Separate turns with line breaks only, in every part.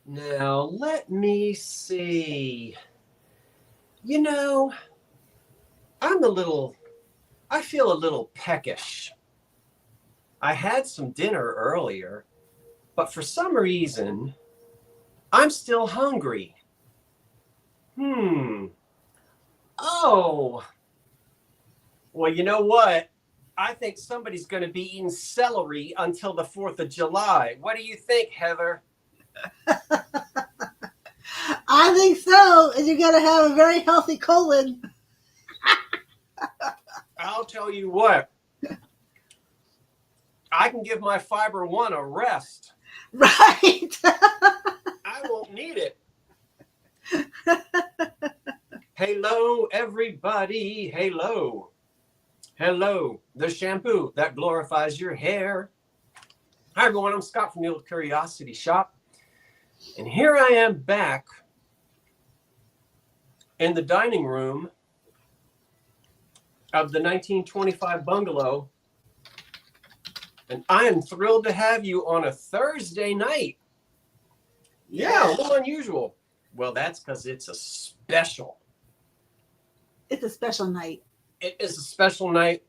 Now, let me see. You know, I'm a little, I feel a little peckish. I had some dinner earlier, but for some reason, I'm still hungry. Hmm. Oh, well, you know what? I think somebody's going to be eating celery until the 4th of July. What do you think, Heather?
I think so, and you got to have a very healthy colon.
I'll tell you what, I can give my fiber one a rest.
Right.
I won't need it. Hello, everybody. Hello. Hello, the shampoo that glorifies your hair. Hi, everyone. I'm Scott from the Old Curiosity Shop. And here I am back in the dining room of the 1925 bungalow. And I am thrilled to have you on a Thursday night. Yeah, a little unusual. Well, that's because it's a special.
It's a special night.
It is a special night,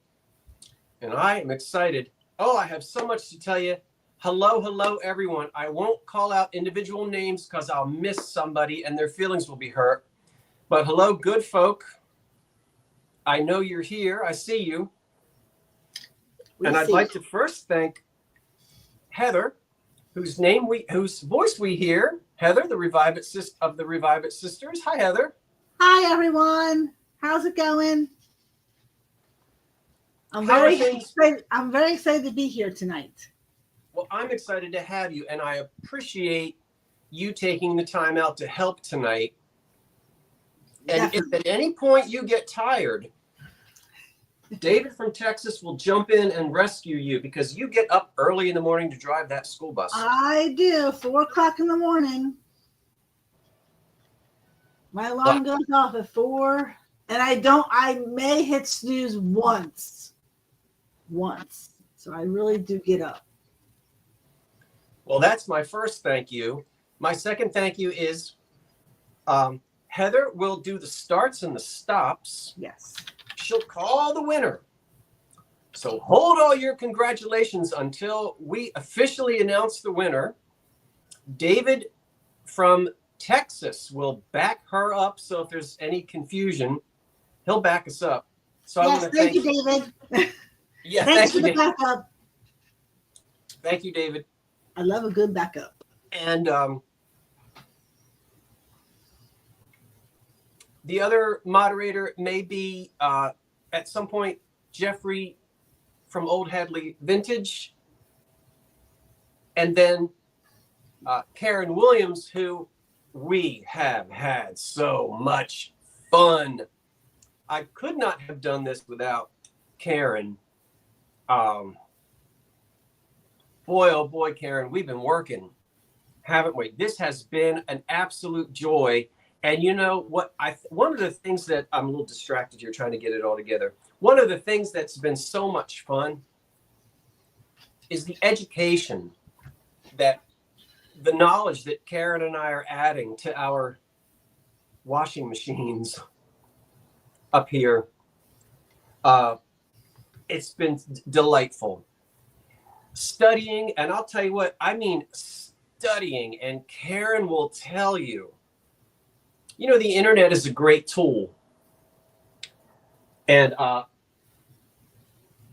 and I am excited. Oh, I have so much to tell you. Hello, everyone. I won't call out individual names because I'll miss somebody and their feelings will be hurt. But hello, good folk. I know you're here. I see you. And I'd like to first thank Heather, whose voice we hear. Heather, the Revive It of the Revive It Sisters. Hi, Heather.
Hi, everyone. How's it going? I'm very excited to be here tonight.
Well, I'm excited to have you, and I appreciate you taking the time out to help tonight. And if at any point you get tired, David from Texas will jump in and rescue you because you get up early in the morning to drive that school bus.
I do, 4 o'clock in the morning. My alarm goes off at 4, and I may hit snooze once. So I really do get up.
Well, that's my first thank you. My second thank you is Heather will do the starts and the stops.
Yes.
She'll call the winner. So hold all your congratulations until we officially announce the winner. David from Texas will back her up. So if there's any confusion, he'll back us up. So
yes, thank you, David.
Yeah,
thanks for the backup.
Thank you, David.
I love a good backup.
And the other moderator may be at some point Jeffrey from Old Hadley Vintage, and then Karen Williams, who we have had so much fun. I could not have done this without Karen. Boy, oh boy, Karen, we've been working, haven't we? This has been an absolute joy. And you know what? One of the things that I'm a little distracted here trying to get it all together. One of the things that's been so much fun is the education, that the knowledge that Karen and I are adding to our washing machines up here. It's been delightful. Studying, and I'll tell you what, I mean studying, and Karen will tell you, you know, the internet is a great tool. And but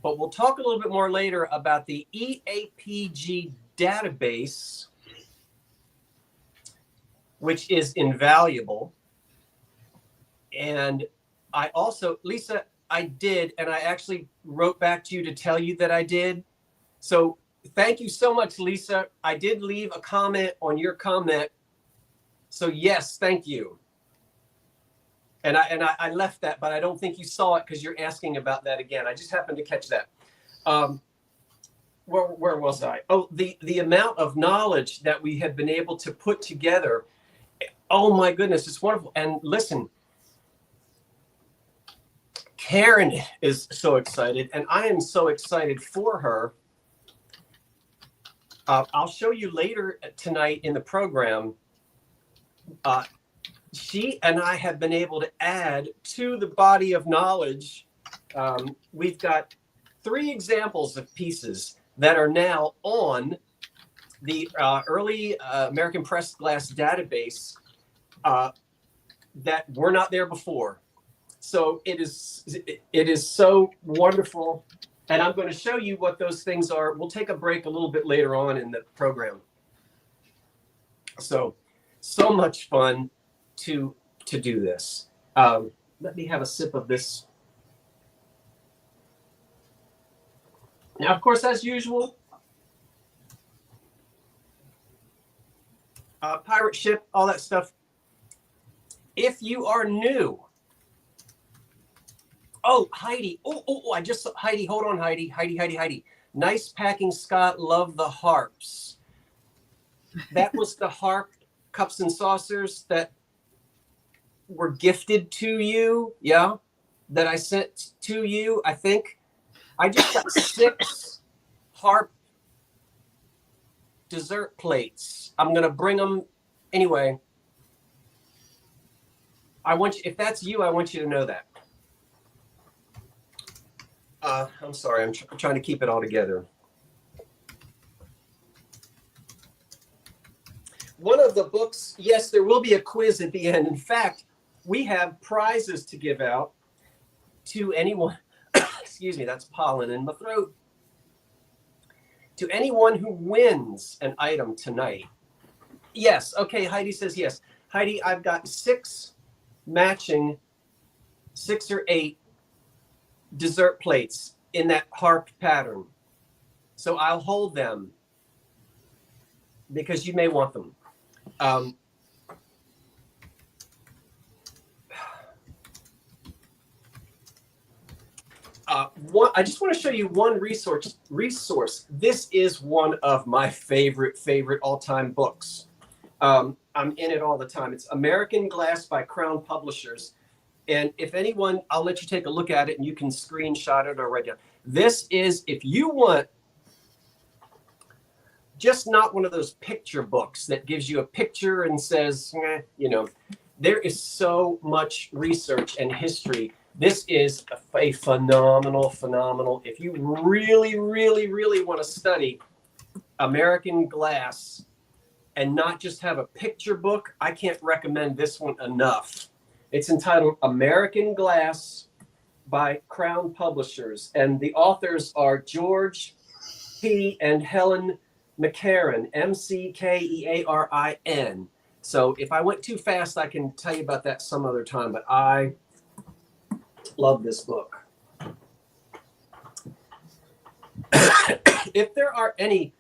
we'll talk a little bit more later about the EAPG database, which is invaluable. And I also, Lisa, I did, and I actually wrote back to you to tell you that I did. So thank you so much, Lisa. I did leave a comment on your comment. So yes, thank you. And I left that, but I don't think you saw it because you're asking about that again. I just happened to catch that. Where was I? Oh, the amount of knowledge that we have been able to put together. Oh my goodness, it's wonderful. And listen, Karen is so excited, and I am so excited for her. I'll show you later tonight in the program she and I have been able to add to the body of knowledge. We've got 3 examples of pieces that are now on the early American pressed glass database that were not there before. So it is so wonderful. And I'm going to show you what those things are. We'll take a break a little bit later on in the program. So much fun to do this. Let me have a sip of this. Now, of course, as usual, pirate ship, all that stuff. If you are new, oh, Heidi, I just saw Heidi. Hold on, Heidi. Nice packing, Scott. Love the harps. That was the harp cups and saucers that were gifted to you, yeah, that I sent to you. I think I just got 6 harp dessert plates. I'm gonna bring them anyway. I want you, if that's you, I want you to know that. I'm sorry, I'm trying to keep it all together. One of the books, yes, there will be a quiz at the end. In fact, we have prizes to give out to anyone. Excuse me, that's pollen in my throat. To anyone who wins an item tonight. Yes, okay, Heidi says yes. Heidi, I've got 6 matching 6 or 8 dessert plates in that harp pattern. So I'll hold them because you may want them. I just want to show you one resource. This is one of my favorite all-time books. I'm in it all the time. It's American Glass by Crown Publishers. And if anyone, I'll let you take a look at it and you can screenshot it or write down. This is, if you want, just not one of those picture books that gives you a picture and says, you know, there is so much research and history. This is a phenomenal. If you really want to study American glass and not just have a picture book, I can't recommend this one enough. It's entitled American Glass by Crown Publishers. And the authors are George P. and Helen McCarran, Mckearin. So if I went too fast, I can tell you about that some other time, but I love this book. If there are any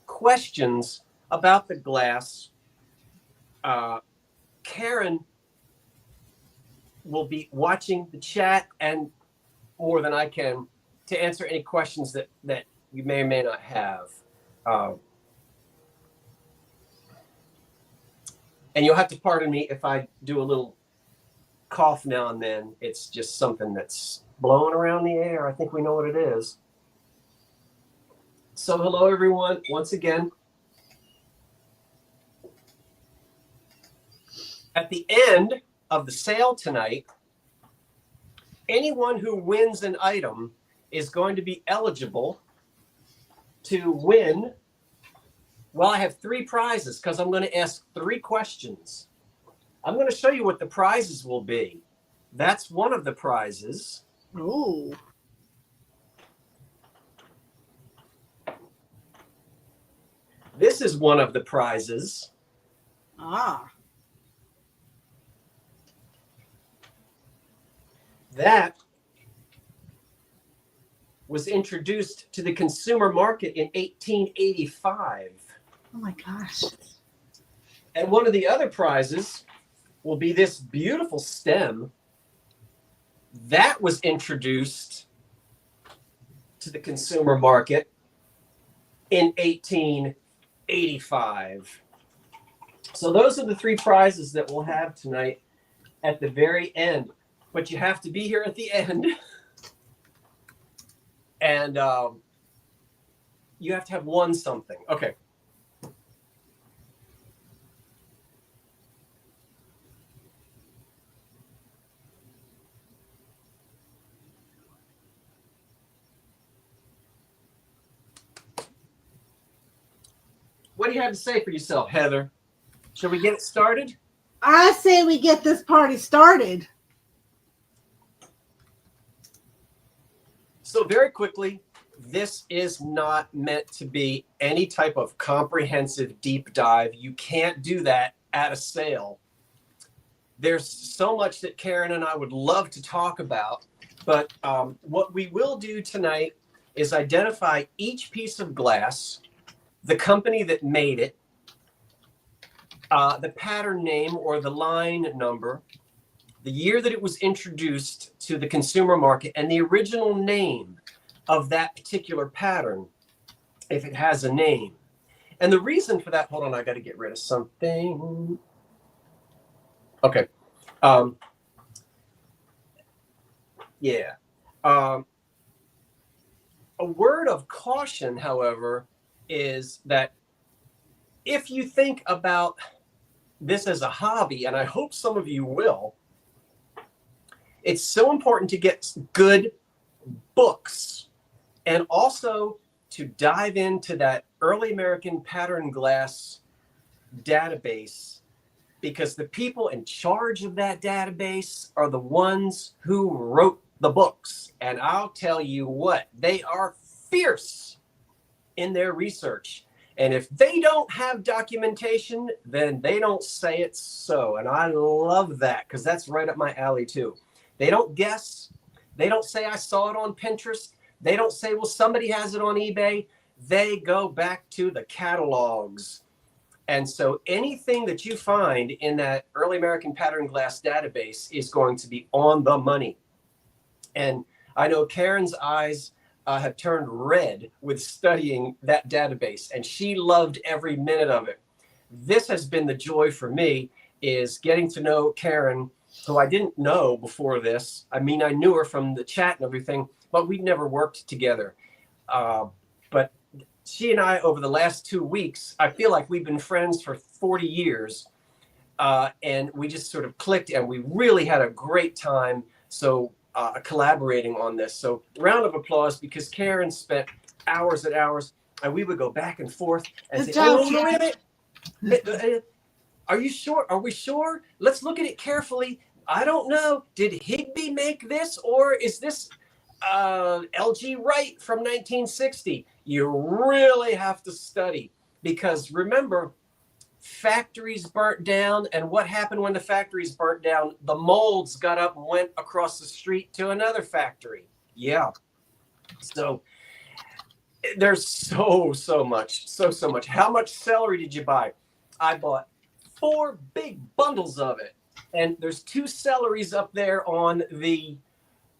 questions about the glass, Karen will be watching the chat and more than I can to answer any questions that you may or may not have. And you'll have to pardon me if I do a little cough now and then. It's just something that's blowing around the air. I think we know what it is. So hello, everyone, once again. At the end of the sale tonight, anyone who wins an item is going to be eligible to win. Well, I have 3 prizes because I'm going to ask 3 questions. I'm going to show you what the prizes will be. That's one of the prizes.
Oh.
This is one of the prizes.
Ah.
That was introduced to the consumer market in 1885.
Oh my gosh.
And one of the other prizes will be this beautiful stem that was introduced to the consumer market in 1885. So those are the 3 prizes that we'll have tonight at the very end. But you have to be here at the end. And you have to have won something. Okay. What do you have to say for yourself, Heather? Shall we get it started?
I say we get this party started.
So very quickly, this is not meant to be any type of comprehensive deep dive. You can't do that at a sale. There's so much that Karen and I would love to talk about, but what we will do tonight is identify each piece of glass, the company that made it, the pattern name or the line number, the year that it was introduced to the consumer market, and the original name of that particular pattern, if it has a name. And the reason for that, hold on, I got to get rid of something. Okay. Yeah. A word of caution, however, is that if you think about this as a hobby, and I hope some of you will, it's so important to get good books and also to dive into that early American pattern glass database, because the people in charge of that database are the ones who wrote the books. And I'll tell you what, they are fierce in their research. And if they don't have documentation, then they don't say it's so. And I love that, because that's right up my alley too. They don't guess. They don't say, I saw it on Pinterest. They don't say, well, somebody has it on eBay. They go back to the catalogs. And so anything that you find in that early American pattern glass database is going to be on the money. And I know Karen's eyes have turned red with studying that database, and she loved every minute of it. This has been the joy for me, is getting to know Karen, who I didn't know before this. I mean, I knew her from the chat and everything, but we'd never worked together. But she and I, over the last 2 weeks, I feel like we've been friends for 40 years. And we just sort of clicked, and we really had a great time. So collaborating on this. So round of applause, because Karen spent hours and hours, and we would go back and forth and say, oh, wait a minute. Are you sure? Are we sure? Let's look at it carefully. I don't know. Did Higby make this, or is this LG Wright from 1960? You really have to study, because remember, factories burnt down, and what happened when the factories burnt down? The molds got up and went across the street to another factory. Yeah. So there's so much. How much celery did you buy? I bought 4 big bundles of it, and there's 2 celeries up there on the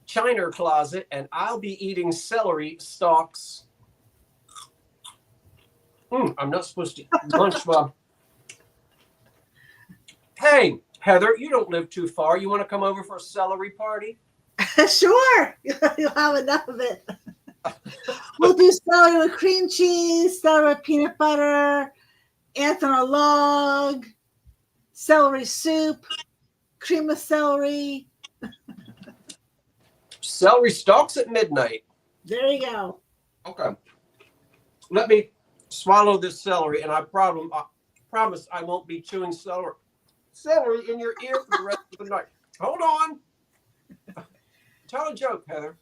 china closet, and I'll be eating celery stalks. I'm not supposed to lunch while. Hey, Heather, you don't live too far. You want to come over for a celery party?
Sure. You'll have enough of it. We'll do celery with cream cheese, celery with peanut butter, ants on a log, celery soup, cream of celery.
Celery stalks at midnight.
There you go.
Okay. Let me swallow this celery, and I promise I won't be chewing celery in your ear for the rest of the night. Hold on. Tell a joke, Heather.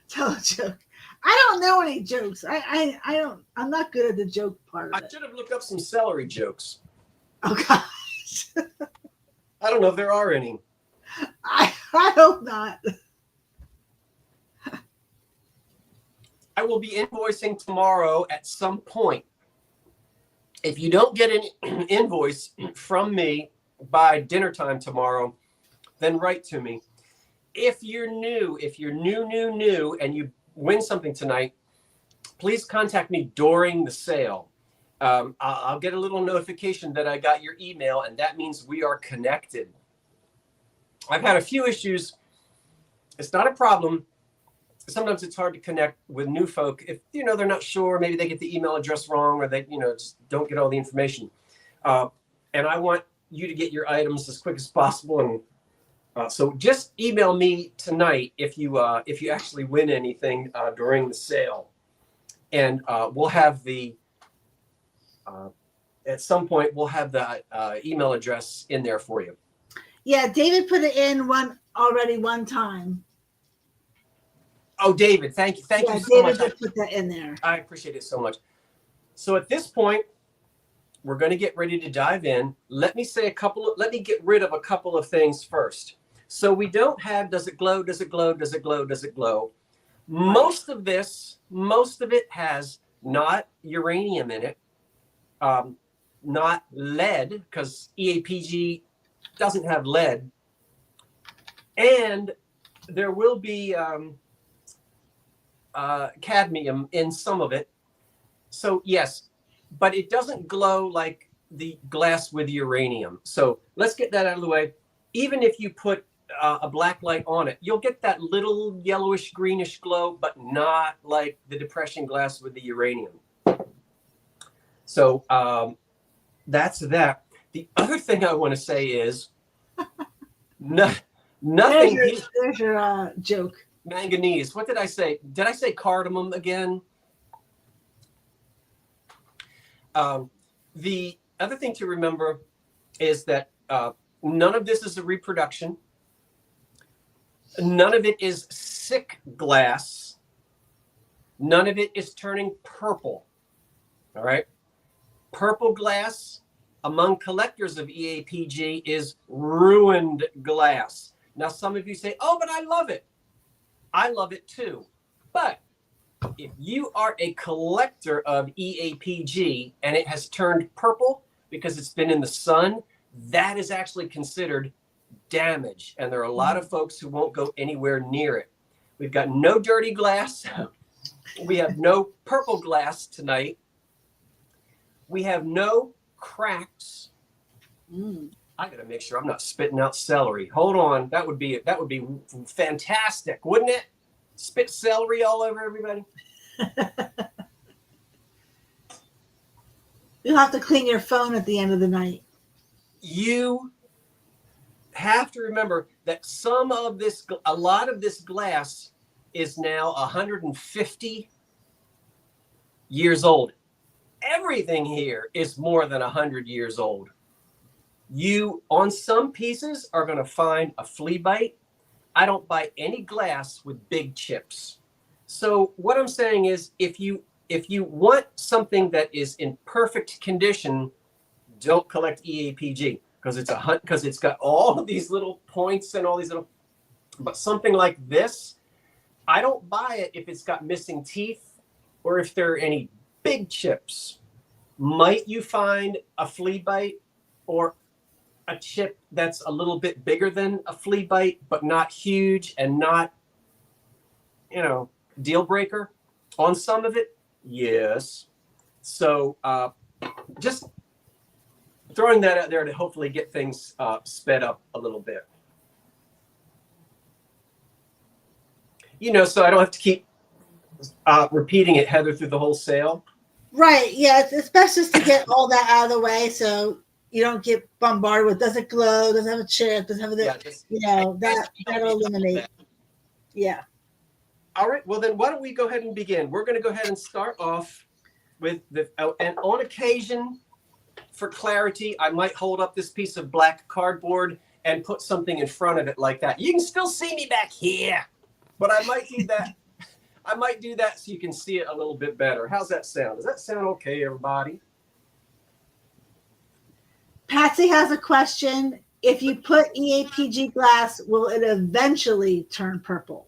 Tell a joke. I don't know any jokes. I'm not good at the joke part of
I
it.
should have looked up some celery jokes.
Oh gosh.
I don't know if there are any.
I hope not.
I will be invoicing tomorrow at some point. If you don't get an invoice from me by dinner time tomorrow, then write to me. If you're new, and you win something tonight, please contact me during the sale. I'll get a little notification that I got your email, and that means we are connected. I've had a few issues. It's not a problem. Sometimes it's hard to connect with new folk if they're not sure. Maybe they get the email address wrong, or they just don't get all the information. And I want you to get your items as quick as possible. And so just email me tonight if you actually win anything during the sale, and we'll have the at some point we'll have the email address in there for you.
Yeah, David put it in one time.
Oh, David, thank you so
David
much.
David did put that in there.
I appreciate it so much. So at this point, we're going to get ready to dive in. Let me get rid of a couple of things first. So we don't have, does it glow, does it glow, does it glow, does it glow? Most of it has not uranium in it, not lead, because EAPG doesn't have lead. And there will be cadmium in some of it. So yes, but it doesn't glow like the glass with uranium. So let's get that out of the way. Even if you put a black light on it, you'll get that little yellowish greenish glow, but not like the depression glass with the uranium. So that's that. The other thing I want to say is nothing.
There's your joke.
Manganese. What did I say? Did I say cardamom again? The other thing to remember is that none of this is a reproduction. None of it is sick glass. None of it is turning purple. All right. Purple glass among collectors of EAPG is ruined glass. Now, some of you say, oh, but I love it. I love it too. But if you are a collector of EAPG and it has turned purple because it's been in the sun, that is actually considered damage. And there are a lot of folks who won't go anywhere near it. We've got no dirty glass. We have no purple glass tonight. We have no cracks. I gotta make sure I'm not spitting out celery. Hold on, that would be fantastic, wouldn't it? Spit celery all over everybody.
You'll have to clean your phone at the end of the night.
You have to remember that a lot of this glass is now 150 years old. Everything here is more than 100 years old. You, on some pieces, are going to find a flea bite. I don't buy any glass with big chips. So what I'm saying is, if you want something that is in perfect condition, don't collect EAPG because it's got all of these little points and all these little. But something like this, I don't buy it if it's got missing teeth or if there are any big chips. Might you find a flea bite or a chip that's a little bit bigger than a flea bite, but not huge and not, deal breaker on some of it? Yes. So just throwing that out there to hopefully get things sped up a little bit. So I don't have to keep repeating it, Heather, through the whole sale.
Right. Yeah. It's best just to get all that out of the way so you don't get bombarded with, does it glow? Does it have a chip? Does it have that'll eliminate. That. Yeah.
All right. Well, then why don't we go ahead and begin? We're going to go ahead and start off with and on occasion, for clarity, I might hold up this piece of black cardboard and put something in front of it like that. You can still see me back here, but I might do that. I might do that so you can see it a little bit better. How's that sound? Does that sound okay, everybody?
Patsy has a question. If you put EAPG glass, will it eventually turn purple?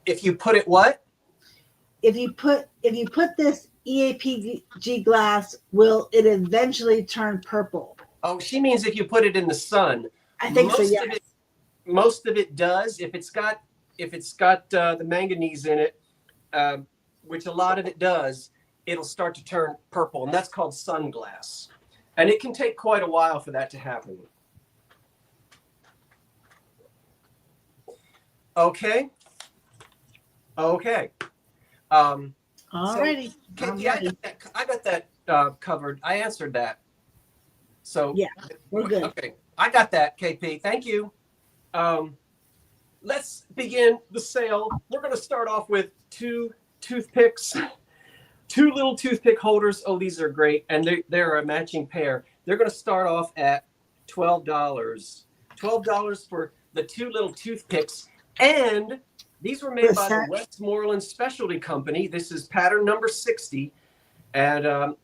If you put it what?
If you put this EAPG glass, will it eventually turn purple?
Oh, she means if you put it in the sun.
I think so, yes.
Most of it does. If it's got the manganese in it, which a lot of it does, it'll start to turn purple, and that's called sunglass. And it can take quite a while for that to happen. Okay.
Alrighty.
So, I got that covered. I answered that. So
yeah, we're good.
Okay, I got that, KP. Thank you. Let's begin the sale. We're going to start off with 2 toothpicks. 2 little toothpick holders. Oh, these are great. And they're a matching pair. They're going to start off at $12. $12 for the 2 little toothpicks. And these were made by the Westmoreland Specialty Company. This is pattern number 60. And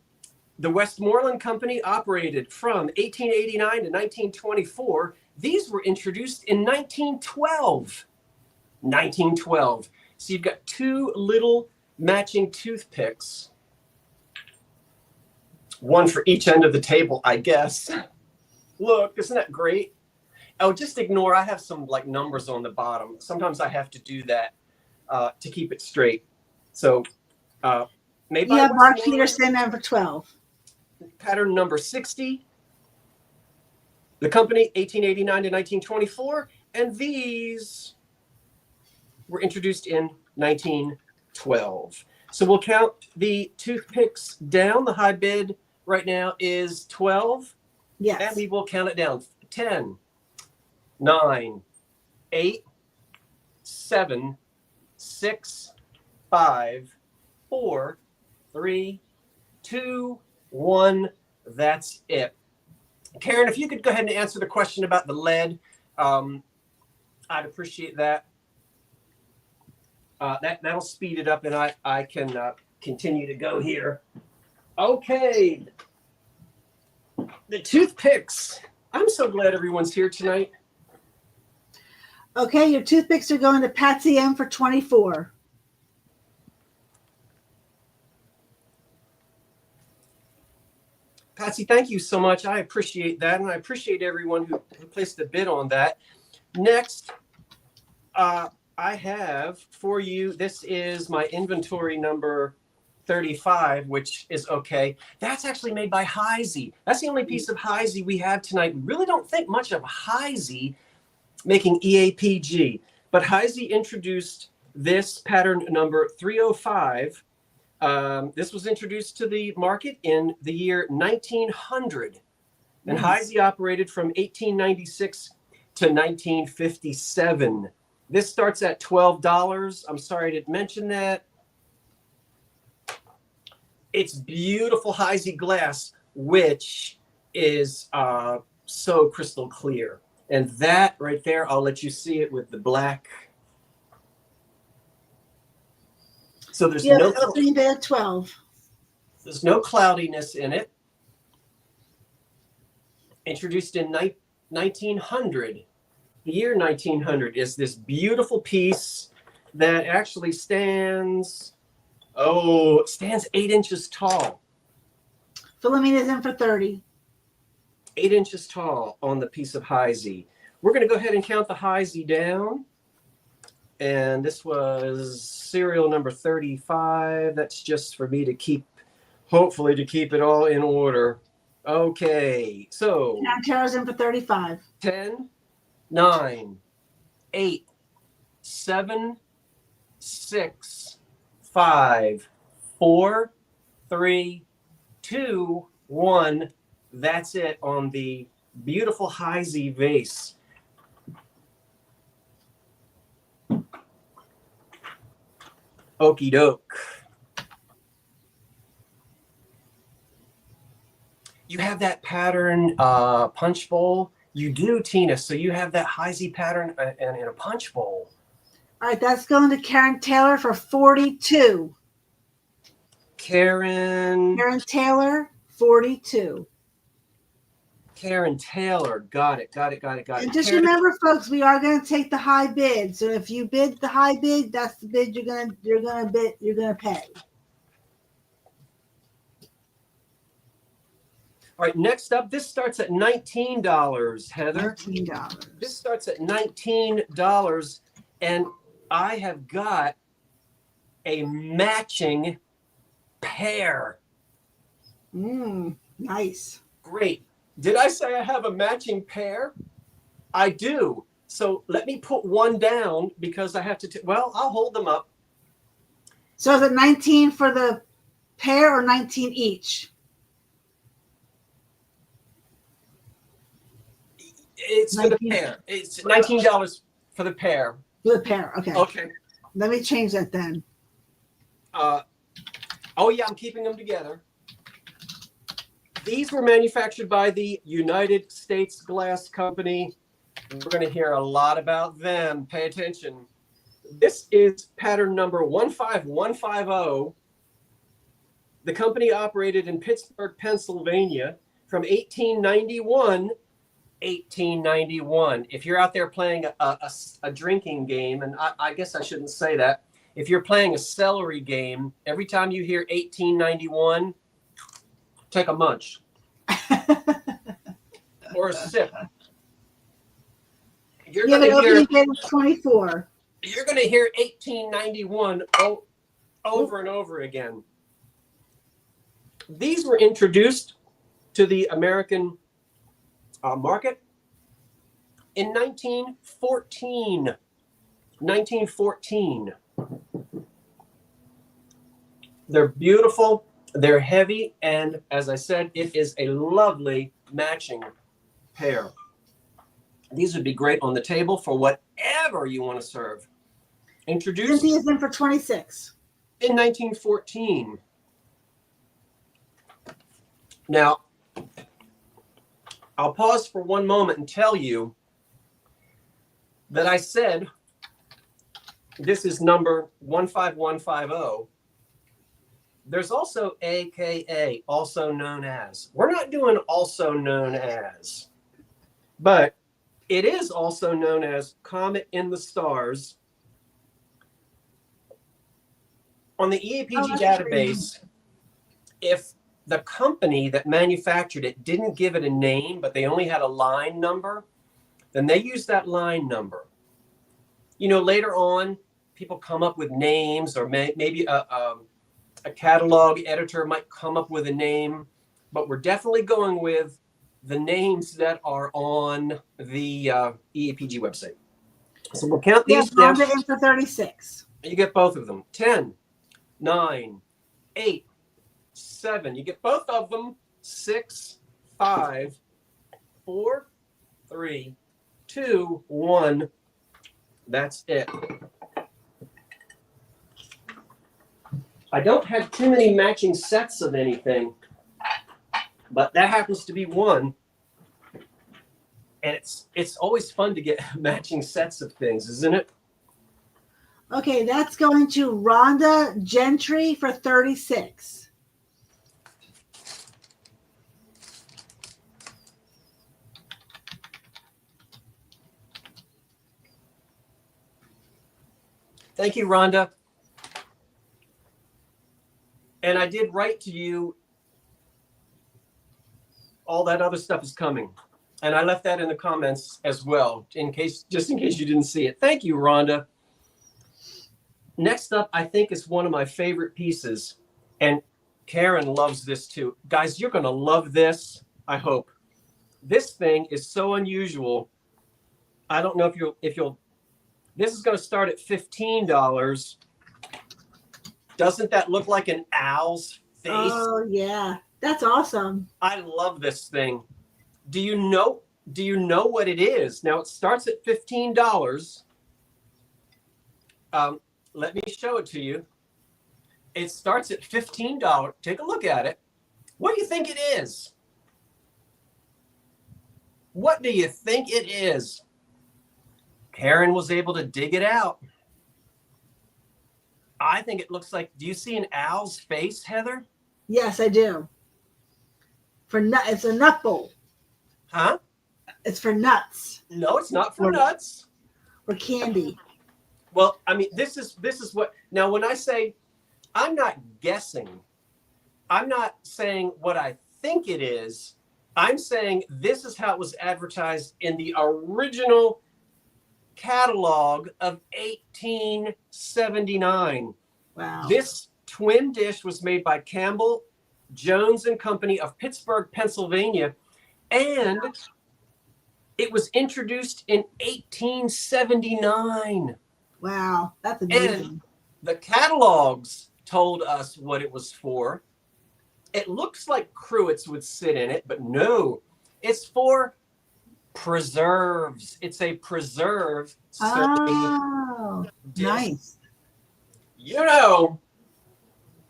the Westmoreland Company operated from 1889 to 1924. These were introduced in 1912. 1912. So you've got 2 little matching toothpicks. One for each end of the table, I guess. Look, isn't that great? Oh, just ignore. I have some like numbers on the bottom. Sometimes I have to do that to keep it straight. So maybe
you have Mark Peterson number 12.
Pattern number 60. The company 1889 to 1924, and these were introduced in 1912. So we'll count the toothpicks down. The high bid right now is 12.
Yes.
And we will count it down. 10, 9, 8, 7, 6, 5, 4, 3, 2, 1. That's it. Karen, if you could go ahead and answer the question about the lead, I'd appreciate that. That'll speed it up, and I can continue to go here. Okay. The toothpicks. I'm so glad everyone's here tonight.
Okay, your toothpicks are going to Patsy M for 24.
Patsy, thank you so much. I appreciate that, and I appreciate everyone who placed a bid on that. Next, I have for you, this is my inventory number 35, which is okay. That's actually made by Heisey. That's the only piece of Heisey we have tonight. We really don't think much of Heisey making EAPG, but Heisey introduced this pattern number 305. This was introduced to the market in the year 1900, and Heisey operated from 1896 to 1957. This starts at $12. I'm sorry I didn't mention that. It's beautiful Heisey glass, which is so crystal clear. And that right there, I'll let you see it with the black. So there's no
opening bid at 12.
There's no cloudiness in it. Introduced in 1900. The year 1900 is this beautiful piece that actually stands 8 inches tall.
Philomena's in for 30.
8 inches tall on the piece of Heisey. We're going to go ahead and count the Heisey down. And this was serial number 35. That's just for me to hopefully to keep it all in order. Okay, so.
Now Tara's in for 35.
10, 9, 8, 7, 6, 5, 4, 3, 2, 1. That's it on the beautiful Heisey vase. Okie doke. You have that pattern punch bowl? You do, Tina. So you have that Heisey pattern in a punch bowl.
All right, that's going to Karen Taylor for 42.
Karen
Taylor, 42.
Karen Taylor. Got it.
And just remember, folks, we are going to take the high bid. So if you bid the high bid, that's the bid you're gonna pay.
All right, next up, this starts at $19, Heather.
$19.
This starts at $19, and I have got a matching pair.
Nice.
Great. Did I say I have a matching pair? I do. So let me put one down because I have to. I'll hold them up.
So is it 19 for the pair or 19 each?
It's for the pair. It's $19 for the pair.
For the pair. Okay.
Okay.
Let me change that then.
Oh, yeah, I'm keeping them together. These were manufactured by the United States Glass Company. We're going to hear a lot about them. Pay attention. This is pattern number 15150. The company operated in Pittsburgh, Pennsylvania from 1891. If you're out there playing a drinking game, and I guess I shouldn't say that, if you're playing a celery game, every time you hear 1891, take a munch or a sip. You're going to hear
24.
You're going to hear 1891 over and over again. These were introduced to the American market in 1914. 1914. They're beautiful. They're heavy, and as I said, it is a lovely matching pair. These would be great on the table for whatever you want to serve. Introduced
Cynthia is in for 26.
in 1914. Now, I'll pause for one moment and tell you that I said this is number 15150. There's also AKA, also known as. We're not doing also known as, but it is also known as Comet in the Stars. On the EAPG database, if the company that manufactured it didn't give it a name, but they only had a line number, then they use that line number. You know, later on, people come up with names, or maybe a catalog editor might come up with a name, but we're definitely going with the names that are on the EAPG website. So we'll count these down.
In for 36.
You get both of them. 10, 9, 8, 7. You get both of them. 6, 5, 4, 3, 2, 1. That's it. I don't have too many matching sets of anything, but that happens to be one. And it's always fun to get matching sets of things, isn't it?
Okay, that's going to Rhonda Gentry for 36.
Thank you, Rhonda. And I did write to you. All that other stuff is coming. And I left that in the comments as well, just in case you didn't see it. Thank you, Rhonda. Next up, I think is one of my favorite pieces. And Karen loves this too. Guys, you're going to love this, I hope. This thing is so unusual. I don't know if you'll this is going to start at $15. Doesn't that look like an owl's face?
Oh, yeah. That's awesome.
I love this thing. Do you know what it is? Now, it starts at $15. Let me show it to you. It starts at $15. Take a look at it. What do you think it is? What do you think it is? Karen was able to dig it out. I think it looks like, do you see an owl's face, Heather?
Yes, I do. It's a nut bowl.
Huh?
It's for nuts.
No, it's not for nuts.
Or candy.
Well, I mean, this is what, now when I say, I'm not guessing, I'm not saying what I think it is. I'm saying this is how it was advertised in the original catalog of 1879.
Wow.
This twin dish was made by Campbell Jones and Company of Pittsburgh, Pennsylvania, and it was introduced in 1879.
Wow, that's amazing.
And the catalogs told us what it was for. It looks like cruets would sit in it, but no, it's for preserves. It's a preserve serving dish.
Nice.
You know,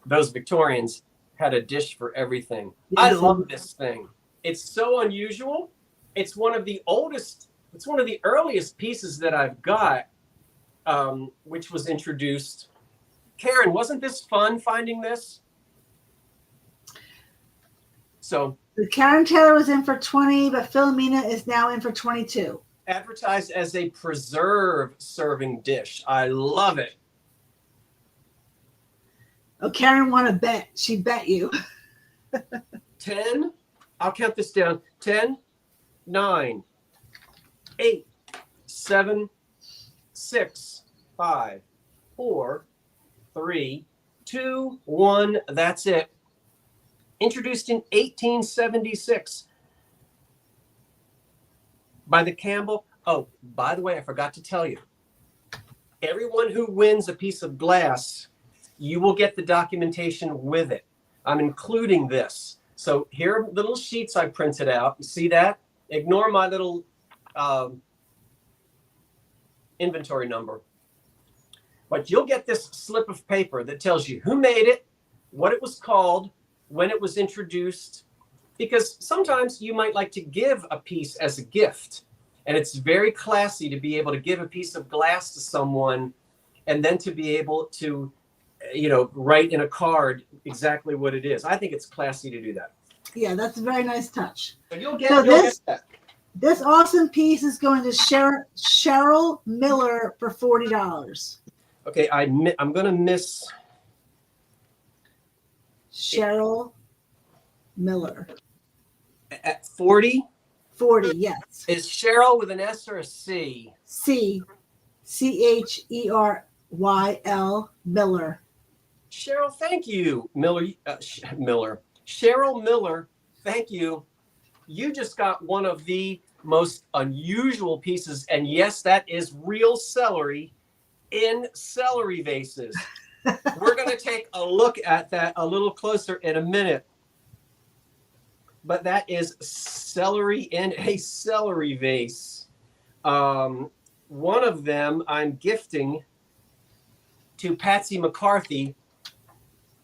those Victorians had a dish for everything.
Yes,
I love this thing. It's so unusual. It's one of the oldest, it's one of the earliest pieces that I've got, which was introduced. Karen, wasn't this fun finding this? So
the Karen Taylor was in for 20, but Philomena is now in for 22.
Advertised as a preserve serving dish. I love it.
Oh, Karen won a bet. She bet you.
10, I'll count this down. 10, 9, 8, 7, 6, 5, 4, 3, 2, 1. That's it. Introduced in 1876 by the Campbell. Oh, by the way, I forgot to tell you. Everyone who wins a piece of glass, you will get the documentation with it. I'm including this. So here are little sheets I printed out. You see that? Ignore my little inventory number. But you'll get this slip of paper that tells you who made it, what it was called, when it was introduced. Because sometimes you might like to give a piece as a gift. And it's very classy to be able to give a piece of glass to someone and then to be able to, write in a card exactly what it is. I think it's classy to do that.
Yeah, that's a very nice touch.
So you'll get that.
This awesome piece is going to Cheryl Miller for $40.
Okay, I'm going to miss
Cheryl Miller.
at 40.
40, yes.
Is Cheryl with an S or a C?
C. Cheryl Miller.
Cheryl, thank you. Miller. Cheryl Miller, thank you. You just got one of the most unusual pieces. And yes, that is real celery in celery vases. We're going to take a look at that a little closer in a minute. But that is celery in a celery vase. One of them I'm gifting to Patsy McCarthy.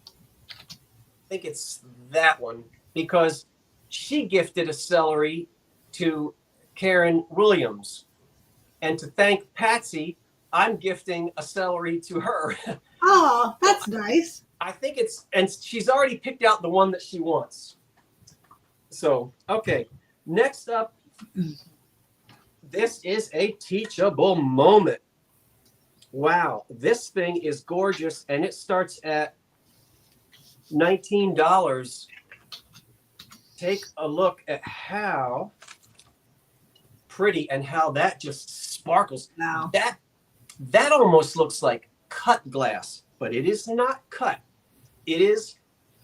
I think it's that one because she gifted a celery to Karen Williams. And to thank Patsy, I'm gifting a celery to her.
Oh, that's nice.
I think and she's already picked out the one that she wants. So, okay, next up, this is a teachable moment. Wow, this thing is gorgeous, and it starts at $19. Take a look at how pretty and how that just sparkles.
Wow.
That almost looks like cut glass, but it is not cut. It is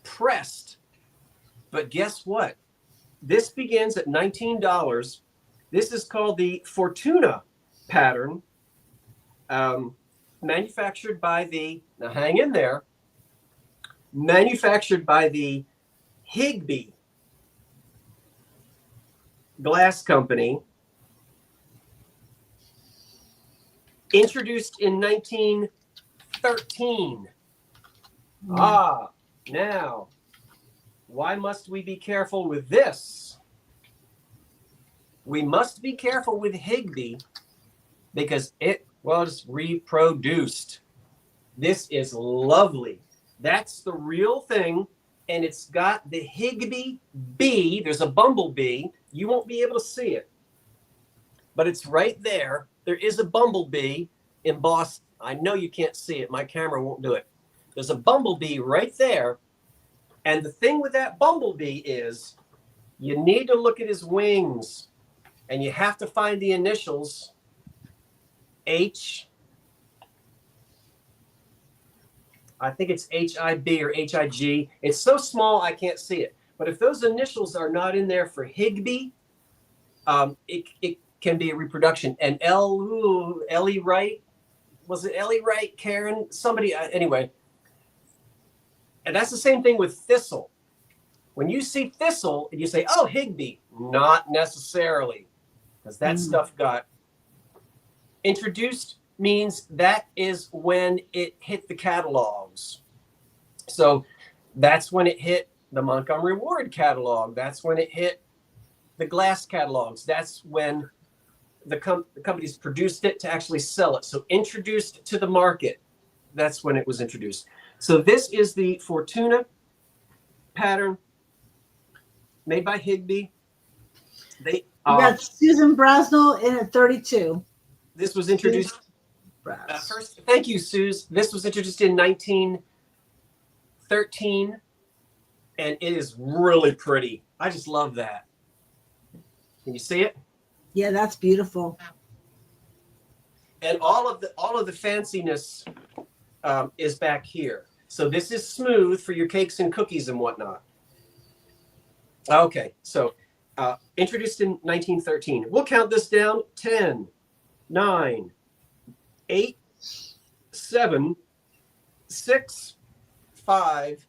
pressed. But guess what? This begins at $19. This is called the Fortuna pattern, manufactured by now hang in there, manufactured by the Higby Glass Company, introduced in 1913. Now, why must we be careful with this? We must be careful with Higby because it was reproduced. This is lovely. That's the real thing. And it's got the Higby bee. There's a bumblebee. You won't be able to see it, but it's right there. There is a bumblebee embossed. I know you can't see it. My camera won't do it. There's a bumblebee right there. And the thing with that bumblebee is you need to look at his wings and you have to find the initials H. I think it's HIB or HIG. It's so small I can't see it. But if those initials are not in there for Higby, it can be a reproduction. And Ellie Wright, was it Ellie Wright, Karen? Somebody, anyway. And that's the same thing with thistle. When you see thistle and you say, oh, Higby, not necessarily, because that stuff got introduced means that is when it hit the catalogs. So that's when it hit the Montgomery Ward catalog. That's when it hit the glass catalogs. That's when the companies produced it to actually sell it. So introduced to the market, that's when it was introduced. So this is the Fortuna pattern made by Higby.
We got Susan Brasnell in at 32.
This was introduced first. Thank you, Suze. This was introduced in 1913, and it is really pretty. I just love that. Can you see it?
Yeah, that's beautiful.
And all of the fanciness is back here. So this is smooth for your cakes and cookies and whatnot. Okay, so introduced in 1913. We'll count this down: 10, 9, 8, 7, 6, 5,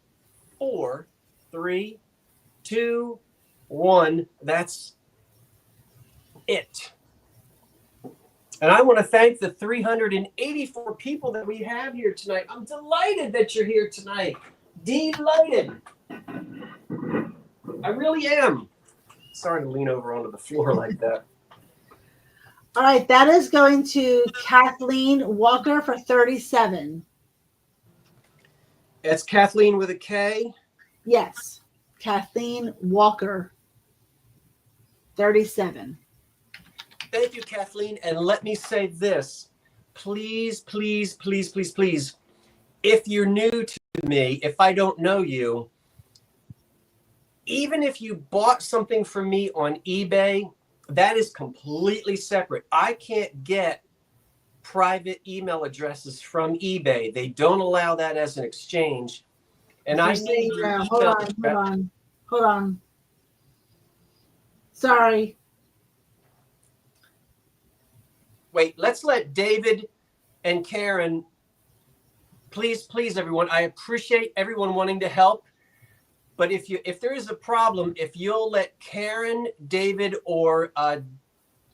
4, 3, 2, 1. That's it. And I want to thank the 384 people that we have here tonight. I'm delighted that you're here tonight. Delighted. I really am. Sorry to lean over onto the floor like that.
All right, that is going to Kathleen Walker for 37.
It's Kathleen with a K?
Yes, Kathleen Walker, 37.
Thank you, Kathleen. And let me say this. Please, please, please, please, please, if you're new to me, if I don't know you, even if you bought something from me on eBay, that is completely separate. I can't get private email addresses from eBay. They don't allow that as an exchange. And I need your
Hold on. Sorry.
Wait, let's let David and Karen, please, everyone. I appreciate everyone wanting to help. But if there is a problem, if you'll let Karen, David, or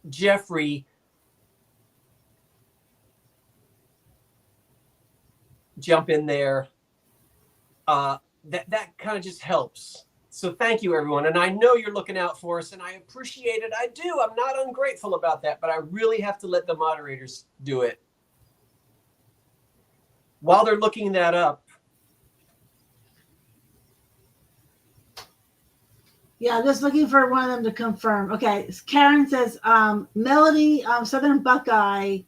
Jeffrey jump in there, that kind of just helps. So thank you, everyone. And I know you're looking out for us, and I appreciate it. I do. I'm not ungrateful about that, but I really have to let the moderators do it. While they're looking that up.
Yeah, I'm just looking for one of them to confirm. Okay, Karen says, Melody, Southern Buckeye.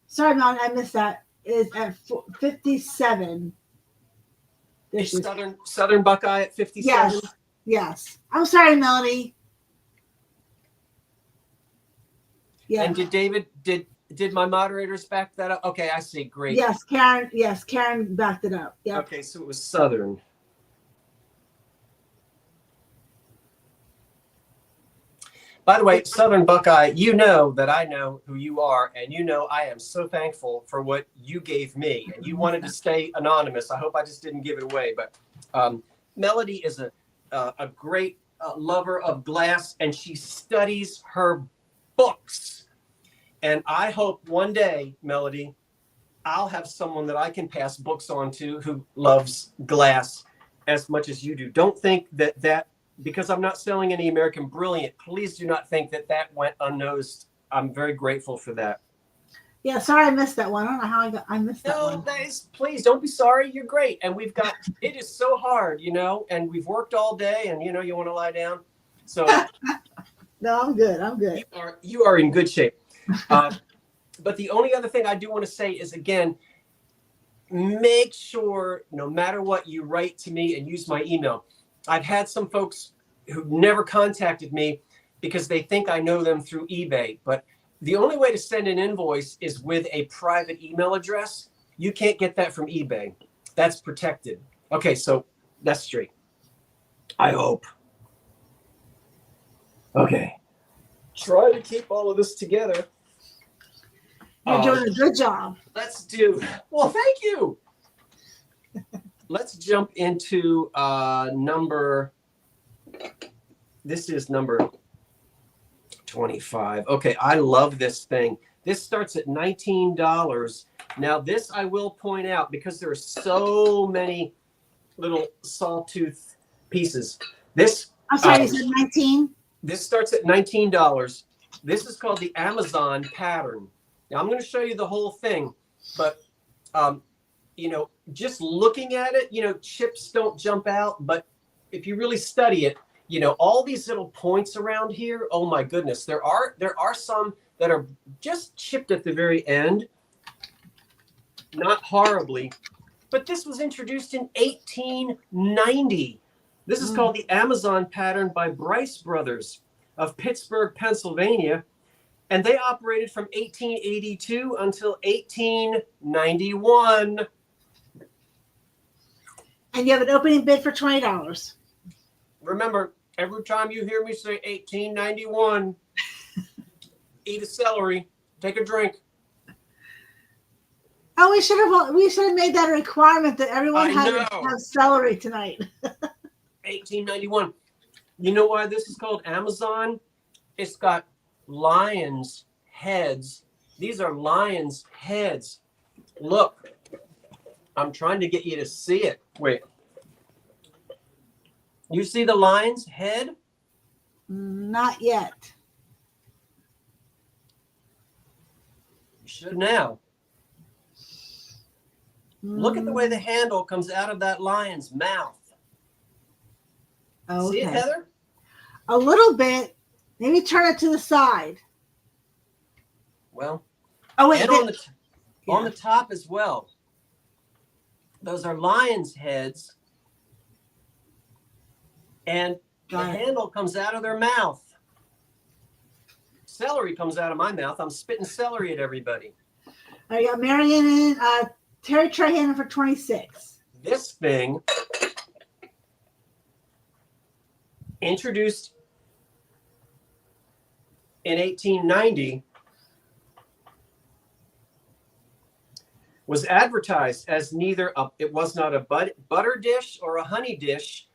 Sorry, Melody, I missed that. Is at 57.
Is Southern Buckeye at 57?
Yes. I'm sorry, Melody. Yeah.
And did my moderators back that up? Okay, I see. Great.
Yes, Karen backed it up. Yeah.
Okay, so it was Southern. By the way, Southern Buckeye, you know that I know who you are, and you know I am so thankful for what you gave me. And you wanted to stay anonymous. I hope I just didn't give it away. But Melody is a great lover of glass, and she studies her books. And I hope one day, Melody, I'll have someone that I can pass books on to who loves glass as much as you do. Don't think that because I'm not selling any American Brilliant, please do not think that went unnoticed. I'm very grateful for that.
Yeah, sorry I missed that one. I don't know how I missed that one.
No, please don't be sorry. You're great. And it is so hard, and we've worked all day, and you want to lie down. So
no, I'm good.
You are in good shape. But the only other thing I do want to say is, again, make sure no matter what you write to me and use my email. I've had some folks who never contacted me because they think I know them through eBay. But the only way to send an invoice is with a private email address. You can't get that from eBay. That's protected. Okay, so that's straight. I hope. Okay. Try to keep all of this together.
You're doing a good job.
Well, thank you. Let's jump into this is number 25. Okay, I love this thing. This starts at $19. Now, this I will point out because there are so many little sawtooth pieces. This
I'm sorry, you said 19?
This starts at $19. This is called the Amazon pattern. Now I'm going to show you the whole thing, but you know, just looking at it, you know, chips don't jump out, but if you really study it, you know, all these little points around here, oh my goodness, there are some that are just chipped at the very end, not horribly, but this was introduced in 1890. This is called the Amazon pattern by Bryce Brothers of Pittsburgh, Pennsylvania, and they operated from 1882 until 1891.
And you have an opening bid for $20.
Remember, every time you hear me say 1891, eat a celery, take a drink.
Oh, we should have made that a requirement that everyone had to have celery tonight.
1891. You know why this is called Amazon? It's got lions' heads. These are lions' heads. Look, I'm trying to get you to see it. Wait. You see the lion's head?
Not yet.
You should now. Look at the way the handle comes out of that lion's mouth.
Okay.
See it, Heather?
A little bit. Maybe turn it to the side.
Well,
oh wait,
and on the top as well. Those are lion's heads, and the handle comes out of their mouth. Celery comes out of my mouth. I'm spitting celery at everybody.
I got Marion in. Terry Trahan for 26.
This thing introduced in 1890 was advertised as it was not a butter dish or a honey dish.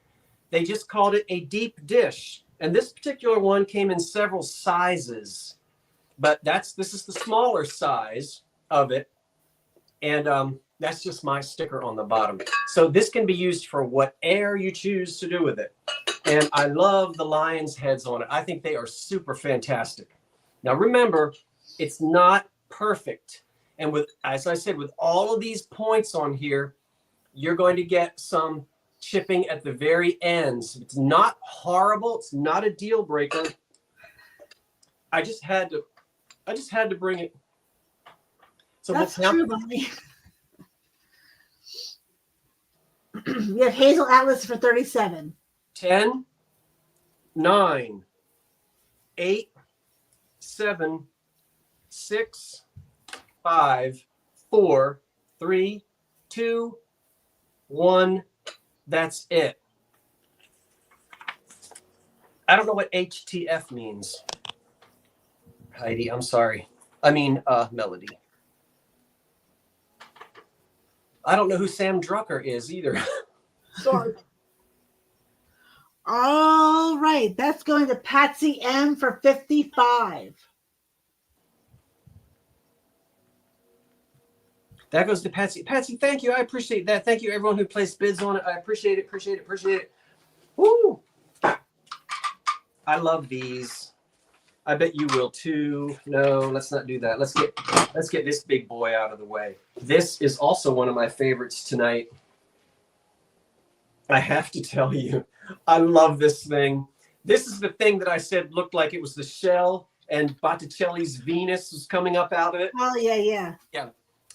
They just called it a deep dish. And this particular one came in several sizes, but this is the smaller size of it. And that's just my sticker on the bottom. So this can be used for whatever you choose to do with it. And I love the lion's heads on it. I think they are super fantastic. Now remember, it's not perfect. And as I said, with all of these points on here, you're going to get some chipping at the very ends. It's not horrible. It's not a deal breaker. I just had to bring it. So
that's true, Bonnie. We have Hazel Atlas for 37.
10, 9, 8, 7, 6, 5, 4, 3, 2, 1. That's it. I don't know what HTF means. Heidi, I'm sorry. I mean, Melody. I don't know who Sam Drucker is either. Sorry.
All right. That's going to Patsy M for 55.
That goes to Patsy. Patsy, thank you. I appreciate that. Thank you, everyone who placed bids on it. I appreciate it. Woo! I love these. I bet you will too. No, let's not do that. Let's get this big boy out of the way. This is also one of my favorites tonight. I have to tell you, I love this thing. This is the thing that I said looked like it was the shell, and Botticelli's Venus was coming up out of it.
Oh, yeah.
Yeah.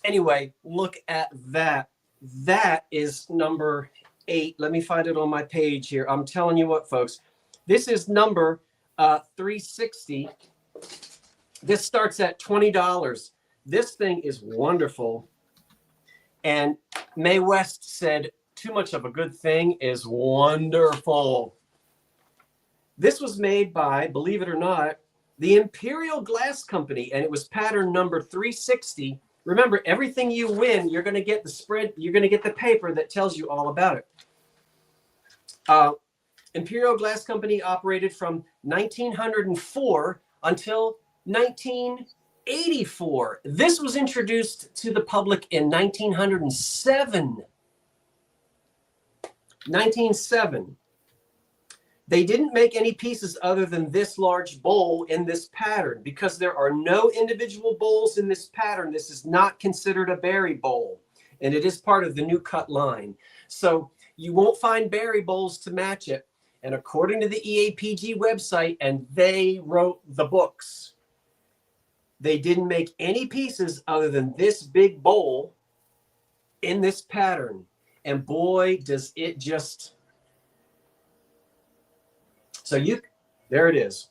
Anyway, look at that. That is number 8. Let me find it on my page here. I'm telling you what, folks. This is number 360. This starts at $20. This thing is wonderful. And Mae West said, too much of a good thing is wonderful. This was made by, believe it or not, the Imperial Glass Company, and it was pattern number 360. Remember, everything you win, you're going to get the spread, you're going to get the paper that tells you all about it. Imperial Glass Company operated from 1904 until 1984. This was introduced to the public in 1907. 1907. They didn't make any pieces other than this large bowl in this pattern because there are no individual bowls in this pattern. This is not considered a berry bowl, and it is part of the new cut line. So you won't find berry bowls to match it. And according to the EAPG website, and they wrote the books, they didn't make any pieces other than this big bowl in this pattern. And boy, does it just... So there it is.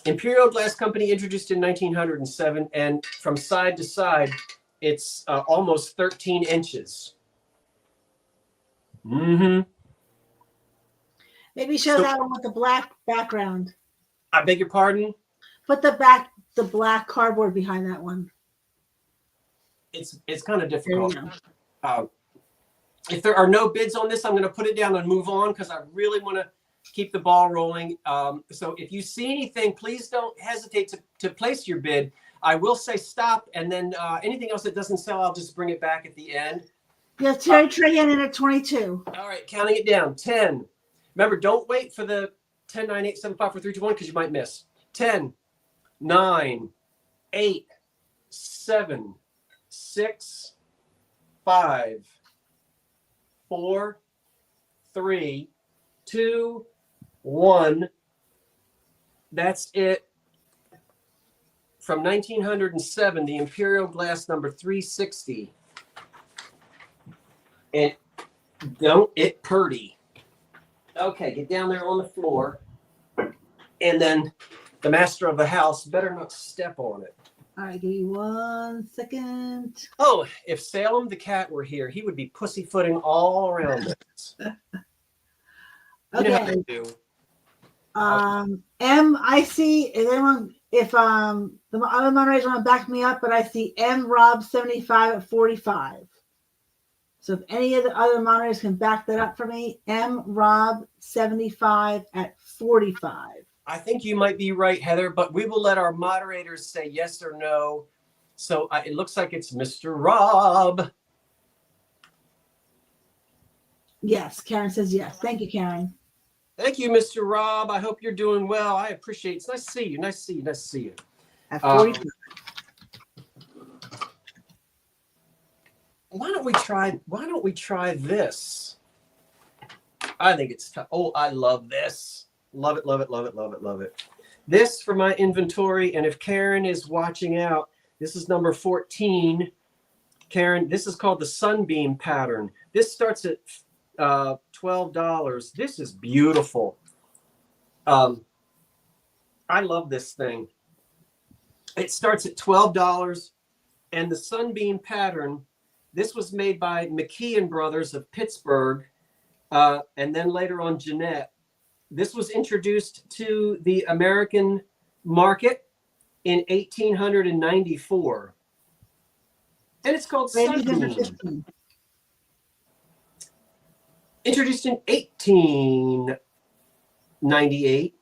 Imperial Glass Company introduced in 1907, and from side to side, it's almost 13 inches. Mm-hmm.
Maybe show that one with the black background.
I beg your pardon?
Put the black cardboard behind that one.
It's kind of difficult.
There you go.
If there are no bids on this, I'm going to put it down and move on because I really want to keep the ball rolling. So if you see anything, please don't hesitate to place your bid. I will say stop, and then anything else that doesn't sell, I'll just bring it back at the end.
You have Terry Trahan in at 22.
All right, counting it down. 10. Remember, don't wait for the 10, 9, 8, 7, 5, 4, 3, 2, 1 because you might miss. 10, 9, 8, 7, 6, 5, 4, 3, 2, 1. That's it. From 1907, the Imperial Glass number 360. And don't it purdy. Okay, get down there on the floor. And then the master of the house better not step on it.
All right, give me 1 second.
Oh, if Salem the cat were here, he would be pussyfooting all around us. You know how they do.
I see, if the other moderators want to back me up, but I see M Rob 75 at 45. So if any of the other moderators can back that up for me, M Rob 75 at 45.
I think you might be right, Heather, but we will let our moderators say yes or no. So it looks like it's Mr. Rob.
Yes, Karen says yes. Thank you, Karen.
Thank you, Mr. Rob. I hope you're doing well. I appreciate it. It's nice to see you. Nice to see you. Nice to see you.
At 45.
Why don't we try this? I think it's tough. Oh, I love this. Love it, love it, love it, love it, love it. This for my inventory. And if Karen is watching out, this is number 14. Karen, this is called the Sunbeam pattern. This starts at $12. This is beautiful. I love this thing. It starts at $12, and the Sunbeam pattern, this was made by McKee Brothers of Pittsburgh, and then later on Jeanette. This was introduced to the American market in 1894, and it's called Sunbeam. Introduced in 1898.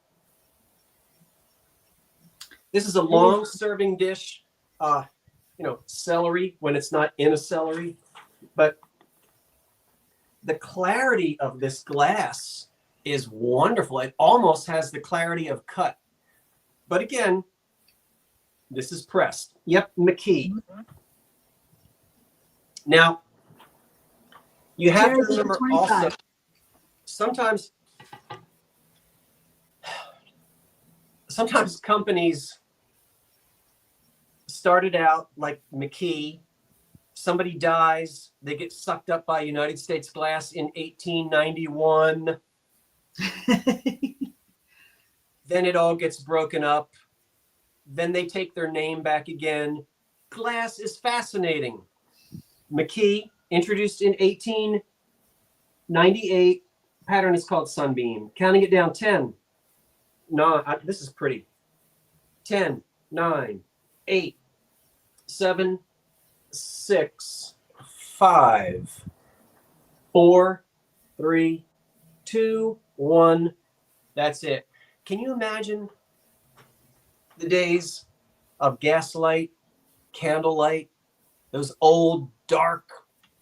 This is a long serving dish. Celery when it's not in a celery. But the clarity of this glass is wonderful. It almost has the clarity of cut. But again, this is pressed. Yep, McKee. Now, you have to remember also, sometimes companies started out like McKee. Somebody dies, they get sucked up by United States Glass in 1891. Then it all gets broken up. Then they take their name back again. Glass is fascinating. McKee, introduced in 1898. Pattern is called Sunbeam. Counting it down, 10. No, this is pretty. 10, 9, 8, 7, 6, 5, 4, 3, 2, 1. That's it. Can you imagine the days of gaslight, candlelight, those old, dark,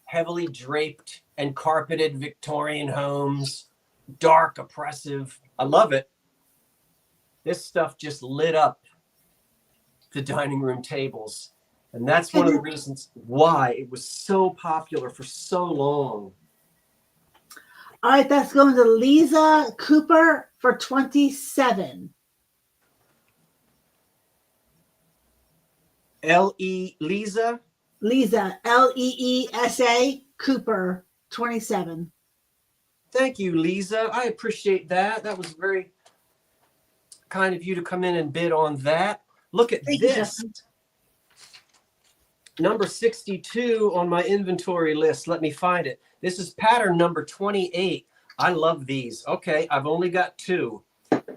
heavily draped and carpeted Victorian homes, dark, oppressive. I love it. This stuff just lit up the dining room tables. And that's one of the reasons why it was so popular for so long.
All right, that's going to Lisa Cooper for 27.
Lisa?
Lisa, Leesa Cooper, 27.
Thank you, Lisa. I appreciate that. That was very kind of you to come in and bid on that. Look at
Thank you,
this.
Justin.
Number 62 on my inventory list. Let me find it. This is pattern number 28. I love these. Okay, I've only got two.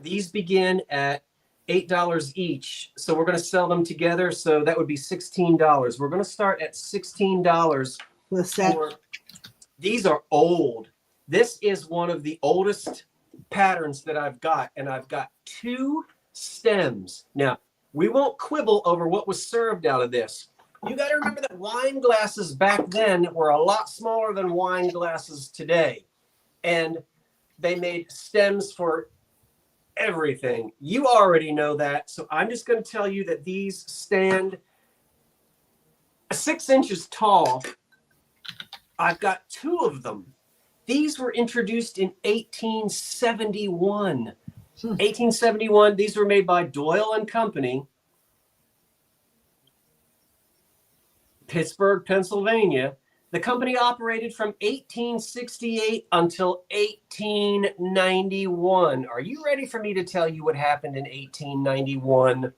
These begin at $8 each. So we're going to sell them together. So that would be $16. We're going to start at $16
The set.
These are old. This is one of the oldest patterns that I've got. And I've got two stems. Now, we won't quibble over what was served out of this. You got to remember that wine glasses back then were a lot smaller than wine glasses today. And they made stems for everything. You already know that. So I'm just going to tell you that these stand 6 inches tall. I've got two of them. These were introduced in 1871. 1871. These were made by Doyle and Company, Pittsburgh, Pennsylvania. The company operated from 1868 until 1891. Are you ready for me to tell you what happened in 1891?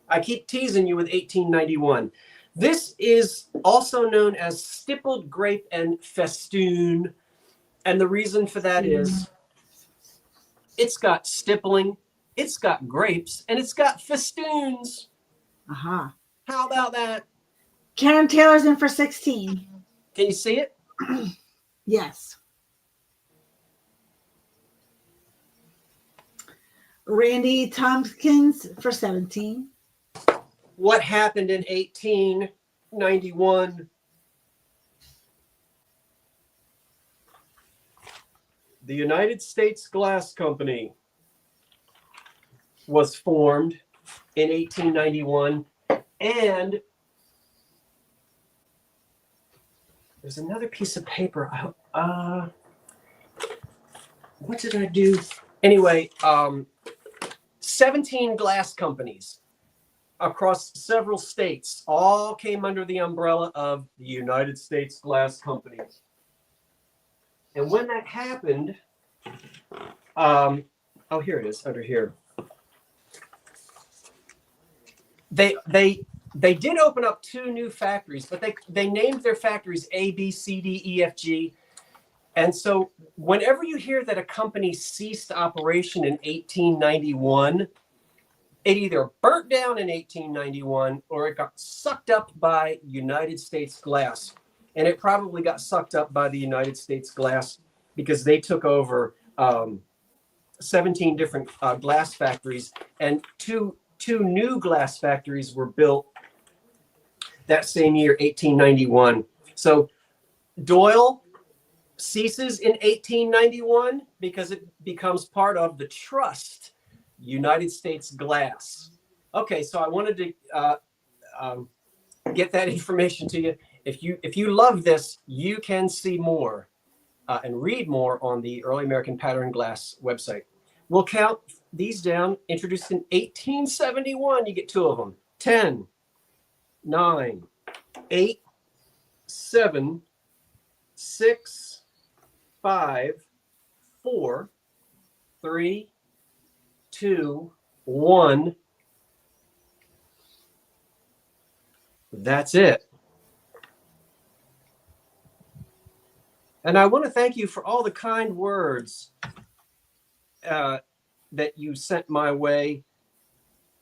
I keep teasing you with 1891. This is also known as stippled grape and festoon. And the reason for that is it's got stippling, it's got grapes, and it's got festoons.
Uh-huh.
How about that?
Karen Taylor's in for 16.
Can you see it?
Yes. Randy Tompkins for 17.
What happened in 1891? The United States Glass Company was formed in 1891, and there's another piece of paper. What did I do? Anyway, 17 glass companies across several states all came under the umbrella of the United States Glass Company. And when that happened, oh, here it is, under here. They did open up 2 new factories, but they named their factories A, B, C, D, E, F, G. And so whenever you hear that a company ceased operation in 1891, it either burnt down in 1891 or it got sucked up by United States Glass. And it probably got sucked up by the United States Glass because they took over 17 different glass factories, and two new glass factories were built that same year, 1891. So Doyle ceases in 1891 because it becomes part of the trust, United States Glass. Okay, so I wanted to get that information to you. If you love this, you can see more and read more on the Early American Pattern Glass website. We'll count these down. Introduced in 1871, you get 2 of them. 10, 9, 8, 7, 6, 5, 4, 3, 2, 1. That's it. And I want to thank you for all the kind words that you sent my way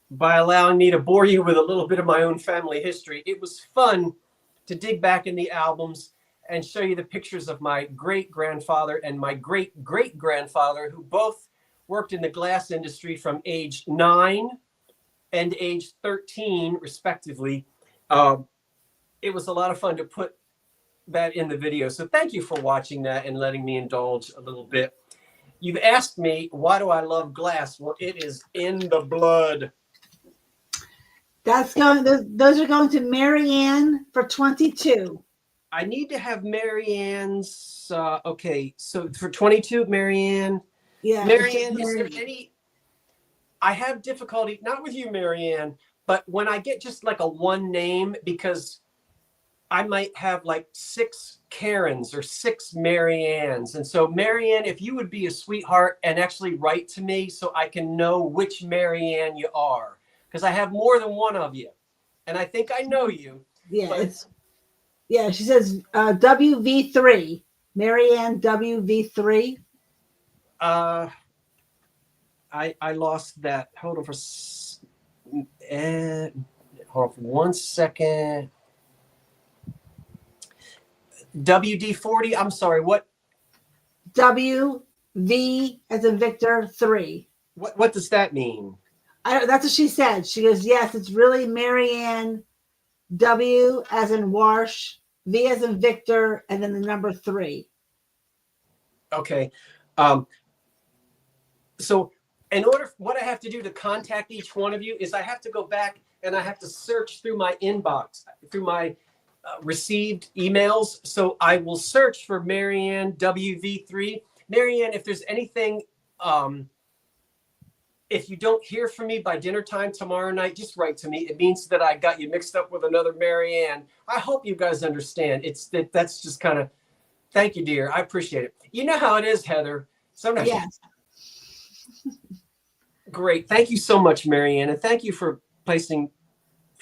by allowing me to bore you with a little bit of my own family history. It was fun to dig back in the albums and show you the pictures of my great-grandfather and my great-great-grandfather, who both worked in the glass industry from age 9 and age 13, respectively. It was a lot of fun to put that in the video. So thank you for watching that and letting me indulge a little bit. You've asked me, why do I love glass? Well, it is in the blood.
That's going. Those are going to Marianne for 22.
I need to have Marianne's. Okay, so for 22, Marianne.
Yeah.
Marianne, is there any? I have difficulty, not with you, Marianne, but when I get just like a one name, because I might have like 6 Karens or 6 Mariannes. And so, Marianne, if you would be a sweetheart and actually write to me so I can know which Marianne you are, because I have more than one of you. And I think I know you.
Yeah,
but
she says WV3. Marianne WV3.
I lost that. Hold on for 1 second. WD40. I'm sorry. What?
WV as in Victor 3.
What does that mean?
That's what she said. She goes, yes, it's really Marianne W as in Wash, V as in Victor, and then the number 3.
Okay. So in order, what I have to do to contact each one of you is I have to go back and I have to search through my inbox, through my received emails. So I will search for Marianne WV3. Marianne, if there's anything, if you don't hear from me by dinner time tomorrow night, just write to me. It means that I got you mixed up with another Marianne. I hope you guys understand. That's just kind of, thank you, dear. I appreciate it. You know how it is, Heather. Sometimes.
Yes.
Great. Thank you so much, Marianne. And thank you for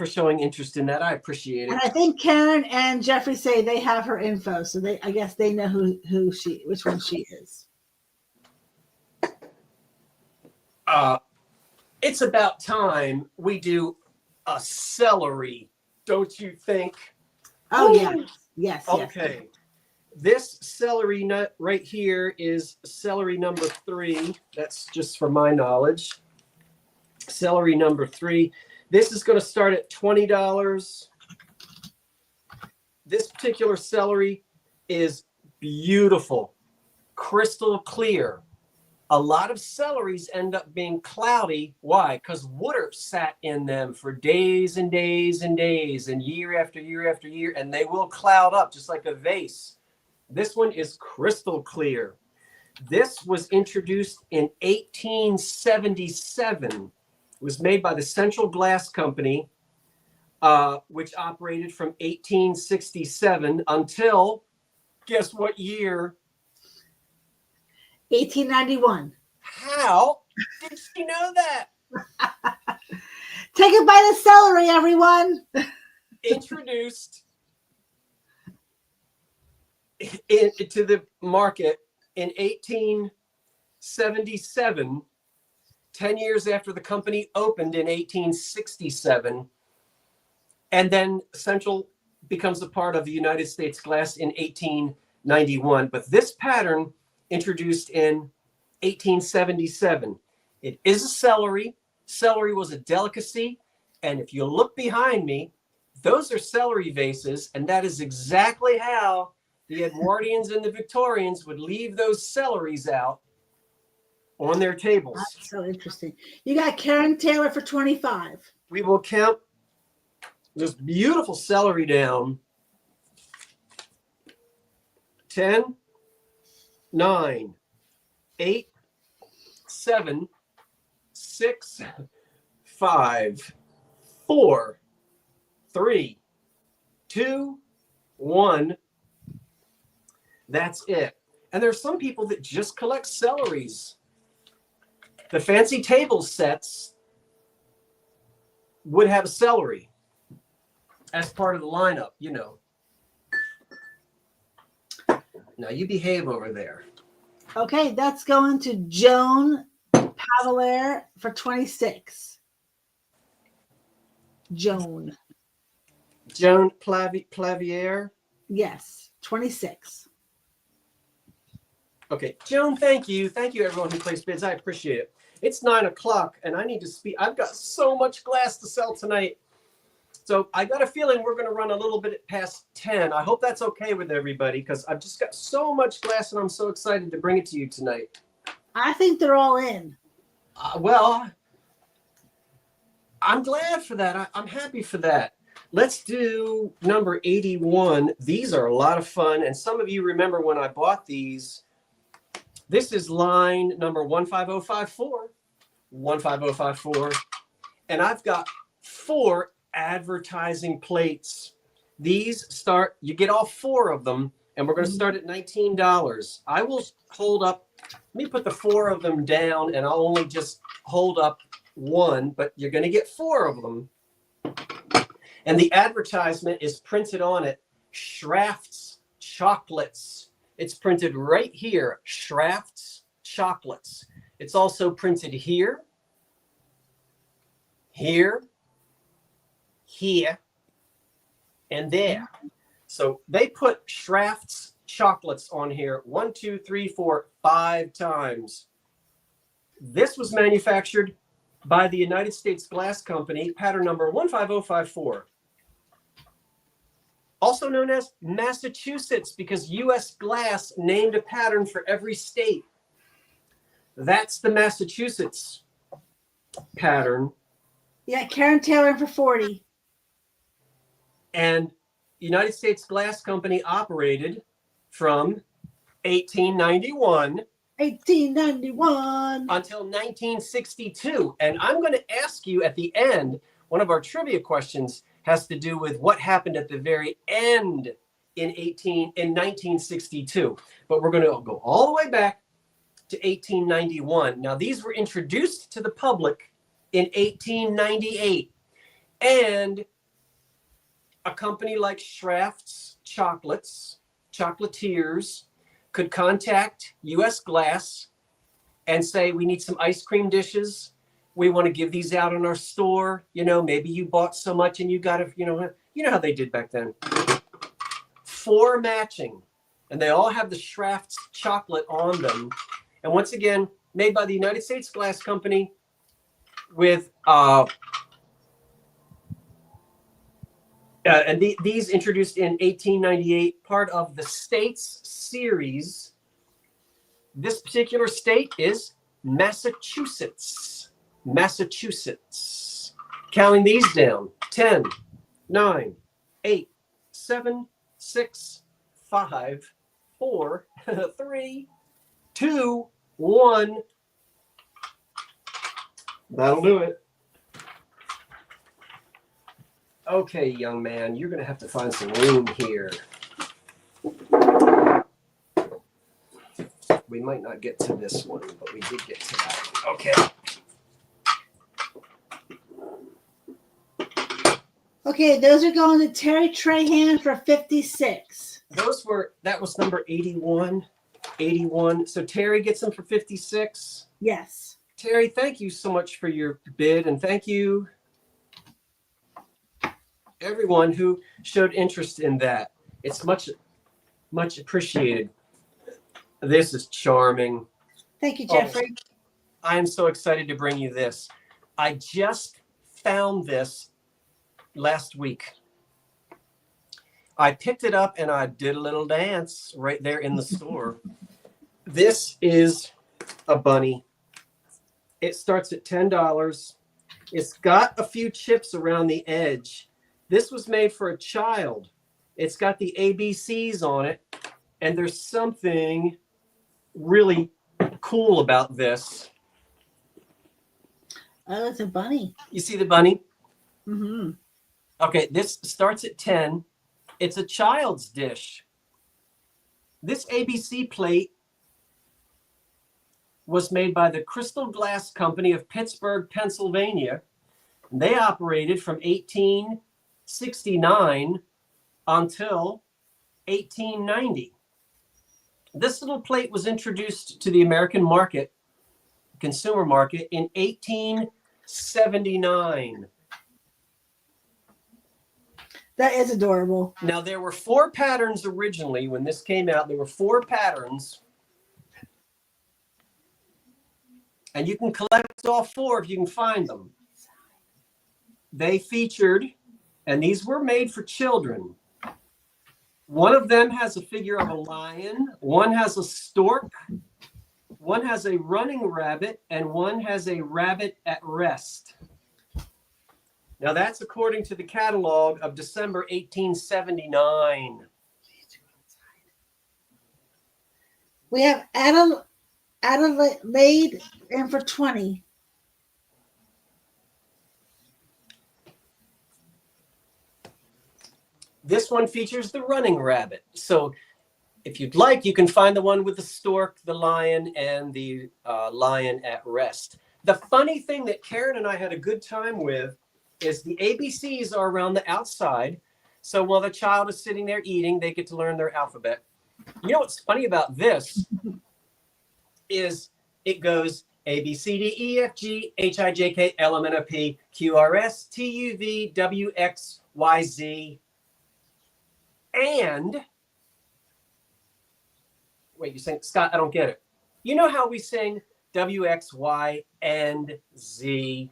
showing interest in that. I appreciate it.
And I think Karen and Jeffrey say they have her info, so I guess they know which one she is.
It's about time we do a celery, don't you think?
Oh, yeah. Yes.
Okay. This celery nut right here is celery number 3. That's just for my knowledge. Celery number 3. This is going to start at $20. This particular celery is beautiful, crystal clear. A lot of celeries end up being cloudy. Why? Because water sat in them for days and days and days and year after year after year, and they will cloud up just like a vase. This one is crystal clear. This was introduced in 1877. It was made by the Central Glass Company, which operated from 1867 until, guess what year?
1891.
How did she know that?
Take a bite of celery, everyone.
Introduced into the market in 1877, 10 years after the company opened in 1867. And then Central becomes a part of the United States Glass in 1891. But this pattern introduced in 1877. It is a celery. Celery was a delicacy. And if you look behind me, those are celery vases. And that is exactly how the Edwardians and the Victorians would leave those celeries out on their tables.
That's so interesting. You got Karen Taylor for 25.
We will count this beautiful celery down. 10, 9, 8, 7, 6, 5, 4, 3, 2, 1. That's it. And there's some people that just collect celeries. The fancy table sets would have celery as part of the lineup, you know. Now you behave over there.
Okay, that's going to Joan Pavalier for 26. Joan
Plavier.
Yes, 26.
Okay, Joan, thank you. Thank you, everyone who placed bids. I appreciate it. It's 9 o'clock, and I need to speak. I've got so much glass to sell tonight. So I got a feeling we're going to run a little bit past 10. I hope that's okay with everybody because I've just got so much glass and I'm so excited to bring it to you tonight.
I think they're all in.
Well, I'm glad for that. I'm happy for that. Let's do number 81. These are a lot of fun. And some of you remember when I bought these. This is line number 15054. 15054. And I've got 4 advertising plates. These start, you get all 4 of them, and we're going to start at $19. I will hold up, let me put the 4 of them down, and I'll only just hold up 1, but you're going to get 4 of them. And the advertisement is printed on it, Schrafft's Chocolates. It's printed right here, Schrafft's Chocolates. It's also printed here, here, here, and there. So they put Schrafft's Chocolates on here 1, 2, 3, 4, 5 times. This was manufactured by the United States Glass Company, pattern number 15054. Also known as Massachusetts, because U.S. Glass named a pattern for every state. That's the Massachusetts pattern.
Yeah, Karen Taylor for 40.
And United States Glass Company operated from 1891 until 1962. And I'm going to ask you at the end, one of our trivia questions has to do with what happened at the very end in 1962. But we're going to go all the way back to 1891. Now, these were introduced to the public in 1898. And a company like Schrafft's Chocolates, chocolatiers, could contact U.S. Glass and say, we need some ice cream dishes. We want to give these out in our store. You know, maybe you bought so much and you got to, you know how they did back then. 4 matching. And they all have the Schrafft's chocolate on them. And once again, made by the United States Glass Company with, these introduced in 1898, part of the States series. This particular state is Massachusetts. Massachusetts. Counting these down. 10, 9, 8, 7, 6, 5, 4, 3, 2, 1. That'll do it. Okay, young man, you're going to have to find some room here. We might not get to this one, but we did get to that one. Okay.
Okay, those are going to Terry Trahan for 56.
That was number 81. 81. So Terry gets them for 56.
Yes.
Terry, thank you so much for your bid, and thank you everyone who showed interest in that. It's much, much appreciated. This is charming.
Thank you, Jeffrey.
I am so excited to bring you this. I just found this last week. I picked it up and I did a little dance right there in the store. This is a bunny. It starts at $10. It's got a few chips around the edge. This was made for a child. It's got the ABCs on it, and there's something really cool about this.
Oh, it's a bunny.
You see the bunny?
Mm-hmm.
Okay, this starts at 10. It's a child's dish. This ABC plate was made by the Crystal Glass Company of Pittsburgh, Pennsylvania. They operated from 1869 until 1890. This little plate was introduced to the American market, consumer market, in 1879.
That is adorable.
Now, there were 4 patterns originally when this came out. There were 4 patterns. And you can collect all 4 if you can find them. They featured and these were made for children. One of them has a figure of a lion, one has a stork, one has a running rabbit, and one has a rabbit at rest. Now that's according to the catalog of December 1879.
We have Adelaide in for 20.
This one features the running rabbit. So if you'd like, you can find the one with the stork, the lion, and the lion at rest. The funny thing that Karen and I had a good time with is the ABCs are around the outside. So while the child is sitting there eating, they get to learn their alphabet. You know what's funny about this is it goes A, B, C, D, E, F, G, H, I, J, K, L, M, N, O, P, Q, R, S, T, U, V, W, X, Y, Z, and wait, you saying, Scott, I don't get it. You know how we sing W, X, Y, and Z?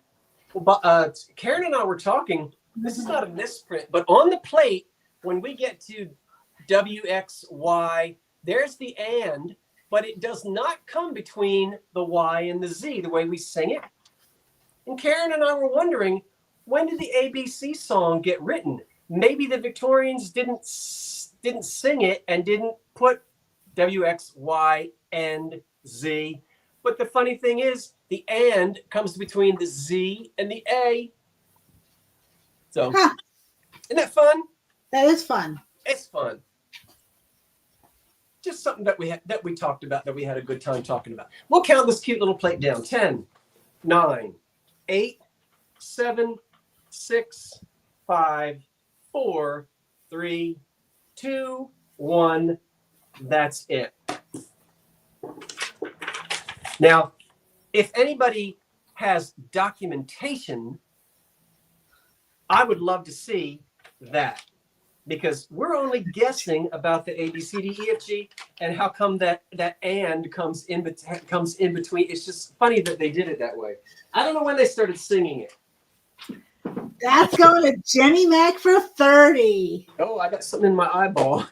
Well, Karen and I were talking, this is not a misprint, but on the plate, when we get to W, X, Y, there's the and, but it does not come between the Y and the Z the way we sing it. And Karen and I were wondering, when did the ABC song get written? Maybe the Victorians didn't sing it and didn't put W, X, Y, and Z. But the funny thing is, the and comes between the Z and the A. So, Isn't that fun?
That is fun.
It's fun. Just something that we talked about, that we had a good time talking about. We'll count this cute little plate down. 10, 9, 8, 7, 6, 5, 4, 3, 2, 1. That's it. Now, if anybody has documentation, I would love to see that, because we're only guessing about the A, B, C, D, E, F, G, and how come that and comes in between. It's just funny that they did it that way. I don't know when they started singing it.
That's going to Jenny Mac for 30.
Oh, I got something in my eyeball.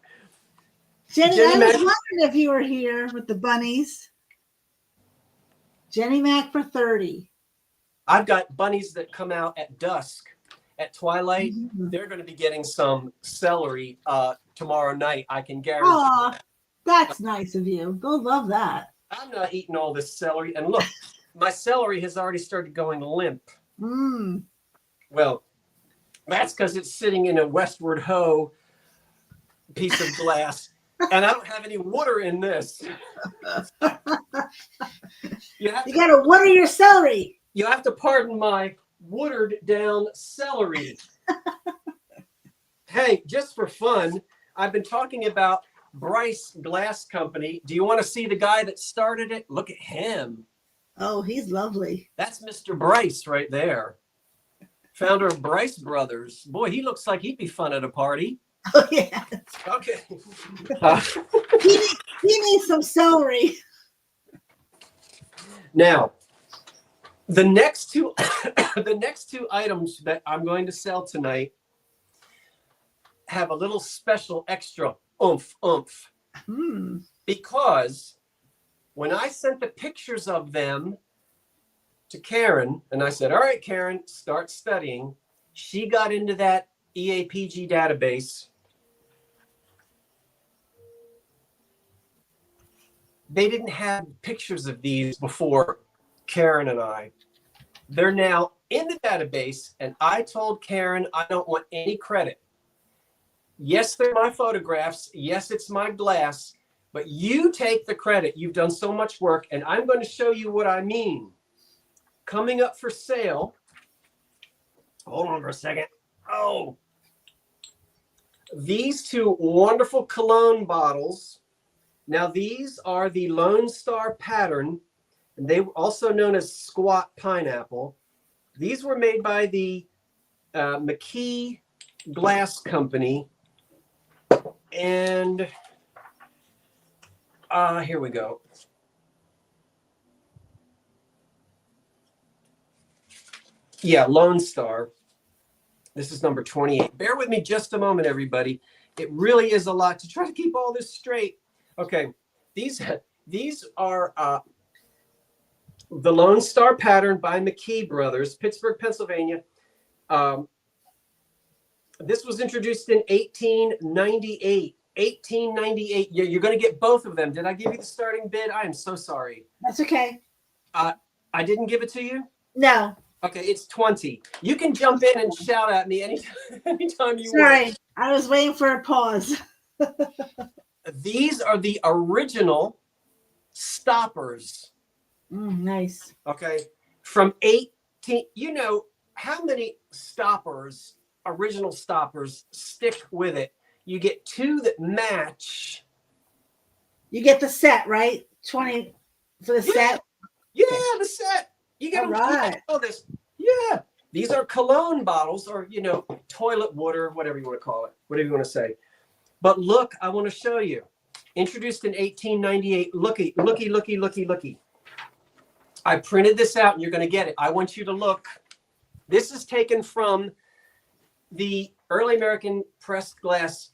Jenny,
Jenny
I
Mac.
was wondering if you were here with the bunnies. Jenny Mac for 30.
I've got bunnies that come out at dusk, at twilight.
Mm-hmm.
They're going to be getting some celery tomorrow night. I can guarantee.
Aw, that's nice of you. They'll love that.
I'm not eating all this celery. And look, my celery has already started going limp.
Mm.
Well, that's because it's sitting in a Westward Ho piece of glass. And I don't have any water in this. You
got to water your celery.
You have to pardon my watered down celery. Hey, just for fun, I've been talking about Bryce Glass Company. Do you want to see the guy that started it? Look at him.
Oh, he's lovely.
That's Mr. Bryce right there. Founder of Bryce Brothers. Boy, he looks like he'd be fun at a party.
Oh, yeah.
Okay.
He needs some celery.
Now, the next two items that I'm going to sell tonight have a little special extra oomph. Because when I sent the pictures of them to Karen, and I said, all right, Karen, start studying, she got into that EAPG database. They didn't have pictures of these before Karen and I. They're now in the database, and I told Karen I don't want any credit. Yes, they're my photographs. Yes, it's my glass, but you take the credit. You've done so much work, and I'm going to show you what I mean. Coming up for sale. Hold on for a second. Oh, these two wonderful cologne bottles. Now, these are the Lone Star pattern, and they were also known as Squat Pineapple. These were made by the McKee Glass Company. And here we go. Yeah, Lone Star. This is number 28. Bear with me just a moment, everybody. It really is a lot to try to keep all this straight. Okay, these are the Lone Star pattern by McKee Brothers, Pittsburgh, Pennsylvania. This was introduced in 1898. 1898. Yeah, you're going to get both of them. Did I give you the starting bid? I am so sorry.
That's okay.
I didn't give it to you?
No.
Okay, it's 20. You can jump in and shout at me anytime you
Sorry,
want.
I was waiting for a pause.
These are the original stoppers.
Nice.
Okay, from 18. You know how many stoppers, original stoppers, stick with it? You get two that match.
You get the set, right? 20 for the set?
Yeah, the set. You get
All right.
all this. Yeah. These are cologne bottles or, toilet water, whatever you want to call it, whatever you want to say. But look, I want to show you. Introduced in 1898. Looky. I printed this out and you're going to get it. I want you to look. This is taken from the Early American Pressed Glass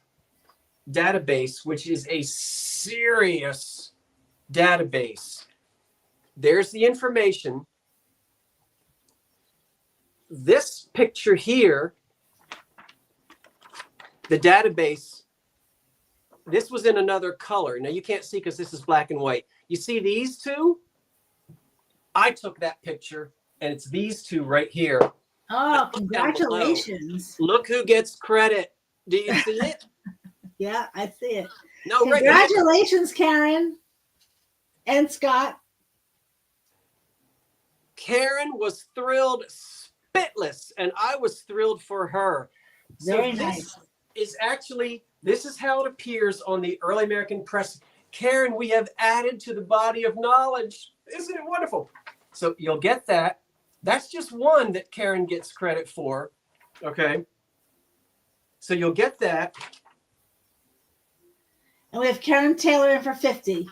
database, which is a serious database. There's the information. This picture here, the database, this was in another color. Now you can't see because this is black and white. You see these two? I took that picture and it's these two right here.
Oh, congratulations.
Look who gets credit. Do you see it?
Yeah, I see it.
No, right.
Congratulations, Karen and Scott.
Karen was thrilled spitless, and I was thrilled for her.
Very nice.
This is how it appears on the Early American Press. Karen, we have added to the body of knowledge. Isn't it wonderful? So you'll get that. That's just one that Karen gets credit for. Okay. So you'll get that.
And we have Karen Taylor in for 50.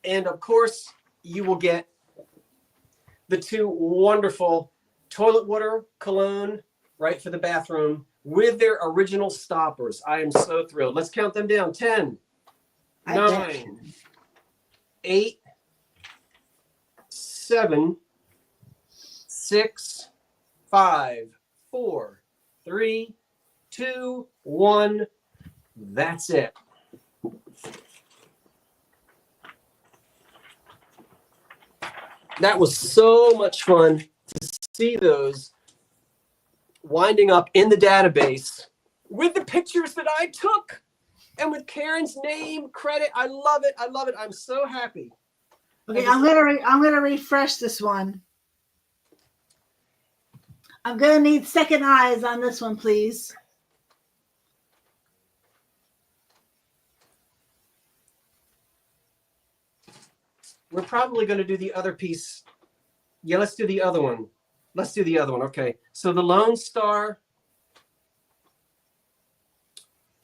And of course, you will get the two wonderful toilet water cologne, right, for the bathroom with their original stoppers. I am so thrilled. Let's count them down. 10, 9, 8, 7, 6, 5, 4, 3, 2, 1. That's it. That was so much fun to see those winding up in the database with the pictures that I took and with Karen's name, credit. I love it. I'm so happy.
Okay, I'm gonna refresh this one. I'm gonna need second eyes on this one, please.
We're probably going to do the other piece. Yeah, let's do the other one. Okay. So the Lone Star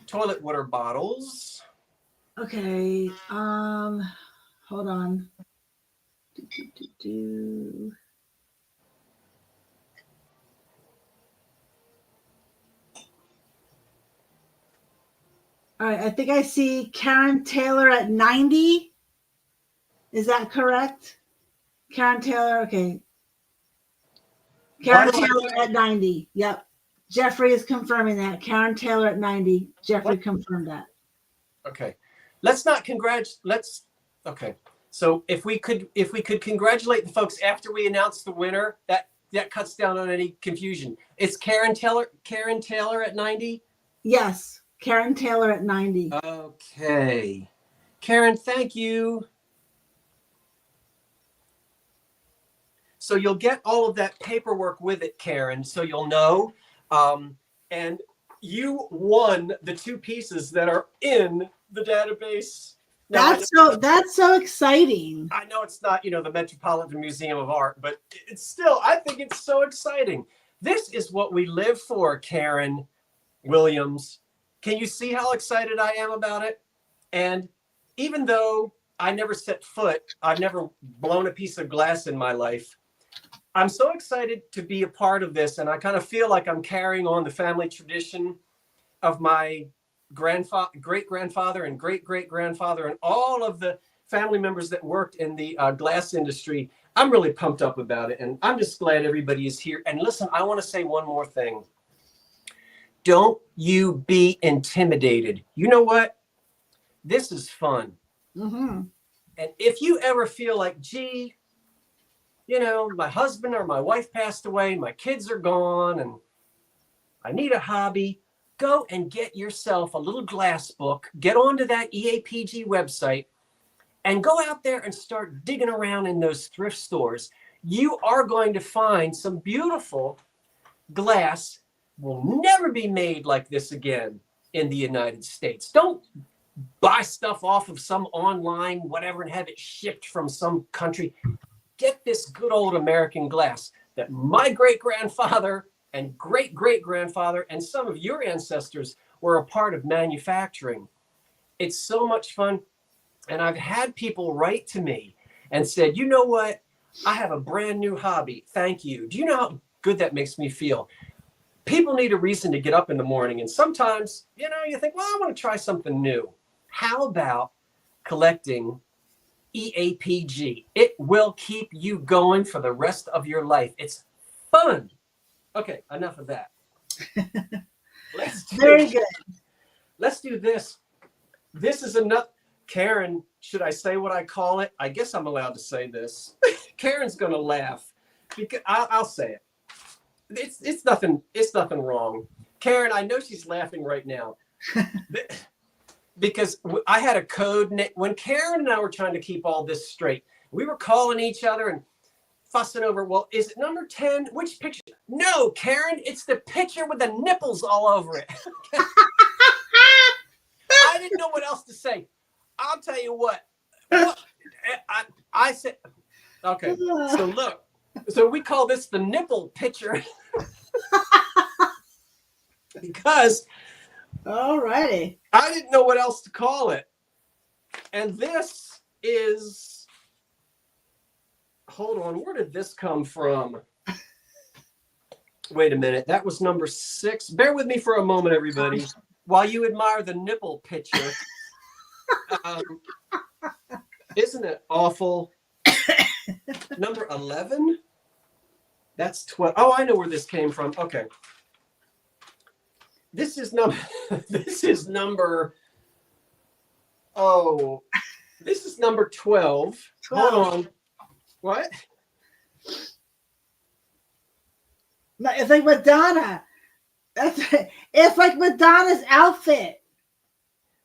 toilet water bottles.
Okay. Hold on. All right. I think I see Karen Taylor at 90. Is that correct? Karen Taylor, okay. Karen Taylor at 90. Yep. Jeffrey is confirming that. Karen Taylor at 90. Jeffrey confirmed that.
Okay. Okay. So if we could congratulate the folks after we announce the winner, that cuts down on any confusion. It's Karen Taylor at 90?
Yes. Karen Taylor at 90.
Okay. Karen, thank you. So you'll get all of that paperwork with it, Karen, so you'll know. And you won the two pieces that are in the database. Now,
that's so exciting.
I know it's not, the Metropolitan Museum of Art, but it's still, I think it's so exciting. This is what we live for, Karen Williams. Can you see how excited I am about it? And even though I've never blown a piece of glass in my life, I'm so excited to be a part of this, and I kind of feel like I'm carrying on the family tradition of my great-grandfather and great-great-grandfather and all of the family members that worked in the glass industry. I'm really pumped up about it, and I'm just glad everybody is here. And listen, I want to say one more thing. Don't you be intimidated. You know what? This is fun.
Mm-hmm.
And if you ever feel like, gee, you know, my husband or my wife passed away, my kids are gone, and I need a hobby, go and get yourself a little glass book, get onto that EAPG website, and go out there and start digging around in those thrift stores. You are going to find some beautiful glass. Will never be made like this again in the United States. Don't buy stuff off of some online whatever and have it shipped from some country. Get this good old American glass that my great-grandfather and great-great-grandfather and some of your ancestors were a part of manufacturing. It's so much fun. And I've had people write to me and said, you know what? I have a brand new hobby. Thank you. Do you know how good that makes me feel? People need a reason to get up in the morning. And sometimes, you know, you think, well, I want to try something new. How about collecting EAPG? It will keep you going for the rest of your life. It's fun. Okay, enough of that.
Very good.
Let's do this. This is enough. Karen, should I say what I call it? I guess I'm allowed to say this. Karen's going to laugh. Because I'll say it. It's nothing wrong. Karen, I know she's laughing right now. Because I had a code. When Karen and I were trying to keep all this straight, we were calling each other and fussing over, well, is it number 10? Which picture? No, Karen, it's the picture with the nipples all over it. I didn't know what else to say. I'll tell you what. I said, okay, so look. So we call this the nipple picture. Because
alrighty,
I didn't know what else to call it. And this is, hold on, where did this come from? Wait a minute, that was number 6. Bear with me for a moment, everybody, while you admire the nipple picture. Isn't it awful? Number 11? That's 12. Oh, I know where this came from. Okay. This is number 12. Hold on. What?
No, it's like Madonna. It's like Madonna's outfit.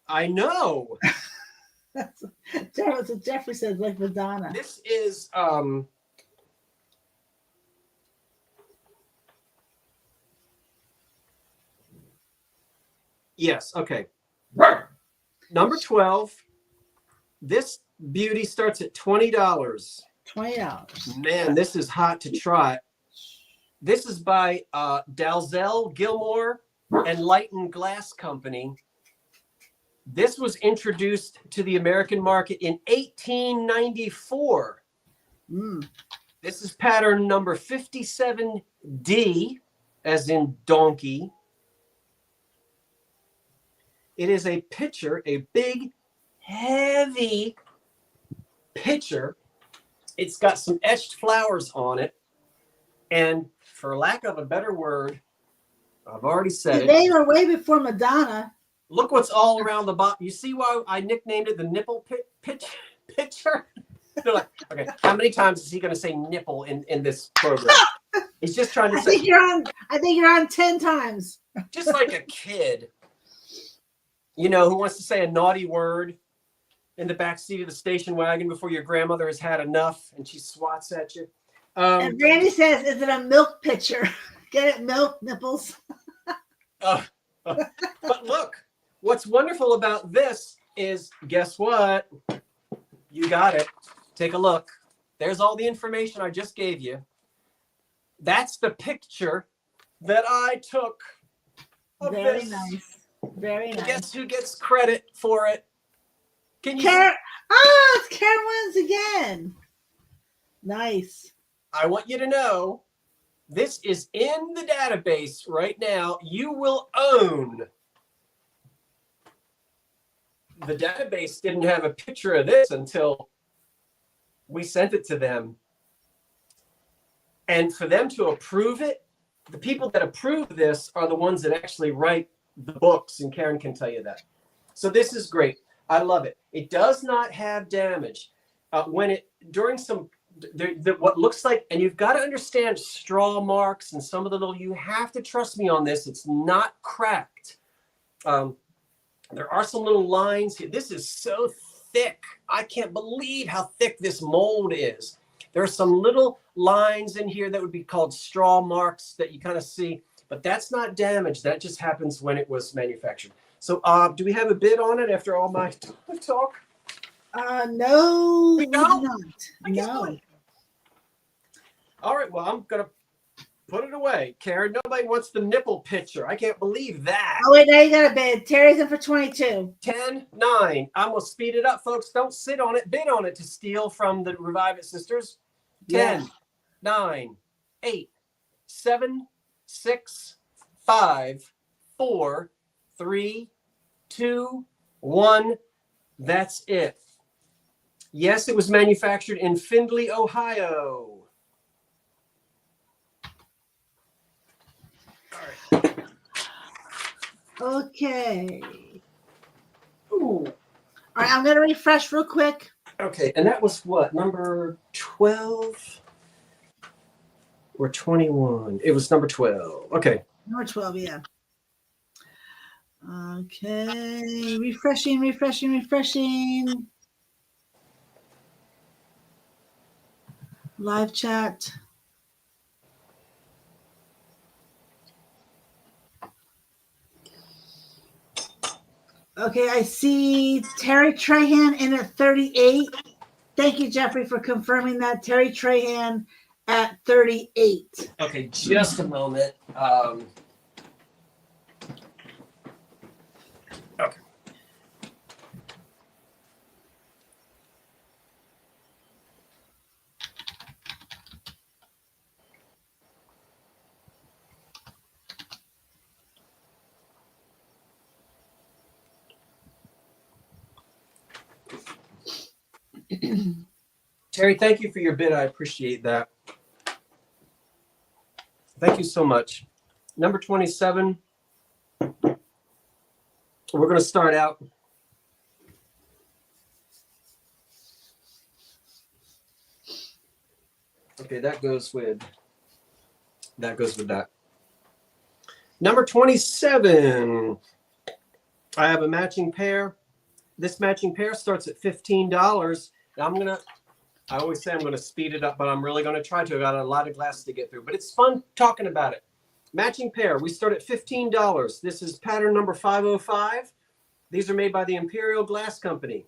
I know.
That's what Jeffrey says, like Madonna.
This is yes, okay. Number 12. This beauty starts at $20.
$20.
Man, this is hot to try. This is by Dalzell Gilmore and Lighten Glass Company. This was introduced to the American market in 1894. This is pattern number 57D, as in donkey. It is a pitcher, a big, heavy pitcher. It's got some etched flowers on it. And for lack of a better word, I've already said it.
They were way before Madonna.
Look what's all around the bottom. You see why I nicknamed it the nipple pitcher? They're like, okay, how many times is he going to say nipple in this program? He's just trying to say.
I think you're on 10 times.
Just like a kid, you know, who wants to say a naughty word in the back seat of the station wagon before your grandmother has had enough and she swats at you.
And Randy says, "Is it a milk pitcher? Get it, milk nipples."
But look. What's wonderful about this is, guess what? You got it. Take a look. There's all the information I just gave you. That's the picture that I took of
Very
this.
nice. Very nice.
Guess who gets credit for it? Can you?
Karen, it's Karen wins again. Nice.
I want you to know this is in the database right now. You will own. The database didn't have a picture of this until we sent it to them. And for them to approve it, the people that approve this are the ones that actually write the books, and Karen can tell you that. So this is great. I love it. It does not have damage. When it, during some, what looks like, and you've got to understand straw marks and some of the little, you have to trust me on this. It's not cracked. There are some little lines here. This is so thick. I can't believe how thick this mold is. There are some little lines in here that would be called straw marks that you kind of see, but that's not damage. That just happens when it was manufactured. So do we have a bid on it after all my talk?
No,
We
we
don't?
do not. No.
All right, well, I'm going to put it away. Karen, nobody wants the nipple picture. I can't believe that.
Oh, wait, now you got a bid. Terry's in for 22.
10, 9. I'm going to speed it up, folks. Don't sit on it. Bid on it to steal from the Revive It sisters. 10, 9, 8, 7, 6, 5, 4, 3, 2, 1. That's it. Yes, it was manufactured in Findlay, Ohio. All right.
Okay.
Ooh.
All right, I'm going to refresh real quick.
Okay, and that was what, number 12 or 21? It was number 12. Okay.
Number 12, yeah. Okay, refreshing. Live chat. Okay, I see Terry Trahan in at 38. Thank you, Jeffrey, for confirming that. Terry Trahan at 38.
Okay, just a moment. Okay. Terry, thank you for your bid. I appreciate that. Thank you so much. Number 27. We're going to start out. Okay, that goes with that. Number 27. I have a matching pair. This matching pair starts at $15. I always say I'm going to speed it up, but I'm really going to try to. I got a lot of glass to get through, but it's fun talking about it. Matching pair, we start at $15. This is pattern number 505. These are made by the Imperial Glass Company.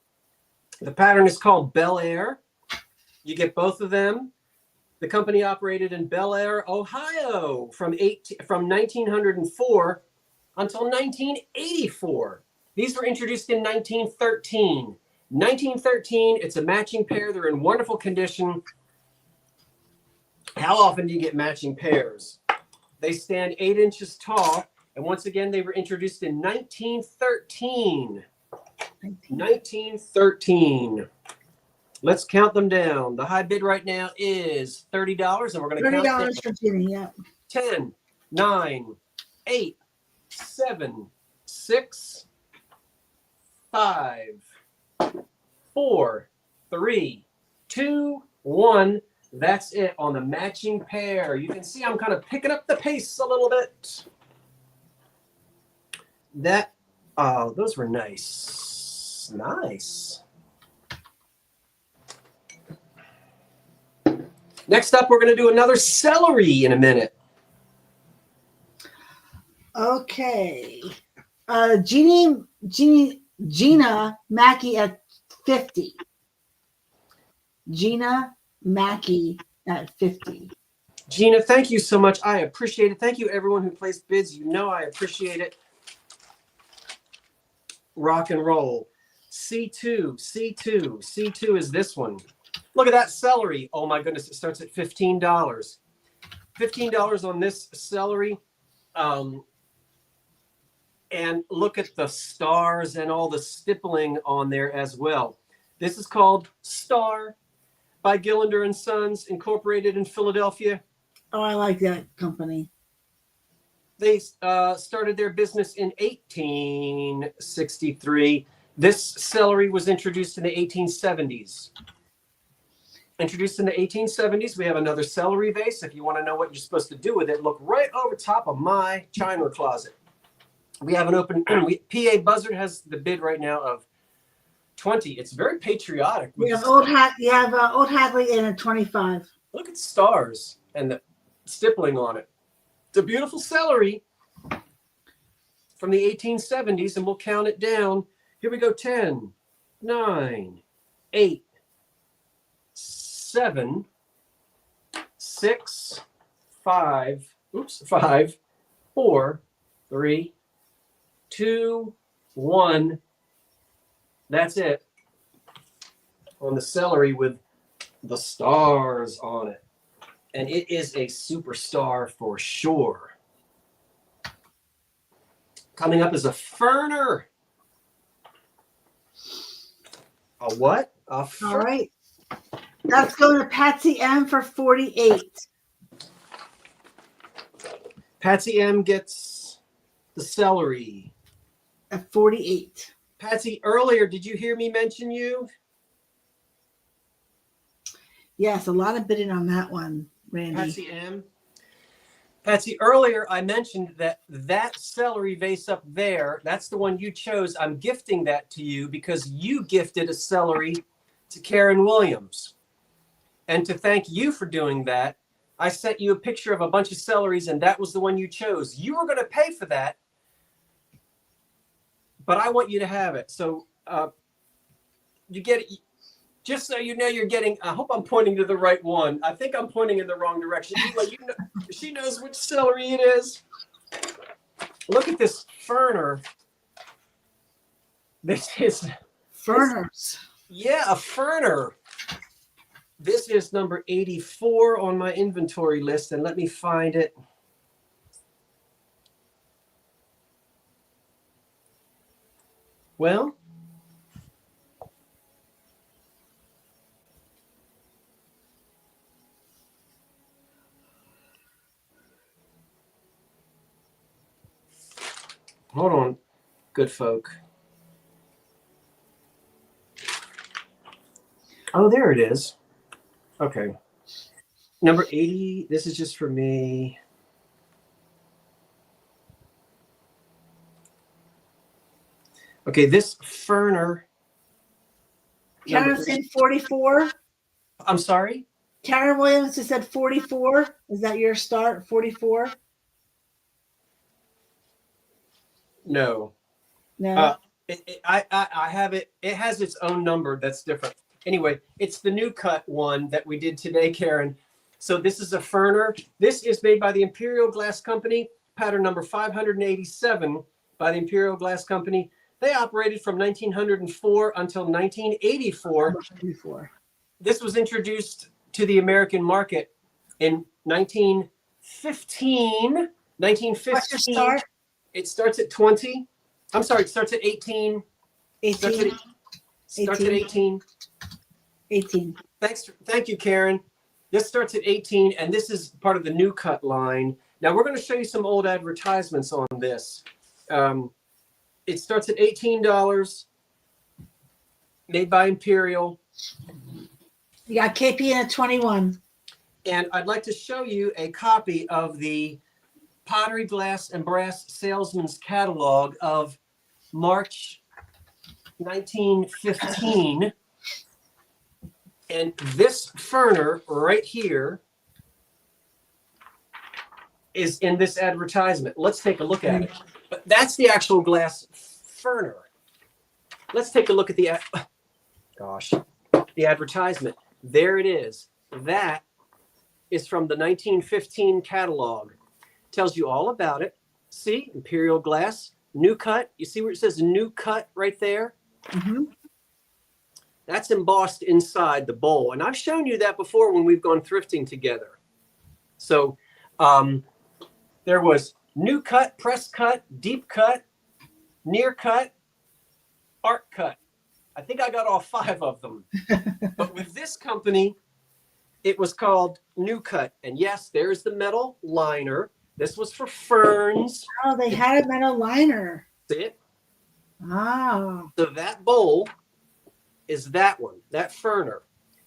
The pattern is called Bel Air. You get both of them. The company operated in Bel Air, Ohio from 1904 until 1984. These were introduced in 1913. 1913, it's a matching pair. They're in wonderful condition. How often do you get matching pairs? They stand 8 inches tall. And once again, they were introduced in 1913. 1913. Let's count them down. The high bid right now is $30, and we're going to count down.
$30 for Ginny, yeah.
10, 9, 8, 7, 6, 5, 4, 3, 2, 1. That's it on the matching pair. You can see I'm kind of picking up the pace a little bit. Those were nice. Nice. Next up, we're going to do another celery in a minute.
Okay. Gina Mackey at 50. Gina Mackey at 50.
Gina, thank you so much. I appreciate it. Thank you, everyone who placed bids. You know I appreciate it. Rock and roll. C2 is this one. Look at that celery. Oh my goodness, it starts at $15. $15 on this celery. And look at the stars and all the stippling on there as well. This is called Star by Gillender and Sons, incorporated in Philadelphia.
Oh, I like that company.
They started their business in 1863. This celery was introduced in the 1870s. Introduced in the 1870s, we have another celery vase. If you want to know what you're supposed to do with it, look right over top of my china closet. We have an open, PA Buzzard has the bid right now of 20. It's very patriotic.
You have Old Hadley in at 25.
Look at stars and the stippling on it. It's a beautiful celery from the 1870s, and we'll count it down. Here we go. 10, 9, 8, 7, 6, 5, 4, 3, 2, 1. That's it on the celery with the stars on it. And it is a superstar for sure. Coming up is a ferner. A what? A
All right. That's going to Patsy M for 48.
Patsy M gets the celery.
At 48.
Patsy, earlier, did you hear me mention you?
Yes, a lot of bidding on that one, Randy.
Patsy M. Patsy, earlier I mentioned that celery vase up there, that's the one you chose. I'm gifting that to you because you gifted a celery to Karen Williams. And to thank you for doing that, I sent you a picture of a bunch of celeries, and that was the one you chose. You were going to pay for that, but I want you to have it. So you get it. Just so you know, you're getting, I hope I'm pointing to the right one. I think I'm pointing in the wrong direction. She knows which celery it is. Look at this ferner. This is...
Ferners.
Yeah, a ferner. This is number 84 on my inventory list, and let me find it. Well, hold on, good folk. Oh, there it is. Okay. Number 80. This is just for me. Okay, this ferner.
Karen said 44.
I'm sorry?
Karen Williams just said 44. Is that your start? 44?
No.
No.
I have it. It has its own number that's different. Anyway, it's the new cut one that we did today, Karen. So this is a ferner. This is made by the Imperial Glass Company, pattern number 587 by the Imperial Glass Company. They operated from 1904 until 1984. This was introduced to the American market in 1915.
What's your start?
It starts at 20. I'm sorry, it starts at 18.
18.
Starts at 18.
18.
Thank you, Karen. This starts at 18, and this is part of the new cut line. Now we're going to show you some old advertisements on this. It starts at $18, made by Imperial.
You got KP in at 21.
And I'd like to show you a copy of the Pottery, Glass, and Brass Salesman's Catalog of March 1915. And this ferner right here is in this advertisement. Let's take a look at it. But that's the actual glass ferner. Let's take a look at the advertisement. There it is. That is from the 1915 catalog. Tells you all about it. See, Imperial Glass, new cut. You see where it says new cut right there?
Mm-hmm.
That's embossed inside the bowl. And I've shown you that before when we've gone thrifting together. So there was new cut, press cut, deep cut, near cut, art cut. I think I got all 5 of them. But with this company, it was called New Cut. And yes, there's the metal liner. This was for ferns.
Oh, they had a metal liner.
See it?
Oh.
So that bowl is that one, that ferner.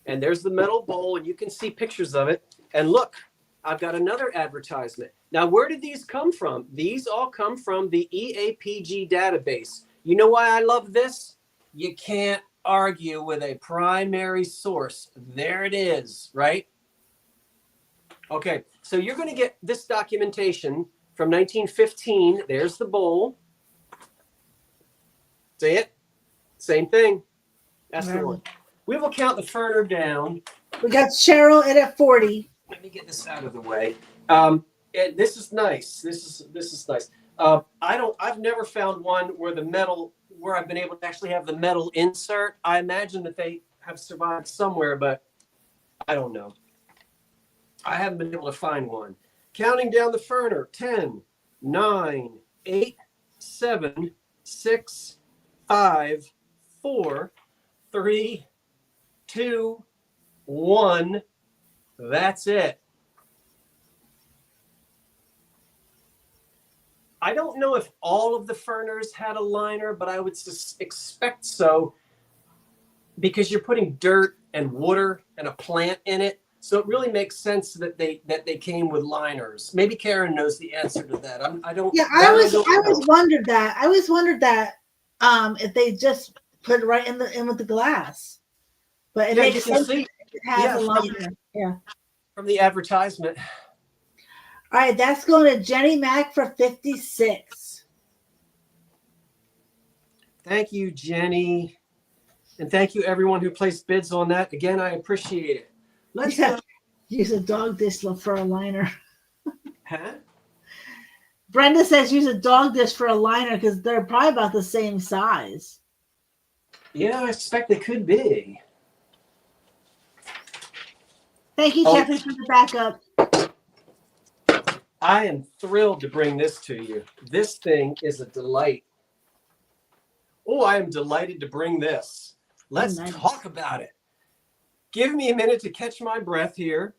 And there's the metal bowl, and you can see pictures of it. And look, I've got another advertisement. Now, where did these come from? These all come from the EAPG database. You know why I love this? You can't argue with a primary source. There it is, right? Okay, so you're going to get this documentation from 1915. There's the bowl. See it? Same thing. That's the one. We will count the ferner down.
We got Cheryl in at 40.
Let me get this out of the way. This is nice. This is nice. I've never found one where I've been able to actually have the metal insert. I imagine that they have survived somewhere, but I don't know. I haven't been able to find one. Counting down the ferner: 10, 9, 8, 7, 6, 5, 4, 3, 2, 1. That's it. I don't know if all of the ferners had a liner, but I would expect so, because you're putting dirt and water and a plant in it. So it really makes sense that they came with liners. Maybe Karen knows the answer to that.
I always wondered that if they just put it right in with the glass. But it makes sense. It has a liner. Yeah.
From the advertisement.
All right, that's going to Jenny Mack for 56.
Thank you, Jenny. And thank you, everyone who placed bids on that. Again, I appreciate it. Let's
use a dog dish for a liner.
Huh?
Brenda says use a dog dish for a liner because they're probably about the same size.
Yeah, I suspect they could be.
Thank you, Jeffrey, for the backup.
I am thrilled to bring this to you. This thing is a delight. Oh, I am delighted to bring this. Let's talk about it. Give me a minute to catch my breath here.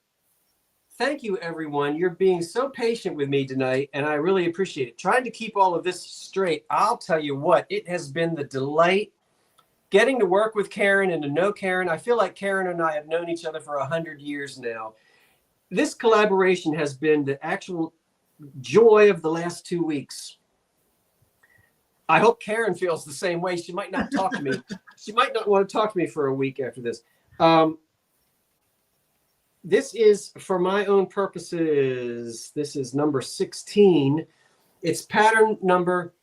Thank you, everyone. You're being so patient with me tonight, and I really appreciate it. Trying to keep all of this straight. I'll tell you what, it has been the delight getting to work with Karen and to know Karen. I feel like Karen and I have known each other for 100 years now. This collaboration has been the actual joy of the last 2 weeks. I hope Karen feels the same way. She might not talk to me. She might not want to talk to me for a week after this. This is, for my own purposes, this is number 16. It's pattern number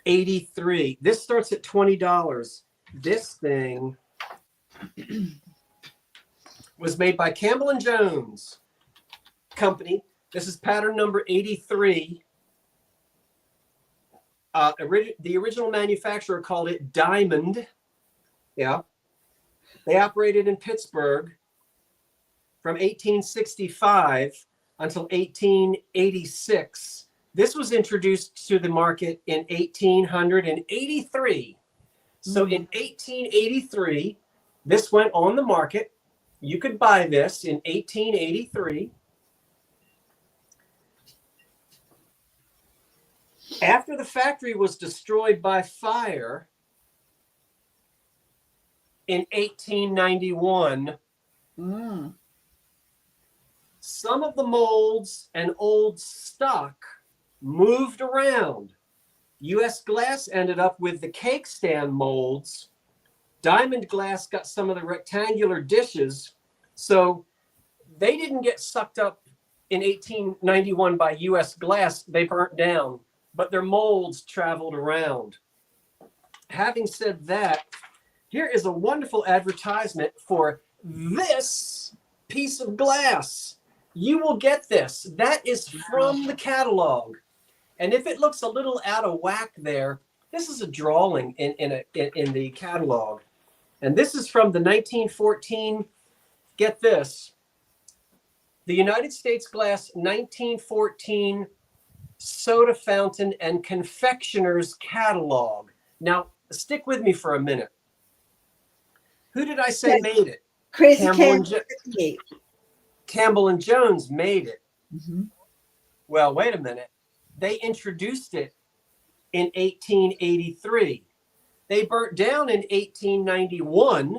83. This starts at $20. This thing was made by Campbell & Jones Company. This is pattern number 83. The original manufacturer called it Diamond. Yeah. They operated in Pittsburgh from 1865 until 1886. This was introduced to the market in 1883. So in 1883, this went on the market. You could buy this in 1883. After the factory was destroyed by fire in 1891, some of the molds and old stock moved around. U.S. Glass ended up with the cake stand molds. Diamond Glass got some of the rectangular dishes. So they didn't get sucked up in 1891 by U.S. Glass. They burnt down, but their molds traveled around. Having said that, here is a wonderful advertisement for this piece of glass. You will get this. That is from the catalog. And if it looks a little out of whack there, this is a drawing in the catalog. And this is from the 1914, get this, the United States Glass 1914 Soda Fountain and Confectioner's Catalog. Now, stick with me for a minute. Who did I say made it?
Crazy
Campbell and Jones made it.
Mm-hmm.
Well, wait a minute. They introduced it in 1883. They burnt down in 1891,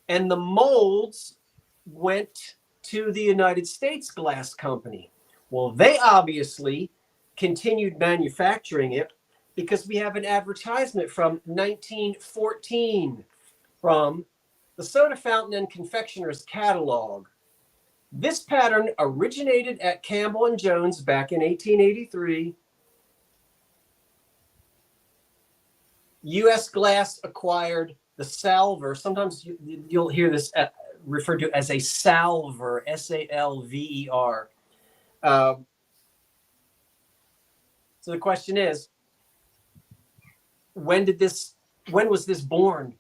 and the molds went to the United States Glass Company. Well, they obviously continued manufacturing it because we have an advertisement from 1914 from the Soda Fountain and Confectioner's Catalog. This pattern originated at Campbell and Jones back in 1883. U.S. Glass acquired the salver. Sometimes you'll hear this referred to as a salver, S-A-L-V-E-R. So the question is, when was this born?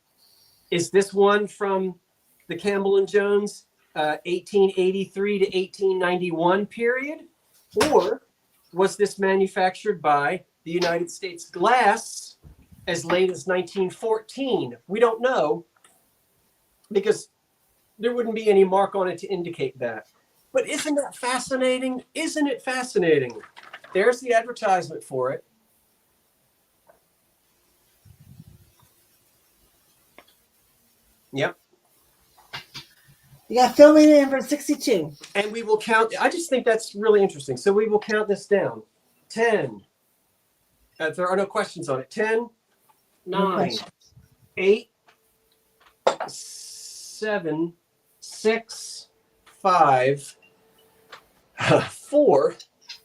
Is this one from the Campbell and Jones 1883 to 1891 period? Or was this manufactured by the United States Glass as late as 1914? We don't know, because there wouldn't be any mark on it to indicate that. But isn't that fascinating? Isn't it fascinating? There's the advertisement for it. Yep.
You got filming in for 62.
And we will count. I just think that's really interesting. So we will count this down. 10. If there are no questions on it. 10, 9, 8, 7, 6, 5, 4,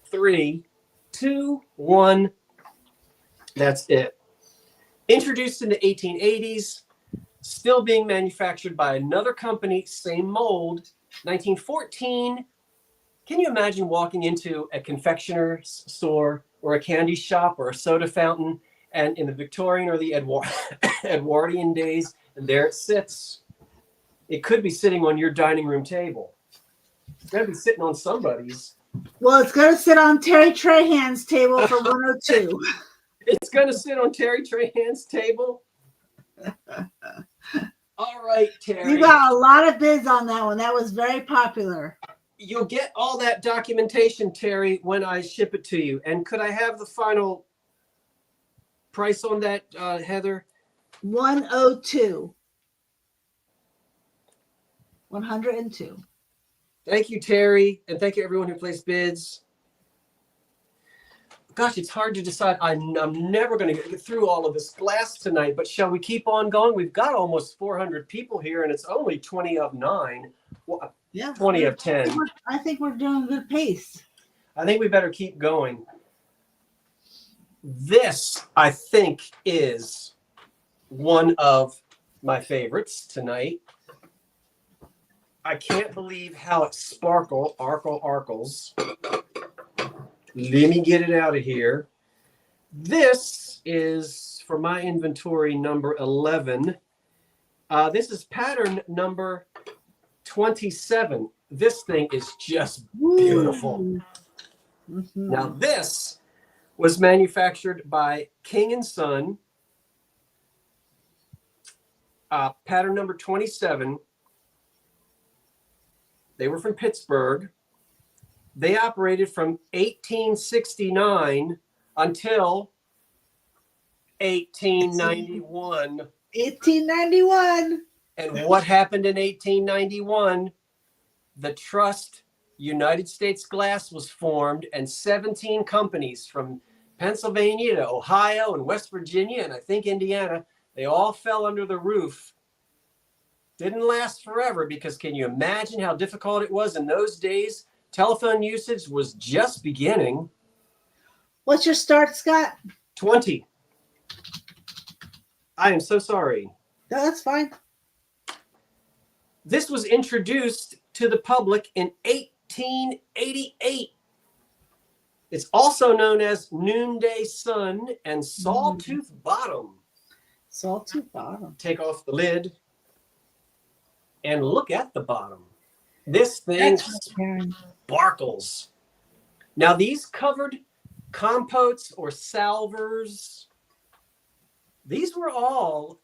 3, 2, 1. That's it. Introduced in the 1880s, still being manufactured by another company, same mold, 1914. Can you imagine walking into a confectioner's store or a candy shop or a soda fountain, and in the Victorian or the Edwardian days, and there it sits? It could be sitting on your dining room table. It's going to be sitting on somebody's.
Well, it's going to sit on Terry Trahan's table for 102.
It's going to sit on Terry Trahan's table. All right, Terry.
You got a lot of bids on that one. That was very popular.
You'll get all that documentation, Terry, when I ship it to you. And could I have the final price on that, Heather?
102. 102.
Thank you, Terry. And thank you, everyone who placed bids. Gosh, it's hard to decide. I'm never going to get through all of this glass tonight, but shall we keep on going? We've got almost 400 people here, and it's only 20 of 9. Well,
yeah,
20 of 10.
I think we're doing a good pace.
I think we better keep going. This, I think, is one of my favorites tonight. I can't believe how it arkles. Let me get it out of here. This is, for my inventory, number 11. This is pattern number 27. This thing is just beautiful.
Mm-hmm.
Now, this was manufactured by King & Son. Pattern number 27. They were from Pittsburgh. They operated from 1869 until 1891.
1891.
And what happened in 1891? The Trust United States Glass was formed, and 17 companies from Pennsylvania to Ohio and West Virginia, and I think Indiana, they all fell under the roof. Didn't last forever, because can you imagine how difficult it was in those days? Telephone usage was just beginning.
What's your start, Scott?
20. I am so sorry.
No, that's fine.
This was introduced to the public in 1888. It's also known as Noonday Sun and Sawtooth Bottom.
Salty bottom.
Take off the lid and look at the bottom. This thing
That's transparent.
sparkles. Now, these covered compotes or salvers, these were all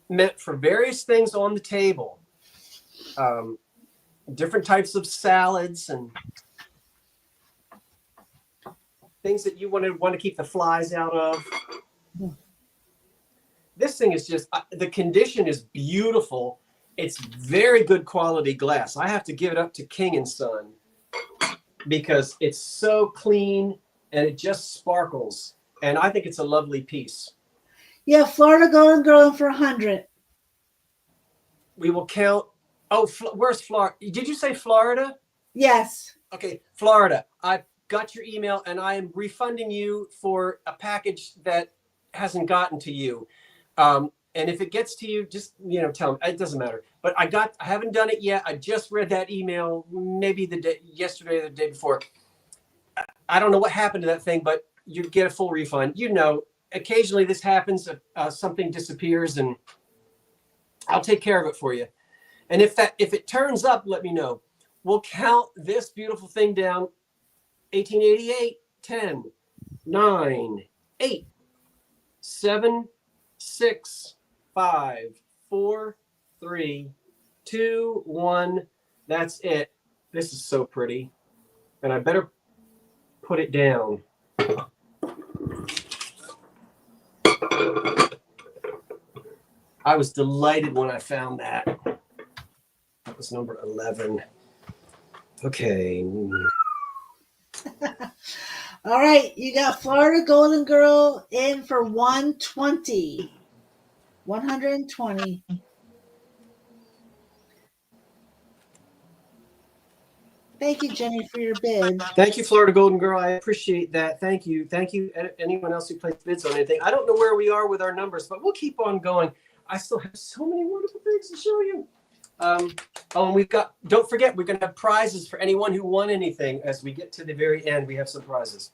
meant for various things on the table. Different types of salads and things that you want to keep the flies out of. This thing is just, the condition is beautiful. It's very good quality glass. I have to give it up to King & Son because it's so clean and it just sparkles. And I think it's a lovely piece.
Yeah, Florida Golden Girl for 100.
We will count. Oh, where's Florida? Did you say Florida?
Yes.
Okay, Florida. I got your email and I am refunding you for a package that hasn't gotten to you. And if it gets to you, just, tell me. It doesn't matter. But I haven't done it yet. I just read that email maybe yesterday or the day before. I don't know what happened to that thing, but you get a full refund. Occasionally this happens. Something disappears, and I'll take care of it for you. And if it turns up, let me know. We'll count this beautiful thing down. 1888, 10, 9, 8, 7, 6, 5, 4, 3, 2, 1. That's it. This is so pretty. And I better put it down. I was delighted when I found that. That was number 11. Okay.
All right, you got Florida Golden Girl in for 120. 120. Thank you, Jenny, for your bid.
Thank you, Florida Golden Girl. I appreciate that. Thank you. Thank you, anyone else who placed bids on anything. I don't know where we are with our numbers, but we'll keep on going. I still have so many wonderful things to show you. And don't forget, we're going to have prizes for anyone who won anything. As we get to the very end, we have some prizes.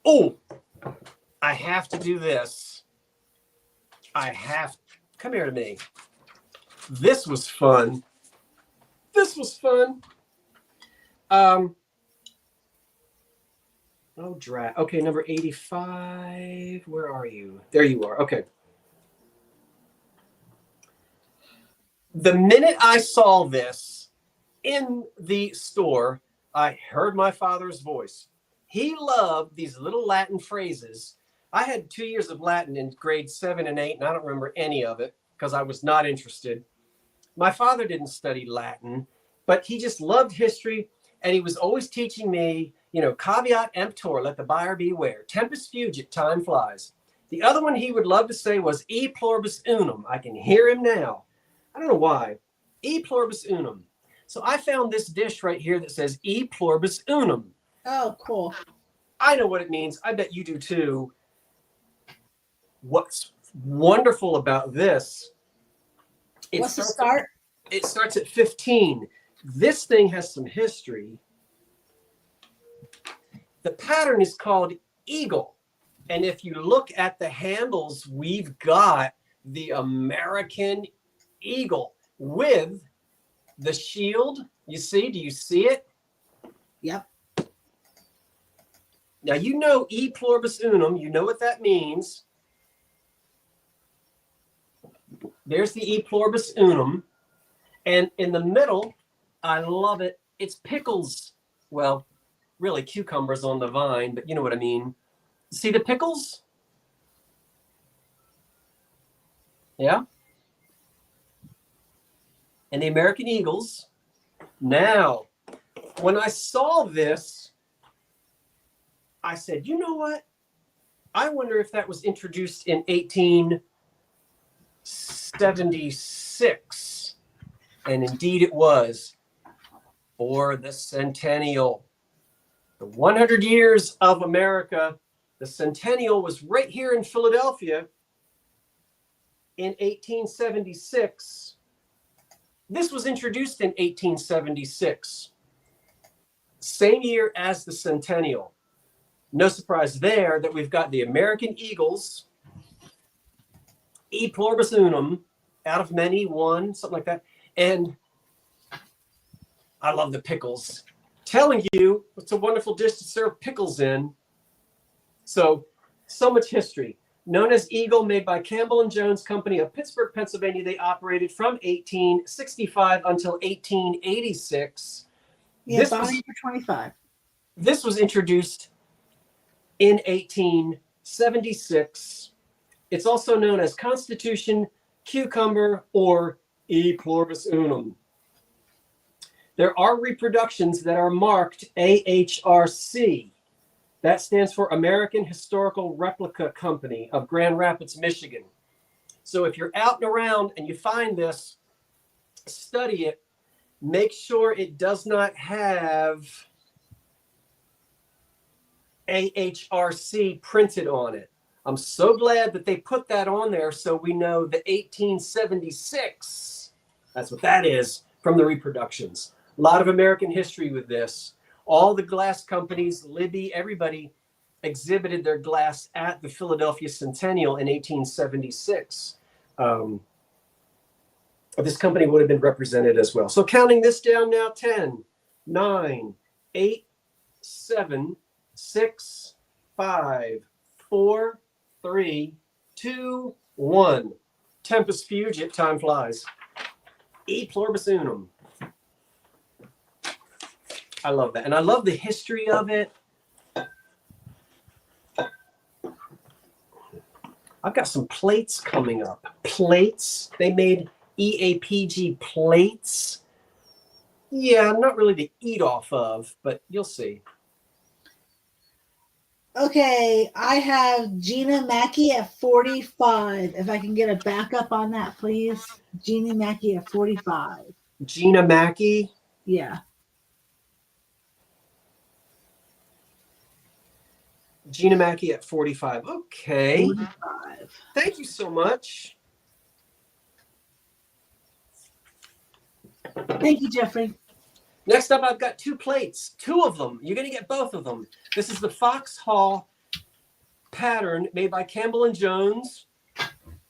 Oh, I have to do this. Come here to me. This was fun. Oh, drat. Okay, number 85. Where are you? There you are. Okay. The minute I saw this in the store, I heard my father's voice. He loved these little Latin phrases. I had 2 years of Latin in grades 7 and 8, and I don't remember any of it because I was not interested. My father didn't study Latin, but he just loved history, and he was always teaching me, caveat emptor, let the buyer beware. Tempus fugit, time flies. The other one he would love to say was e pluribus unum. I can hear him now. I don't know why. E pluribus unum. So I found this dish right here that says e pluribus unum.
Oh, cool.
I know what it means. I bet you do too. What's wonderful about this?
What's the start?
It starts at 15. This thing has some history. The pattern is called eagle. And if you look at the handles, we've got the American eagle with the shield. Do you see it?
Yep.
Now, e pluribus unum. You know what that means. There's the e pluribus unum. And in the middle, I love it. It's pickles. Well, really cucumbers on the vine, but you know what I mean. See the pickles? Yeah. And the American eagles. Now, when I saw this, I said, you know what? I wonder if that was introduced in 1876. And indeed it was, for the centennial. The 100 years of America. The centennial was right here in Philadelphia in 1876. This was introduced in 1876. Same year as the centennial. No surprise there that we've got the American Eagles, E pluribus unum, out of many, one, something like that. And I love the pickles. Telling you it's a wonderful dish to serve pickles in. So much history. Known as Eagle, made by Campbell and Jones Company of Pittsburgh, Pennsylvania. They operated from 1865 until 1886.
Yeah, buying for 25.
This was introduced in 1876. It's also known as Constitution, Cucumber, or E pluribus unum. There are reproductions that are marked AHRC. That stands for American Historical Replica Company of Grand Rapids, Michigan. So if you're out and around and you find this, study it. Make sure it does not have AHRC printed on it. I'm so glad that they put that on there so we know the 1876, that's what that is, from the reproductions. A lot of American history with this. All the glass companies, Libby, everybody exhibited their glass at the Philadelphia Centennial in 1876. This company would have been represented as well. So counting this down now, 10, 9, 8, 7, 6, 5, 4, 3, 2, 1. Tempus fugit, time flies. E pluribus unum. I love that. And I love the history of it. I've got some plates coming up. Plates. They made EAPG plates. Yeah, not really to eat off of, but you'll see.
Okay, I have Gina Mackey at 45. If I can get a backup on that, please. Gina Mackey at 45.
Gina Mackey?
Yeah.
Gina Mackey at 45. Okay.
45.
Thank you so much.
Thank you, Jeffrey.
Next up, I've got two plates. Two of them. You're going to get both of them. This is the Fox Hall pattern made by Campbell and Jones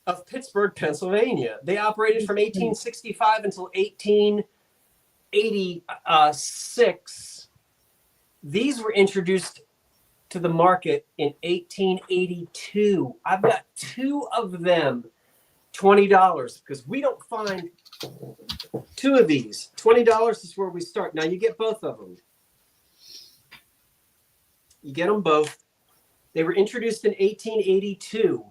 of Pittsburgh, Pennsylvania. They operated from 1865 until 1886. These were introduced to the market in 1882. I've got two of them, $20, because we don't find two of these. $20 is where we start. Now you get both of them. You get them both. They were introduced in 1882.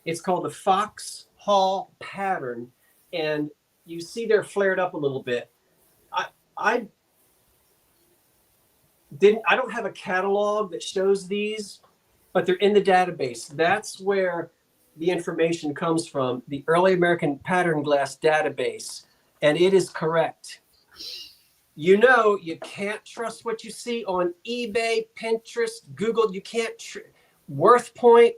It's called the Fox Hall pattern, and you see they're flared up a little bit. I don't have a catalog that shows these, but they're in the database. That's where the information comes from, the Early American Pattern Glass database, and it is correct. You know, you can't trust what you see on eBay, Pinterest, Google. You can't. Worth Point,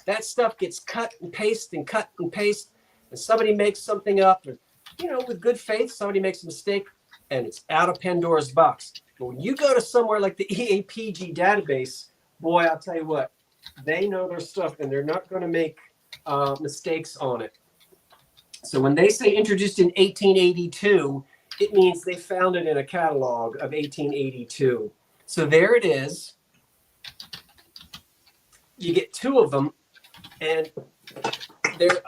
that stuff gets cut and paste and cut and paste, and somebody makes something up, or, you know, with good faith, somebody makes a mistake, and it's out of Pandora's box. But when you go to somewhere like the EAPG database, boy, I'll tell you what, they know their stuff, and they're not going to make mistakes on it. So when they say introduced in 1882, it means they found it in a catalog of 1882. So there it is. You get two of them, and they're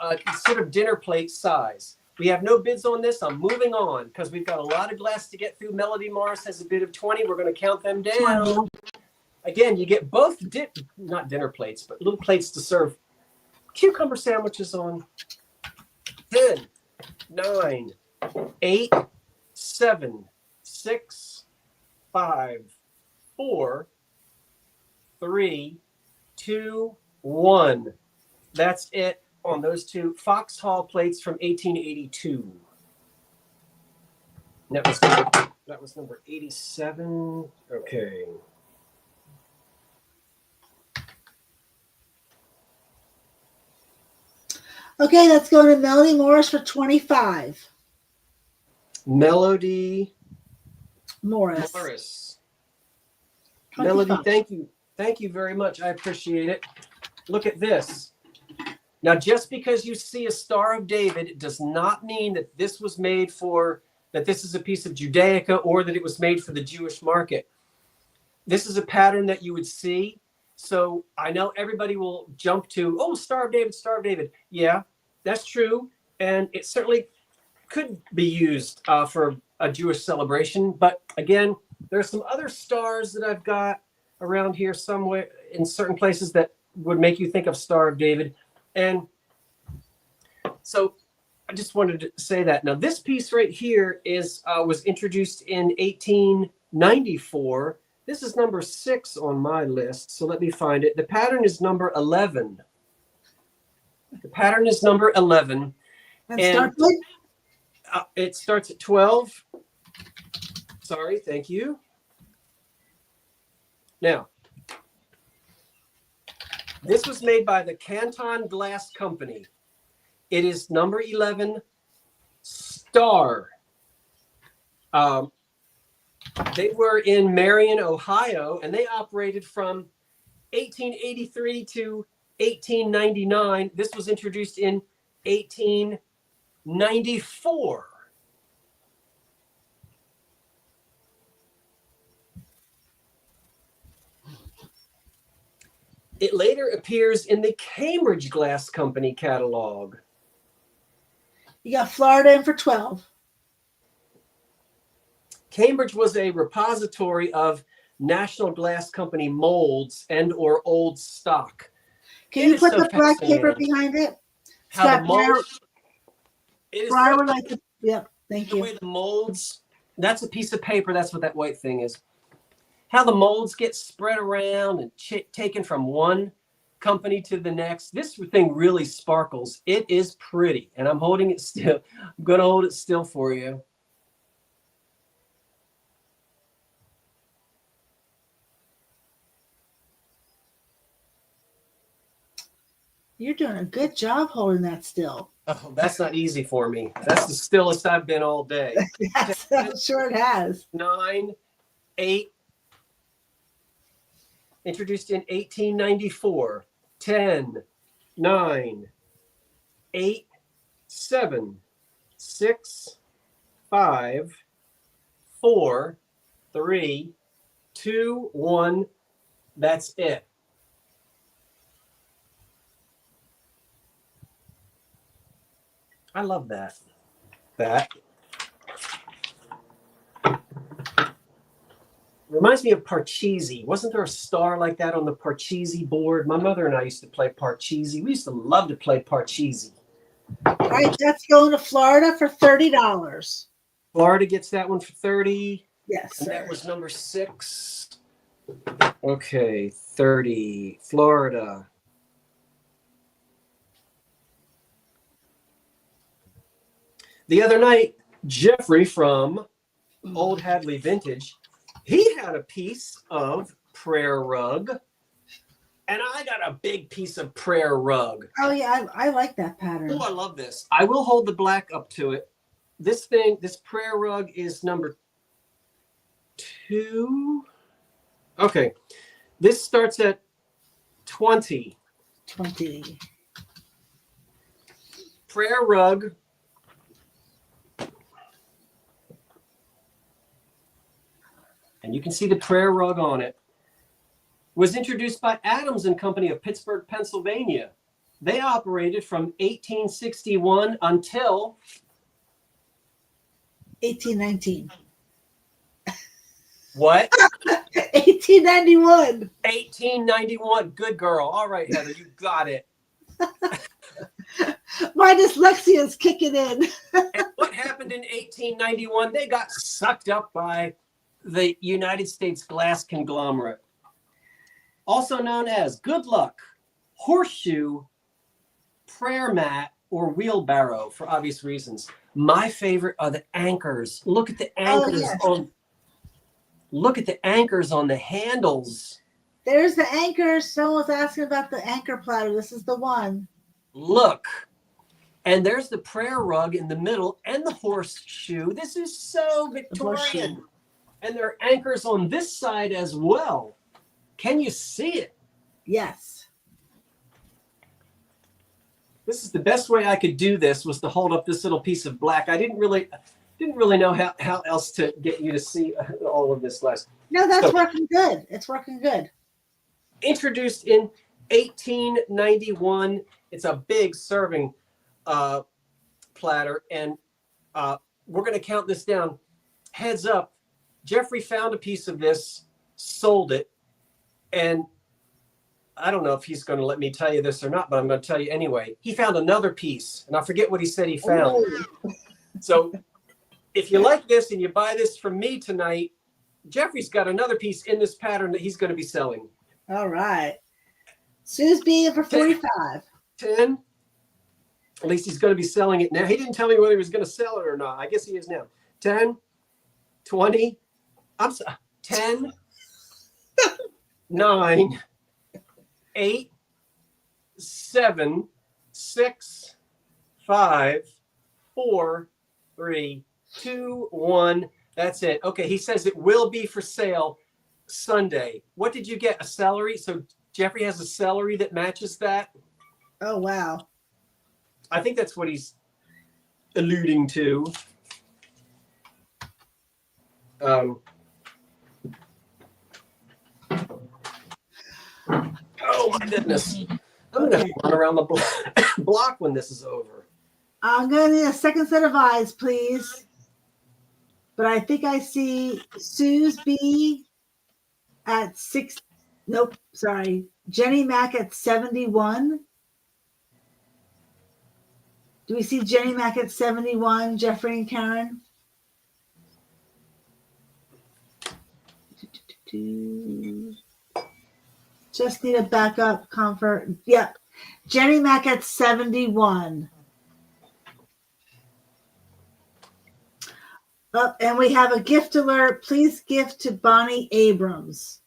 sort of dinner plate size. We have no bids on this. I'm moving on because we've got a lot of glass to get through. Melody Morris has a bid of 20. We're going to count them down. Again, you get both, not dinner plates, but little plates to serve cucumber sandwiches on. 10, 9, 8, 7, 6, 5, 4, 3, 2, 1. That's it on those two Fox Hall plates from 1882. That was number 87. Okay.
Okay, let's go to Melody Morris for 25.
Melody
Morris.
Melody,
25.
thank you. Thank you very much. I appreciate it. Look at this. Now, just because you see a Star of David, it does not mean that this was made for, that this is a piece of Judaica or that it was made for the Jewish market. This is a pattern that you would see. So I know everybody will jump to, oh, Star of David, Star of David. Yeah, that's true. And it certainly could be used for a Jewish celebration. But again, there are some other stars that I've got around here somewhere in certain places that would make you think of Star of David. And so I just wanted to say that. Now, this piece right here is was introduced in 1894. This is number 6 on my list. So let me find it. The pattern is number 11. The pattern is number 11. And it starts at 12. Sorry, thank you. Now, this was made by the Canton Glass Company. It is number 11, Star. They were in Marion, Ohio, and they operated from 1883 to 1899. This was introduced in 1894. It later appears in the Cambridge Glass Company catalog.
You got Florida in for 12.
Cambridge was a repository of National Glass Company molds and or old stock.
Can you put the black paper behind it?
How the molds,
Yep, thank you.
The way the molds, that's a piece of paper. That's what that white thing is. How the molds get spread around and taken from one company to the next. This thing really sparkles. It is pretty. And I'm holding it still. I'm going to hold it still for you.
You're doing a good job holding that still.
Oh, that's not easy for me. That's the stillest I've been all day.
Yes, I'm sure it has.
9, 8. Introduced in 1894. 10, 9, 8, 7, 6, 5, 4, 3, 2, 1. That's it. I love that. That reminds me of Parcheesi. Wasn't there a star like that on the Parcheesi board? My mother and I used to play Parcheesi. We used to love to play Parcheesi.
All right, that's going to Florida for $30.
Florida gets that one for 30.
Yes,
And
sir.
that was number 6. Okay, 30. Florida. The other night, Jeffrey from Old Hadley Vintage, he had a piece of prayer rug, and I got a big piece of prayer rug.
Oh, yeah, I like that pattern.
Oh, I love this. I will hold the black up to it. This prayer rug is number 2. Okay. This starts at 20.
20.
Prayer rug. And you can see the prayer rug on it. Was introduced by Adams and Company of Pittsburgh, Pennsylvania. They operated from 1861 until
1819.
What?
1891.
1891. Good girl. All right, Heather, you got it.
My dyslexia is kicking in.
And what happened in 1891? They got sucked up by the United States glass conglomerate, also known as Good Luck, Horseshoe, Prayer Mat, or Wheelbarrow, for obvious reasons. My favorite are the anchors. Look at the anchors Look at the anchors on the handles.
There's the anchor. Someone was asking about the anchor platter. This is the one.
Look. And there's the prayer rug in the middle and the horseshoe. This is so Victorian. And there are anchors on this side as well. Can you see it?
Yes.
This is the best way I could do this, was to hold up this little piece of black. I didn't really know how else to get you to see all of this last.
No, that's
So,
working good. It's working good.
introduced in 1891. It's a big serving platter, and we're going to count this down. Heads up, Jeffrey found a piece of this, sold it, and I don't know if he's going to let me tell you this or not, but I'm going to tell you anyway. He found another piece, and I forget what he said he found.
Oh.
So if you like this and you buy this from me tonight, Jeffrey's got another piece in this pattern that he's going to be selling.
All right. Sue's being for 45.
10. At least he's going to be selling it now. He didn't tell me whether he was going to sell it or not. I guess he is now. 10, 20, 10, 9, 8, 7, 6, 5, 4, 3, 2, 1. That's it. Okay, he says it will be for sale Sunday. What did you get? A celery? So Jeffrey has a celery that matches that?
Oh, wow.
I think that's what he's alluding to. Oh my goodness. I'm going to have to run around the block when this is over.
I'm going to need a second set of eyes, please. But I think I see Sue's B at 6. Nope, sorry. Jenny Mac at 71. Do we see Jenny Mac at 71, Jeffrey and Karen? Just need a backup comfort. Yep. Jenny Mac at 71. And we have a gift alert. Please gift to Bonnie Abrams.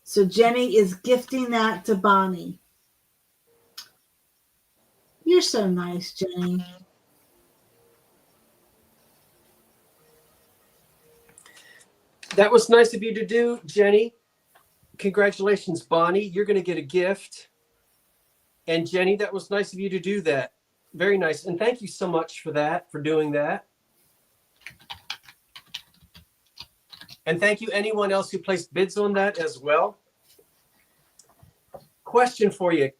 So Jenny is gifting that to Bonnie. You're so nice, Jenny.
That was nice of you to do, Jenny. Congratulations, Bonnie. You're going to get a gift. And Jenny, that was nice of you to do that. Very nice. And thank you so much for that, for doing that. And thank you anyone else who placed bids on that as well. Question for you,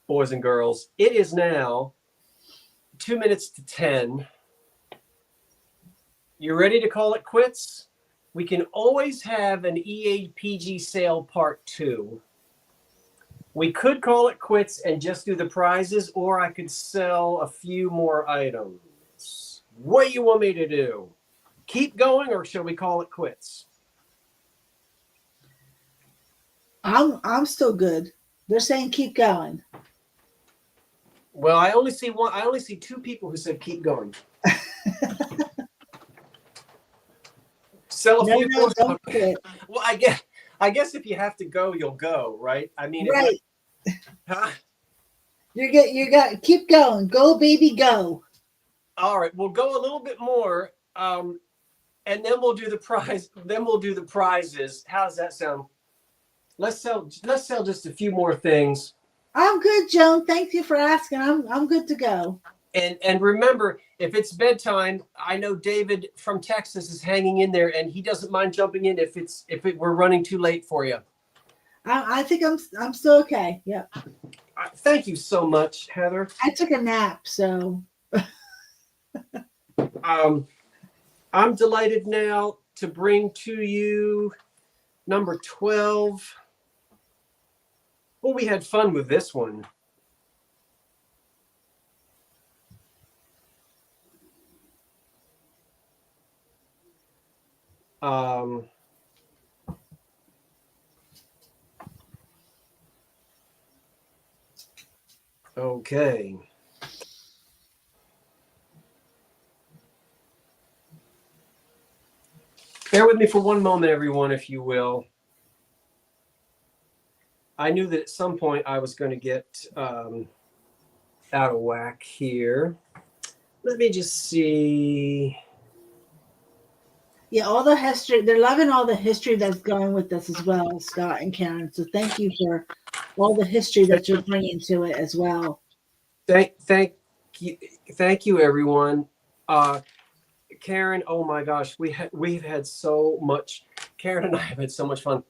boys and girls. It is now 2 minutes to 10. You ready to call it quits? We can always have an EAPG sale part 2. We could call it quits and just do the prizes, or I could sell a few more items. What do you want me to do? Keep going, or shall we call it quits?
I'm still good. They're saying keep going.
Well, I only see 2 people who said keep going. Sell a few more.
Don't quit.
Well, I guess if you have to go, you'll go, right? I mean,
right.
Huh?
You got keep going. Go, baby, go.
All right, we'll go a little bit more, and then we'll do the prize. Then we'll do the prizes. How does that sound? Let's sell just a few more things.
I'm good, Joan. Thank you for asking. I'm good to go.
And remember, if it's bedtime, I know David from Texas is hanging in there, and he doesn't mind jumping in if we're running too late for you.
I think I'm still okay. Yep.
Thank you so much, Heather.
I took a nap, so.
I'm delighted now to bring to you number 12. Well, we had fun with this one. Okay. Bear with me for one moment, everyone, if you will. I knew that at some point I was going to get out of whack here. Let me just see.
Yeah, all the history. They're loving all the history that's going with this as well, Scott and Karen. So thank you for all the history that you're bringing to it as well.
Thank you, thank you, everyone. Karen, oh my gosh, we've had so much. Karen and I have had so much fun.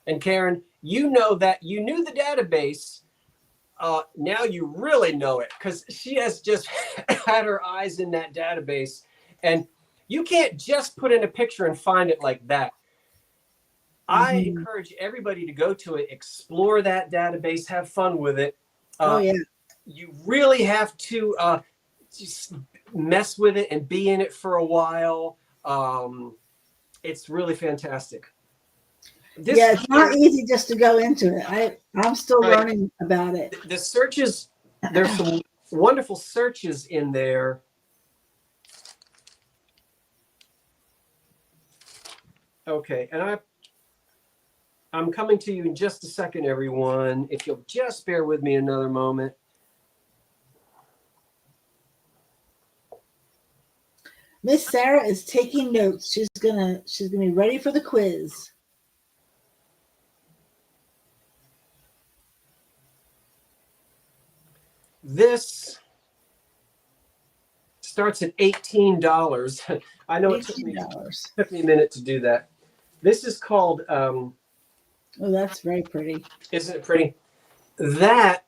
And Karen, you know that you knew the database. Now you really know it because she has just had her eyes in that database, and you can't just put in a picture and find it like that. I encourage everybody to go to it, explore that database, have fun with it.
Oh yeah.
You really have to just mess with it and be in it for a while. It's really fantastic.
Yeah, it's not easy just to go into it. I'm still learning about it.
The searches, there's some wonderful searches in there. Okay, and I'm coming to you in just a second, everyone. If you'll just bear with me another moment.
Miss Sarah is taking notes. She's gonna be ready for the quiz.
This starts at $18. I know it took me a minute to do that. This is called. Oh,
that's very pretty.
Isn't it pretty? That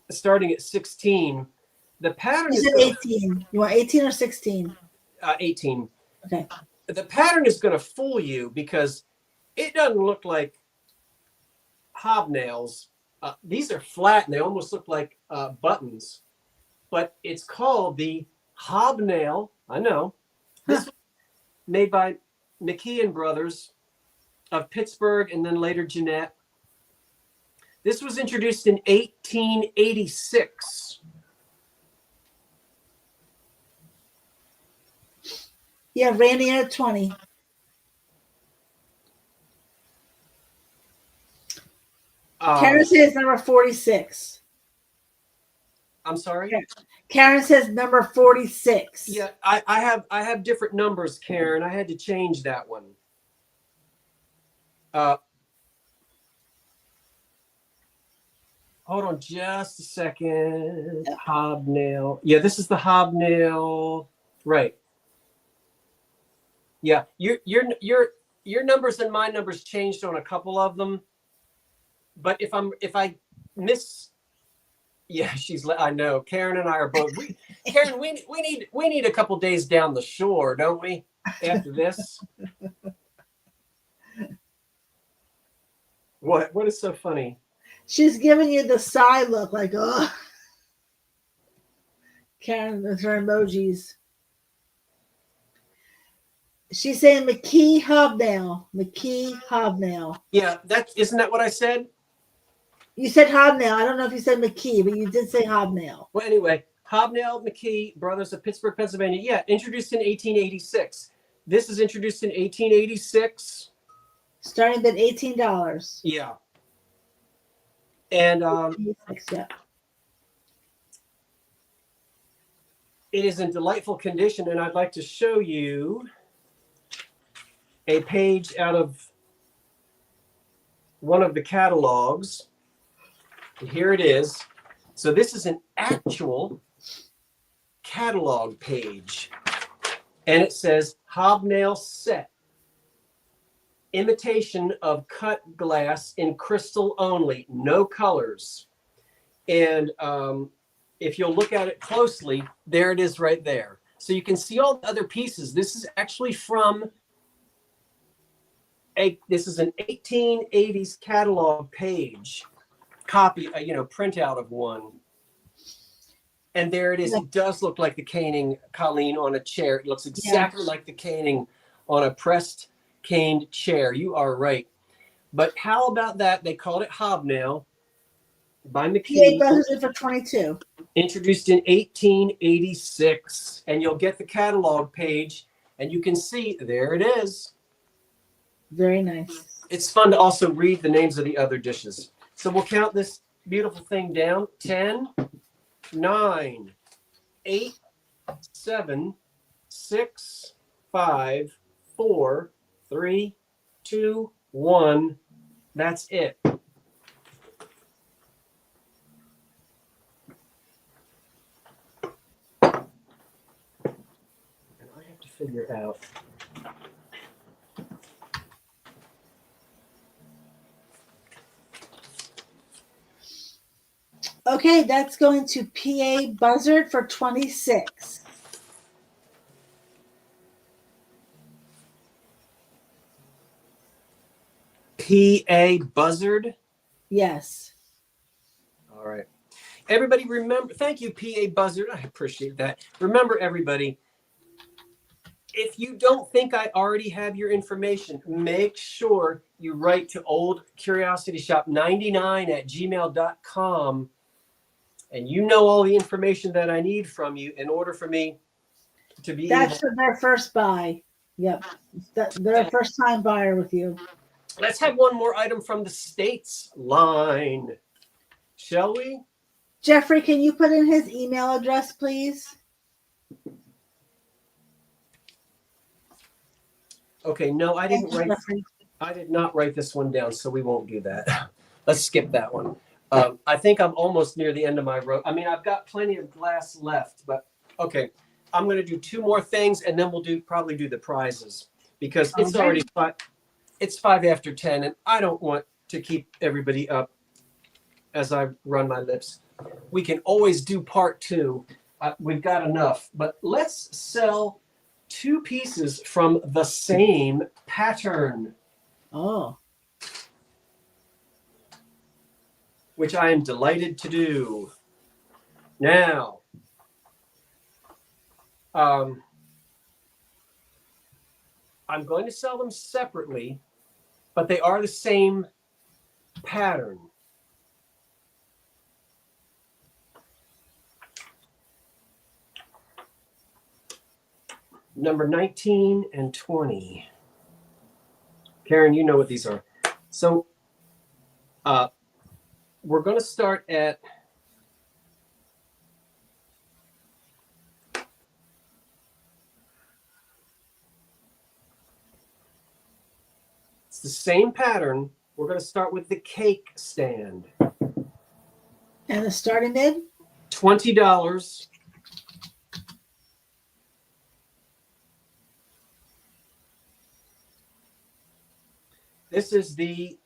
starting at 16. The pattern is
18. You want 18 or 16?
18.
Okay.
The pattern is going to fool you because it doesn't look like hobnails. These are flat and they almost look like buttons, but it's called the hobnail. I know. This was made by McKee Brothers of Pittsburgh and then later Jeanette. This was introduced in 1886.
Yeah, Randy at 20. Karen says number 46.
I'm sorry?
Karen says number 46.
Yeah, I have different numbers, Karen. I had to change that one. Hold on just a second. Hobnail. Yeah, this is the hobnail. Right. Yeah, your numbers and my numbers changed on a couple of them. But if I miss, yeah, I know. Karen and I are both. Karen, we need a couple days down the shore, don't we? After this. What is so funny?
She's giving you the side look, like, oh. Karen with her emojis. She's saying McKee hobnail. McKee hobnail.
Yeah, isn't that what I said?
You said hobnail. I don't know if you said McKee, but you did say hobnail.
Well, anyway, Hobnail McKee Brothers of Pittsburgh, Pennsylvania. Yeah, introduced in 1886. This is introduced in 1886.
Starting at $18.
Yeah. And
yeah.
It is in delightful condition, and I'd like to show you a page out of one of the catalogs. And here it is. So this is an actual catalog page, and it says hobnail set. Imitation of cut glass in crystal only, no colors. And if you'll look at it closely, there it is right there. So you can see all the other pieces. This is actually this is an 1880s catalog page, copy, printout of one. And there it is. It does look like the caning, Colleen, on a chair. It looks exactly like the caning on a pressed caned chair. You are right. But how about that? They called it hobnail by McKee.
For 22.
Introduced in 1886. And you'll get the catalog page and you can see there it is.
Very nice.
It's fun to also read the names of the other dishes. So we'll count this beautiful thing down. 10, 9, 8, 7, 6, 5, 4, 3, 2, 1. That's it. And I have to figure out.
Okay, that's going to PA Buzzard for 26.
PA Buzzard.
Yes.
All right. Everybody remember, thank you, PA Buzzard. I appreciate that. Remember, everybody, if you don't think I already have your information, make sure you write to oldcuriositysshop99@gmail.com. And you know all the information that I need from you in order for me to be
That's
able.
for their first buy. Yep. They're a first time buyer with you.
Let's have one more item from the States line. Shall we?
Jeffrey, can you put in his email address, please?
Okay, no, I did not write this one down, so we won't do that. Let's skip that one. I think I'm almost near the end of my road. I mean, I've got plenty of glass left, but okay. I'm going to do 2 more things, and then we'll probably do the prizes because it's already 5. It's 5 after 10, and I don't want to keep everybody up as I run my lips. We can always do part 2. We've got enough, but let's sell 2 pieces from the same pattern.
Oh.
Which I am delighted to do. Now, I'm going to sell them separately, but they are the same pattern. Number 19 and 20. Karen, you know what these are. So, we're going to start at it's the same pattern. We're going to start with the cake stand.
And the starting bid?
$20. This is the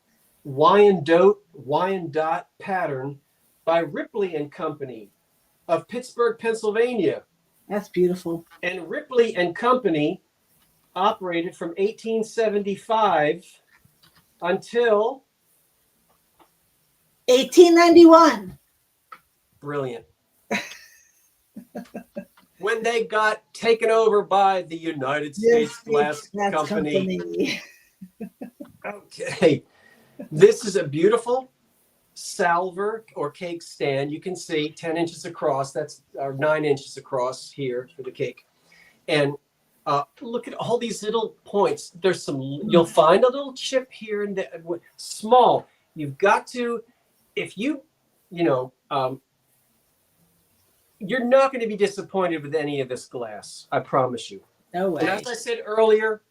Wyandotte pattern by Ripley and Company of Pittsburgh, Pennsylvania.
That's beautiful.
And Ripley and Company operated from 1875 until
1891.
Brilliant. When they got taken over by the United States Glass Company. Okay. This is a beautiful salver or cake stand. You can see 10 inches across. That's 9 inches across here for the cake. And look at all these little points. There's some, you'll find a little chip here and there, small. You've got to, if you're not going to be disappointed with any of this glass. I promise you.
No way.
And as I said earlier,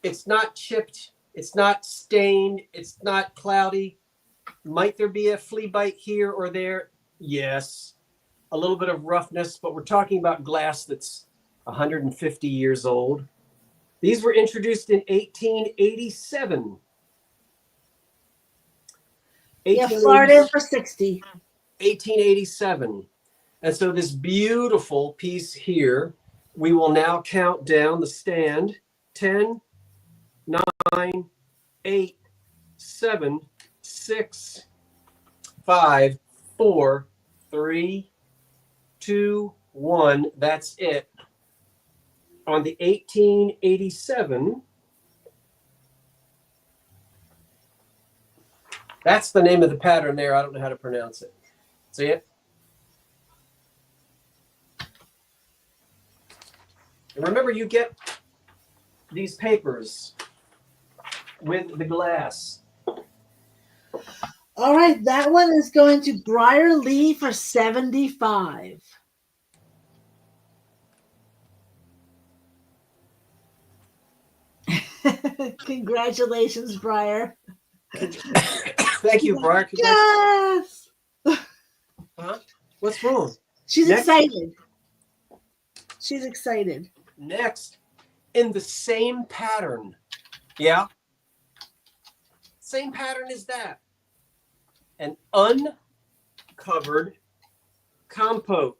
it's not chipped. It's not stained. It's not cloudy. Might there be a flea bite here or there? Yes. A little bit of roughness, but we're talking about glass that's 150 years old. These were introduced in 1887.
Yeah, Florida for 60.
1887. And so this beautiful piece here, we will now count down the stand. 10, 9, 8, 7, 6, 5, 4, 3, 2, 1. That's it. On the 1887, that's the name of the pattern there. I don't know how to pronounce it. See it? And remember, you get these papers with the glass.
All right, that one is going to Briar Lee for 75. Congratulations, Briar.
Thank you, Brian.
Yes.
Huh? What's wrong?
She's
Next.
excited. She's excited.
Next, in the same pattern. Yeah. Same pattern as that. An uncovered compote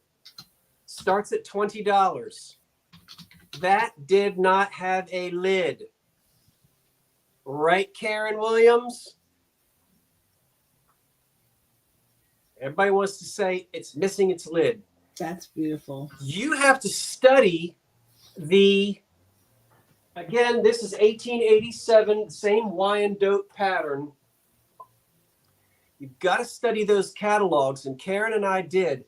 starts at $20. That did not have a lid. Right, Karen Williams? Everybody wants to say it's missing its lid.
That's beautiful.
You have to study again, this is 1887, same Wyandotte pattern. You've got to study those catalogs, and Karen and I did.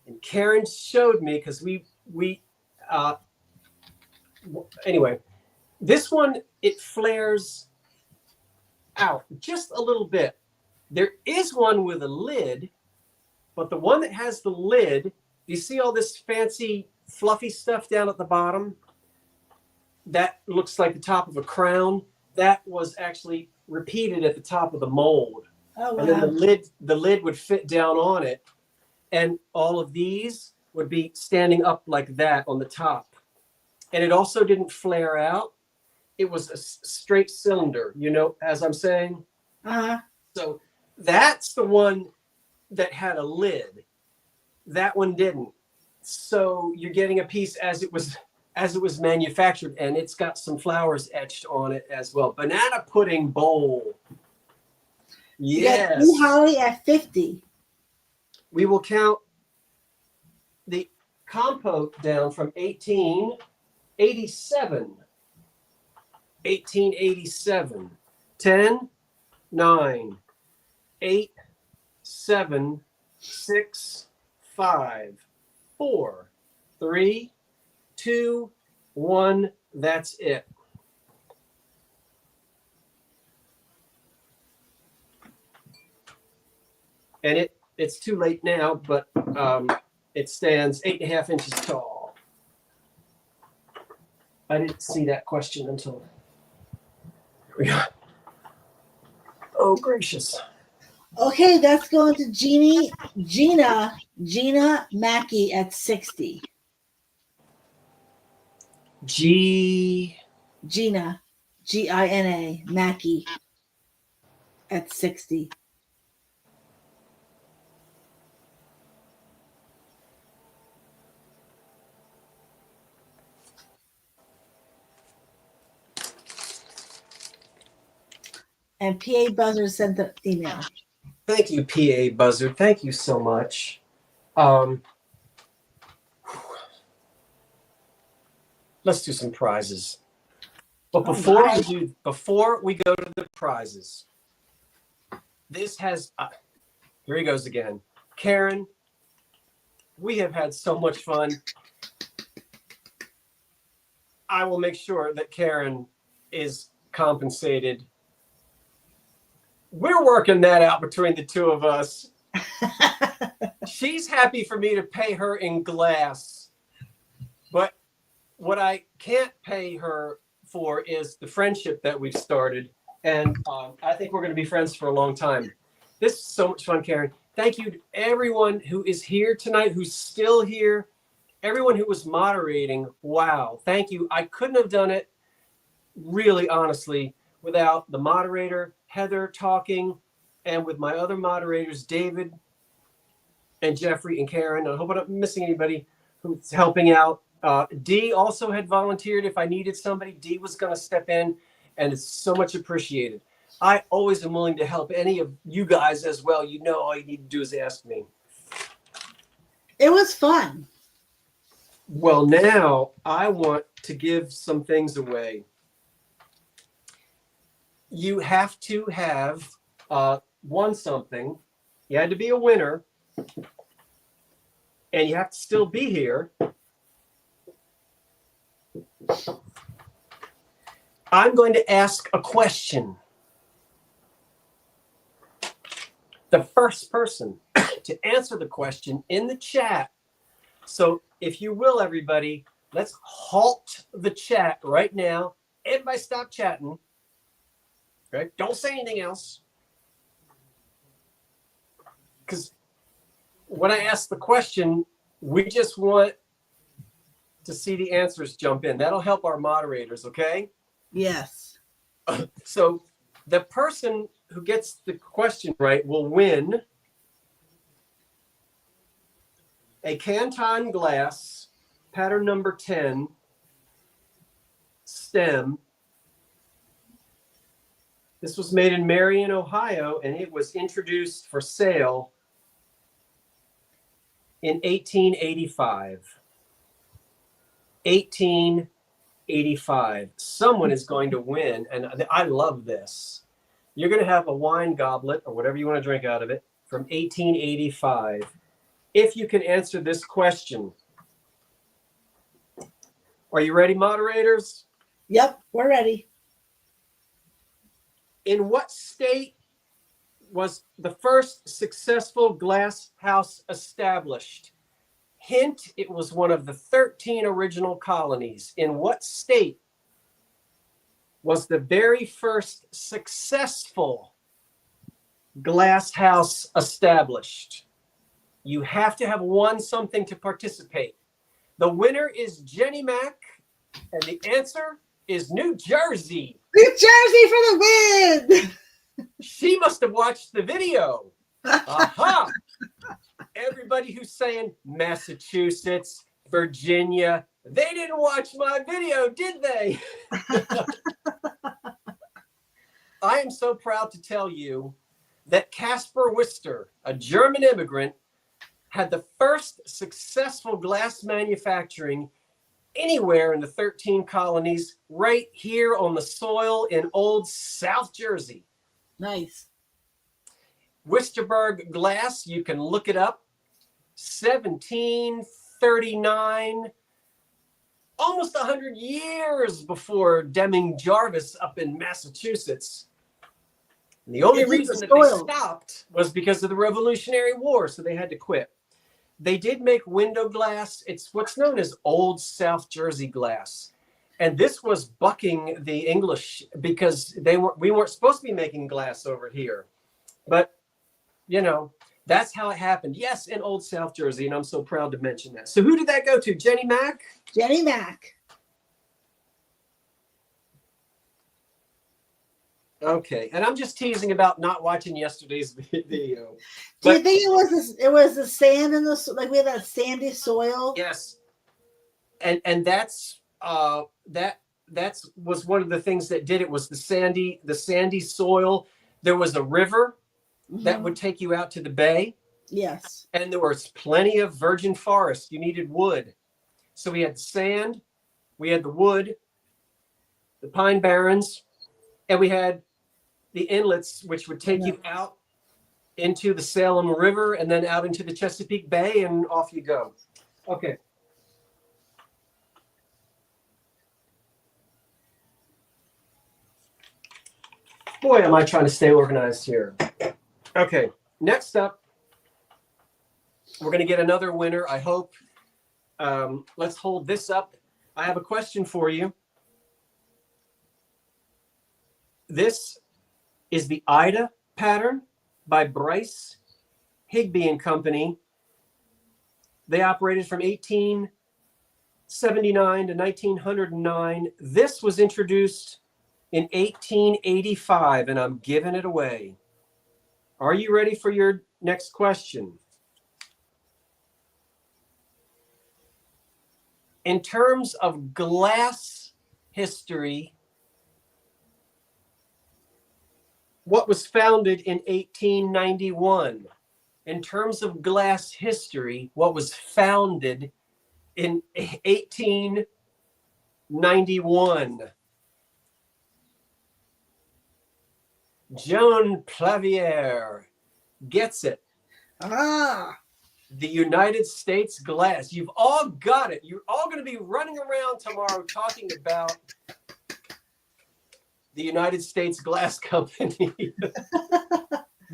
And Karen showed me, because anyway, this one, it flares out just a little bit. There is one with a lid, but the one that has the lid, you see all this fancy fluffy stuff down at the bottom? That looks like the top of a crown. That was actually repeated at the top of the mold.
Oh, wow.
And then the lid would fit down on it. And all of these would be standing up like that on the top. And it also didn't flare out. It was a straight cylinder, as I'm saying.
Uh-huh.
So that's the one that had a lid. That one didn't. So you're getting a piece as it was manufactured, and it's got some flowers etched on it as well. Banana pudding bowl. Yes.
You Holly at 50.
We will count the compote down from 1887. 1887. 10, 9, 8, 7, 6, 5, 4, 3, 2, 1. That's it. And it's too late now, but it stands 8.5 inches tall. I didn't see that question until we got. Oh, gracious.
Okay, that's going to Gina Mackey at 60.
Gina,
Gina Mackey at 60. And PA Buzzard sent the email.
Thank you, PA Buzzard. Thank you so much. Let's do some prizes. But before we go to the prizes, this has here he goes again. Karen, we have had so much fun. I will make sure that Karen is compensated. We're working that out between the two of us. She's happy for me to pay her in glass. But what I can't pay her for is the friendship that we've started. And I think we're going to be friends for a long time. This is so much fun, Karen. Thank you to everyone who is here tonight, who's still here, everyone who was moderating. Wow. Thank you. I couldn't have done it, really honestly, without the moderator, Heather, talking, and with my other moderators, David and Jeffrey and Karen. I hope I'm not missing anybody who's helping out. Dee also had volunteered if I needed somebody. Dee was going to step in, and it's so much appreciated. I always am willing to help any of you guys as well. All you need to do is ask me.
It was fun.
Well, now I want to give some things away. You have to have won something. You had to be a winner, and you have to still be here. I'm going to ask a question. The first person to answer the question in the chat. So if you will, everybody, let's halt the chat right now. Everybody stop chatting. Right? Don't say anything else. Because when I ask the question, we just want to see the answers jump in. That'll help our moderators, okay?
Yes.
So the person who gets the question right will win a Canton glass, pattern number 10, stem. This was made in Marion, Ohio, and it was introduced for sale in 1885. 1885. Someone is going to win, and I love this. You're going to have a wine goblet or whatever you want to drink out of it from 1885. If you can answer this question. Are you ready, moderators?
Yep, we're ready.
In what state was the first successful glass house established? Hint, it was one of the 13 original colonies. In what state was the very first successful glass house established? You have to have won something to participate. The winner is Jenny Mack, and the answer is New Jersey.
New Jersey for the win!
She must have watched the video. Aha! Everybody who's saying Massachusetts, Virginia, they didn't watch my video, did they? I am so proud to tell you that Caspar Wister, a German immigrant, had the first successful glass manufacturing anywhere in the 13 colonies right here on the soil in old South Jersey.
Nice.
Wisterberg glass, you can look it up, 1739, almost 100 years before Deming Jarvis up in Massachusetts. And the only reason that they stopped was because of the Revolutionary War, so they had to quit. They did make window glass. It's what's known as old South Jersey glass. And this was bucking the English because we weren't supposed to be making glass over here. But, you know, that's how it happened. Yes, in old South Jersey, and I'm so proud to mention that. So who did that go to? Jenny Mack?
Jenny Mack.
Okay, and I'm just teasing about not watching yesterday's video.
Do you think it was the sand in the, like we had that sandy soil?
Yes, and that's was one of the things that did it was the sandy soil. There was a river that would take you out to the bay.
Yes,
and there was plenty of virgin forest. You needed wood, so we had the sand, we had the wood, the pine barrens, and we had the inlets, which would take you out into the Salem River and then out into the Chesapeake Bay, and off you go. Okay. Boy, am I trying to stay organized here. Okay, next up, we're going to get another winner, I hope. Let's hold this up. I have a question for you. This is the Ida pattern by Bryce Higby and Company. They operated from 1879 to 1909. This was introduced in 1885, and I'm giving it away. Are you ready for your next question? In terms of glass history, what was founded in 1891? In terms of glass history, what was founded in 1891? Joan Plavier gets it. The United States Glass. You've all got it. You're all going to be running around tomorrow talking about the United States Glass Company.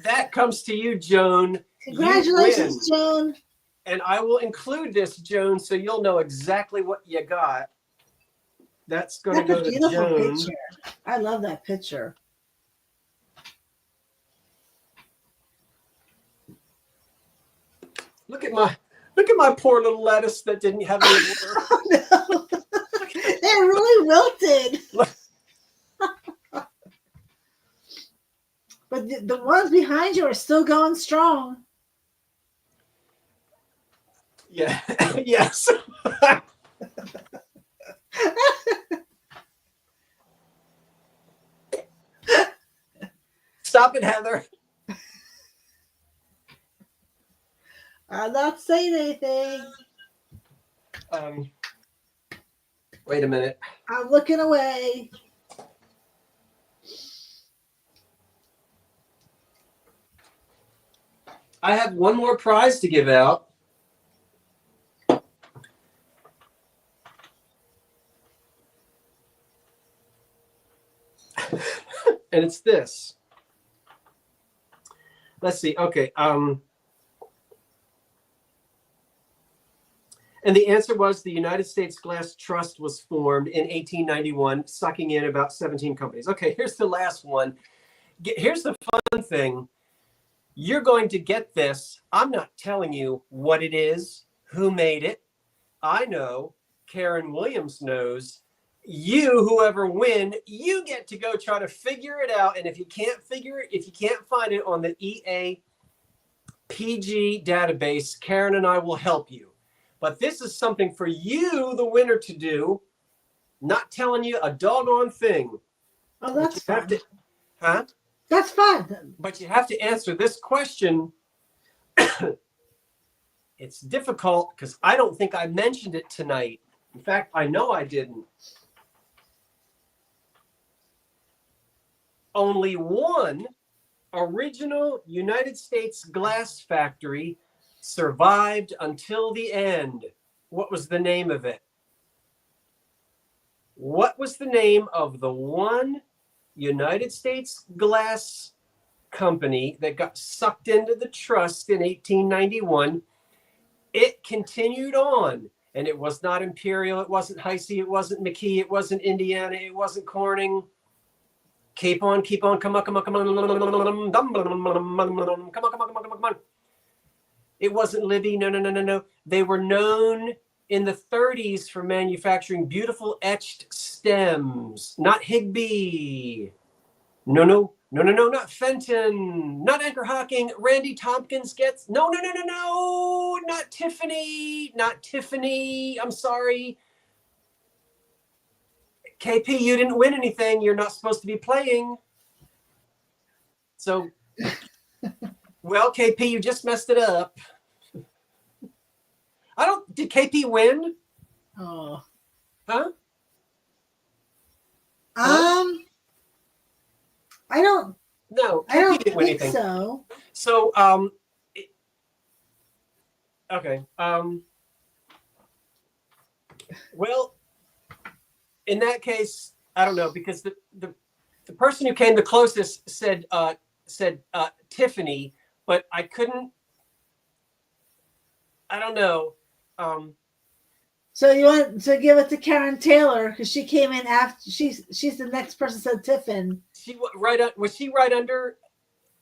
That comes to you, Joan.
Congratulations, Joan.
And I will include this, Joan, so you'll know exactly what you got. That's going to
That's
go
a
to
beautiful
Joan.
picture. I love that picture.
Look at my poor little lettuce that didn't have any water.
Oh, no. They're really wilted. But the ones behind you are still going strong.
Yeah. Yes. Stop it, Heather.
I'm not saying anything.
Wait a minute.
I'm looking away.
I have one more prize to give out. And it's this. Let's see. Okay. And the answer was the United States Glass Trust was formed in 1891, sucking in about 17 companies. Okay, here's the last one. Here's the fun thing. You're going to get this. I'm not telling you what it is, who made it. I know. Karen Williams knows. You, whoever win, you get to go try to figure it out. And if you can't find it on the EAPG database, Karen and I will help you. But this is something for you, the winner, to do. Not telling you a doggone thing.
Oh, that's fun.
Huh?
That's fun.
But you have to answer this question. It's difficult because I don't think I mentioned it tonight. In fact, I know I didn't. Only one original United States glass factory survived until the end. What was the name of it? What was the name of the one United States glass company that got sucked into the trust in 1891? It continued on, and it was not Imperial, it wasn't Heisey, it wasn't McKee, it wasn't Indiana, it wasn't Corning. Keep on, come on. Come on. It wasn't Libby, no. They were known in the 30s for manufacturing beautiful etched stems. Not Higbee. No, not Fenton, not Anchor Hocking. Randy Tompkins gets, no, not Tiffany. I'm sorry. KP, you didn't win anything. You're not supposed to be playing. So, well, KP, you just messed it up. Did KP win?
Oh.
Huh?
I don't.
No, KP
I don't
didn't win
think
anything.
so.
So, okay. Well, in that case, I don't know, because the person who came the closest said Tiffany, but I couldn't. I don't know.
So you want to give it to Karen Taylor because she came in after. She's the next person said Tiffin.
Was she right under?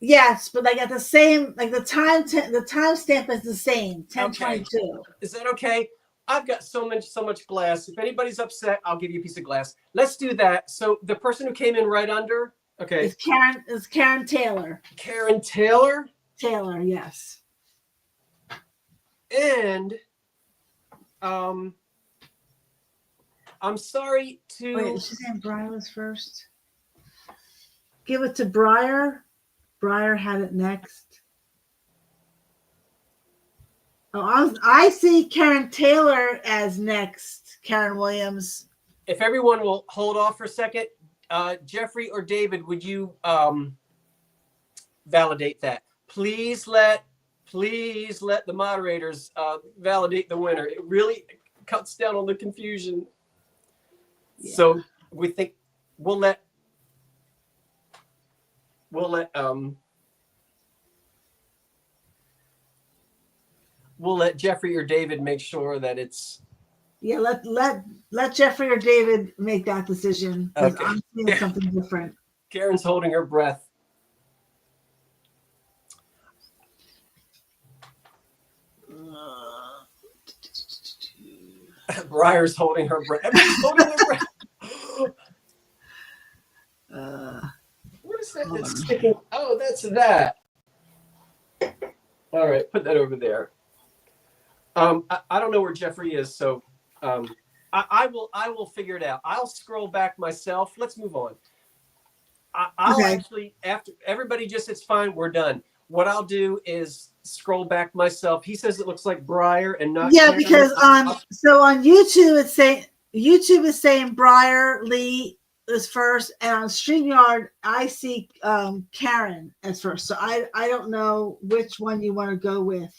Yes, but like at the same, like the time stamp is the same, 10:22.
Okay. Is that okay? I've got so much glass. If anybody's upset, I'll give you a piece of glass. Let's do that. So the person who came in right under, okay.
It's Karen Taylor.
Karen Taylor?
Taylor, yes.
And I'm sorry to.
Wait, is she saying Briar was first? Give it to Briar. Briar had it next. Oh, I see Karen Taylor as next. Karen Williams.
If everyone will hold off for a second, Jeffrey or David, would you validate that? Please let the moderators validate the winner. It really cuts down on the confusion. Yeah. So we think we'll let Jeffrey or David make sure that it's
Yeah, let Jeffrey or David make that decision because
Okay.
I'm seeing something different.
Karen's holding her breath. Briar's holding her breath. Everybody's holding their breath. What is that that's sticking? Oh, that's that. All right, put that over there. I don't know where Jeffrey is, so I will figure it out. I'll scroll back myself. Let's move on. I'll
Okay.
actually, after everybody just it's fine, we're done. What I'll do is scroll back myself. He says it looks like Briar and not
Yeah,
Karen.
because on YouTube is saying Briar Lee is first, and on StreamYard I see Karen as first. So I don't know which one you want to go with.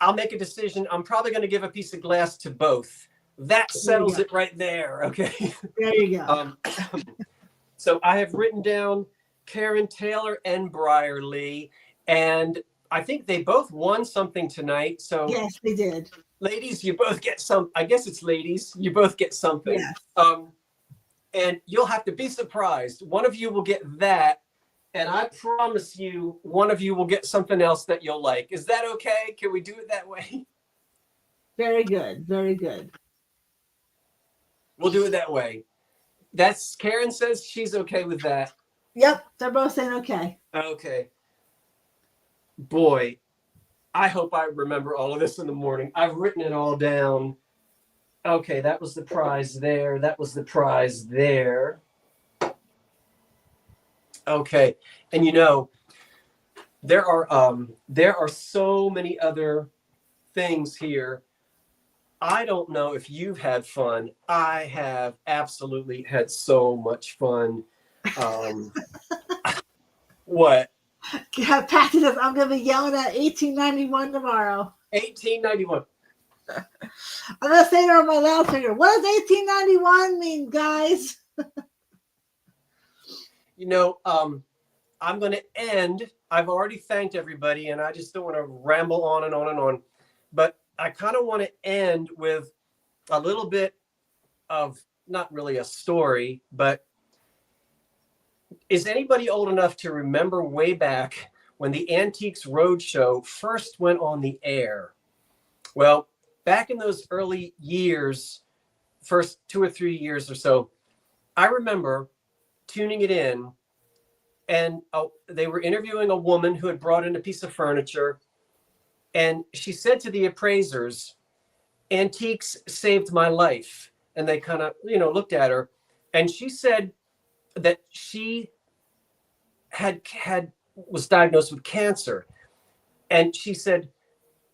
I'll make a decision. I'm probably going to give a piece of glass to both. That settles it right there. Okay.
There you go.
So I have written down Karen Taylor and Briar Lee, and I think they both won something tonight. So
yes, they did.
Ladies, you both get some. I guess it's ladies. You both get something.
Yes.
And you'll have to be surprised. One of you will get that, and I promise you, one of you will get something else that you'll like. Is that okay? Can we do it that way?
Very good. Very good.
We'll do it that way. That's Karen says she's okay with that.
Yep, they're both saying okay.
Okay. Boy, I hope I remember all of this in the morning. I've written it all down. Okay, that was the prize there. That was the prize there. Okay, and there are so many other things here. I don't know if you've had fun. I have absolutely had so much fun. What?
Yeah, Patty says I'm gonna be yelling at 1891 tomorrow.
1891.
I'm gonna say it on my loudspeaker. What does 1891 mean, guys?
I'm going to end. I've already thanked everybody, and I just don't want to ramble on and on and on. But I kind of want to end with a little bit of not really a story, but is anybody old enough to remember way back when the Antiques Roadshow first went on the air? Well, back in those early years, first 2 or 3 years or so, I remember tuning it in, and they were interviewing a woman who had brought in a piece of furniture, and she said to the appraisers, "Antiques saved my life." And they kind of, looked at her, and she said that she was diagnosed with cancer. And she said,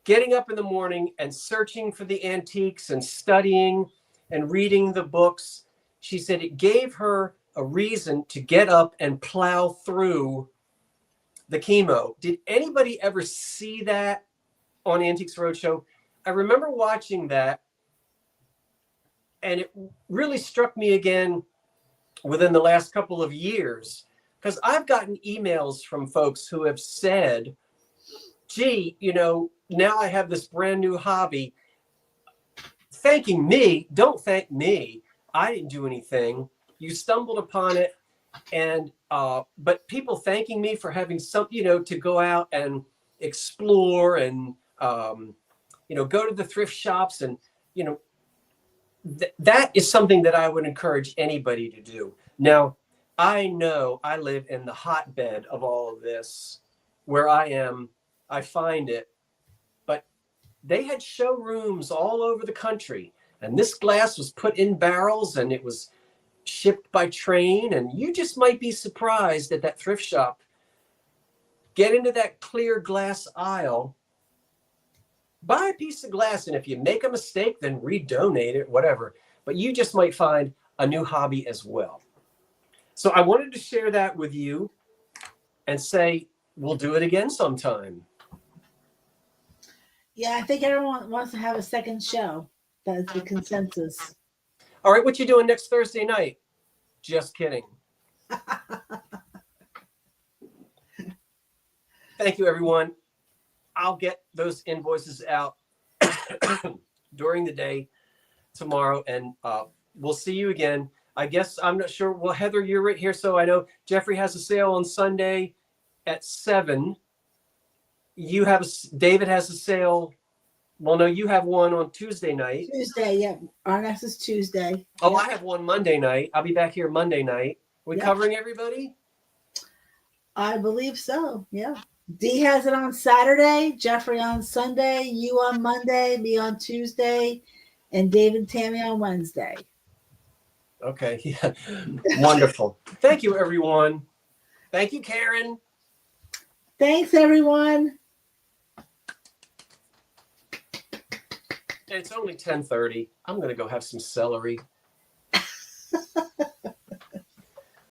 getting up in the morning and searching for the antiques and studying and reading the books, she said it gave her a reason to get up and plow through the chemo. Did anybody ever see that on Antiques Roadshow? I remember watching that, and it really struck me again within the last couple of years, because I've gotten emails from folks who have said, gee, now I have this brand new hobby. Thanking me, don't thank me. I didn't do anything. You stumbled upon it. And but people thanking me for having something, to go out and explore and go to the thrift shops, and that is something that I would encourage anybody to do. Now, I know I live in the hotbed of all of this. Where I am, I find it, but they had showrooms all over the country, and this glass was put in barrels and it was shipped by train, and you just might be surprised at that thrift shop. Get into that clear glass aisle, buy a piece of glass, and if you make a mistake, then redonate it, whatever. But you just might find a new hobby as well. So I wanted to share that with you and say we'll do it again sometime.
Yeah, I think everyone wants to have a second show. That's the consensus.
All right, what you doing next Thursday night? Just kidding. Thank you, everyone. I'll get those invoices out during the day tomorrow, and we'll see you again. I guess I'm not sure. Well, Heather, you're right here, so I know Jeffrey has a sale on Sunday at 7. You have David has a sale. Well, no, you have one on Tuesday night.
Tuesday, yeah. Our next is Tuesday.
Oh,
Yep.
I have one Monday night. I'll be back here Monday night. We
Yep.
covering everybody?
I believe so. Yeah. Dee has it on Saturday, Jeffrey on Sunday, you on Monday, me on Tuesday, and David and Tammy on Wednesday.
Okay. Yeah. Wonderful. Thank you, everyone. Thank you, Karen.
Thanks, everyone.
It's only 10:30. I'm going to go have some celery.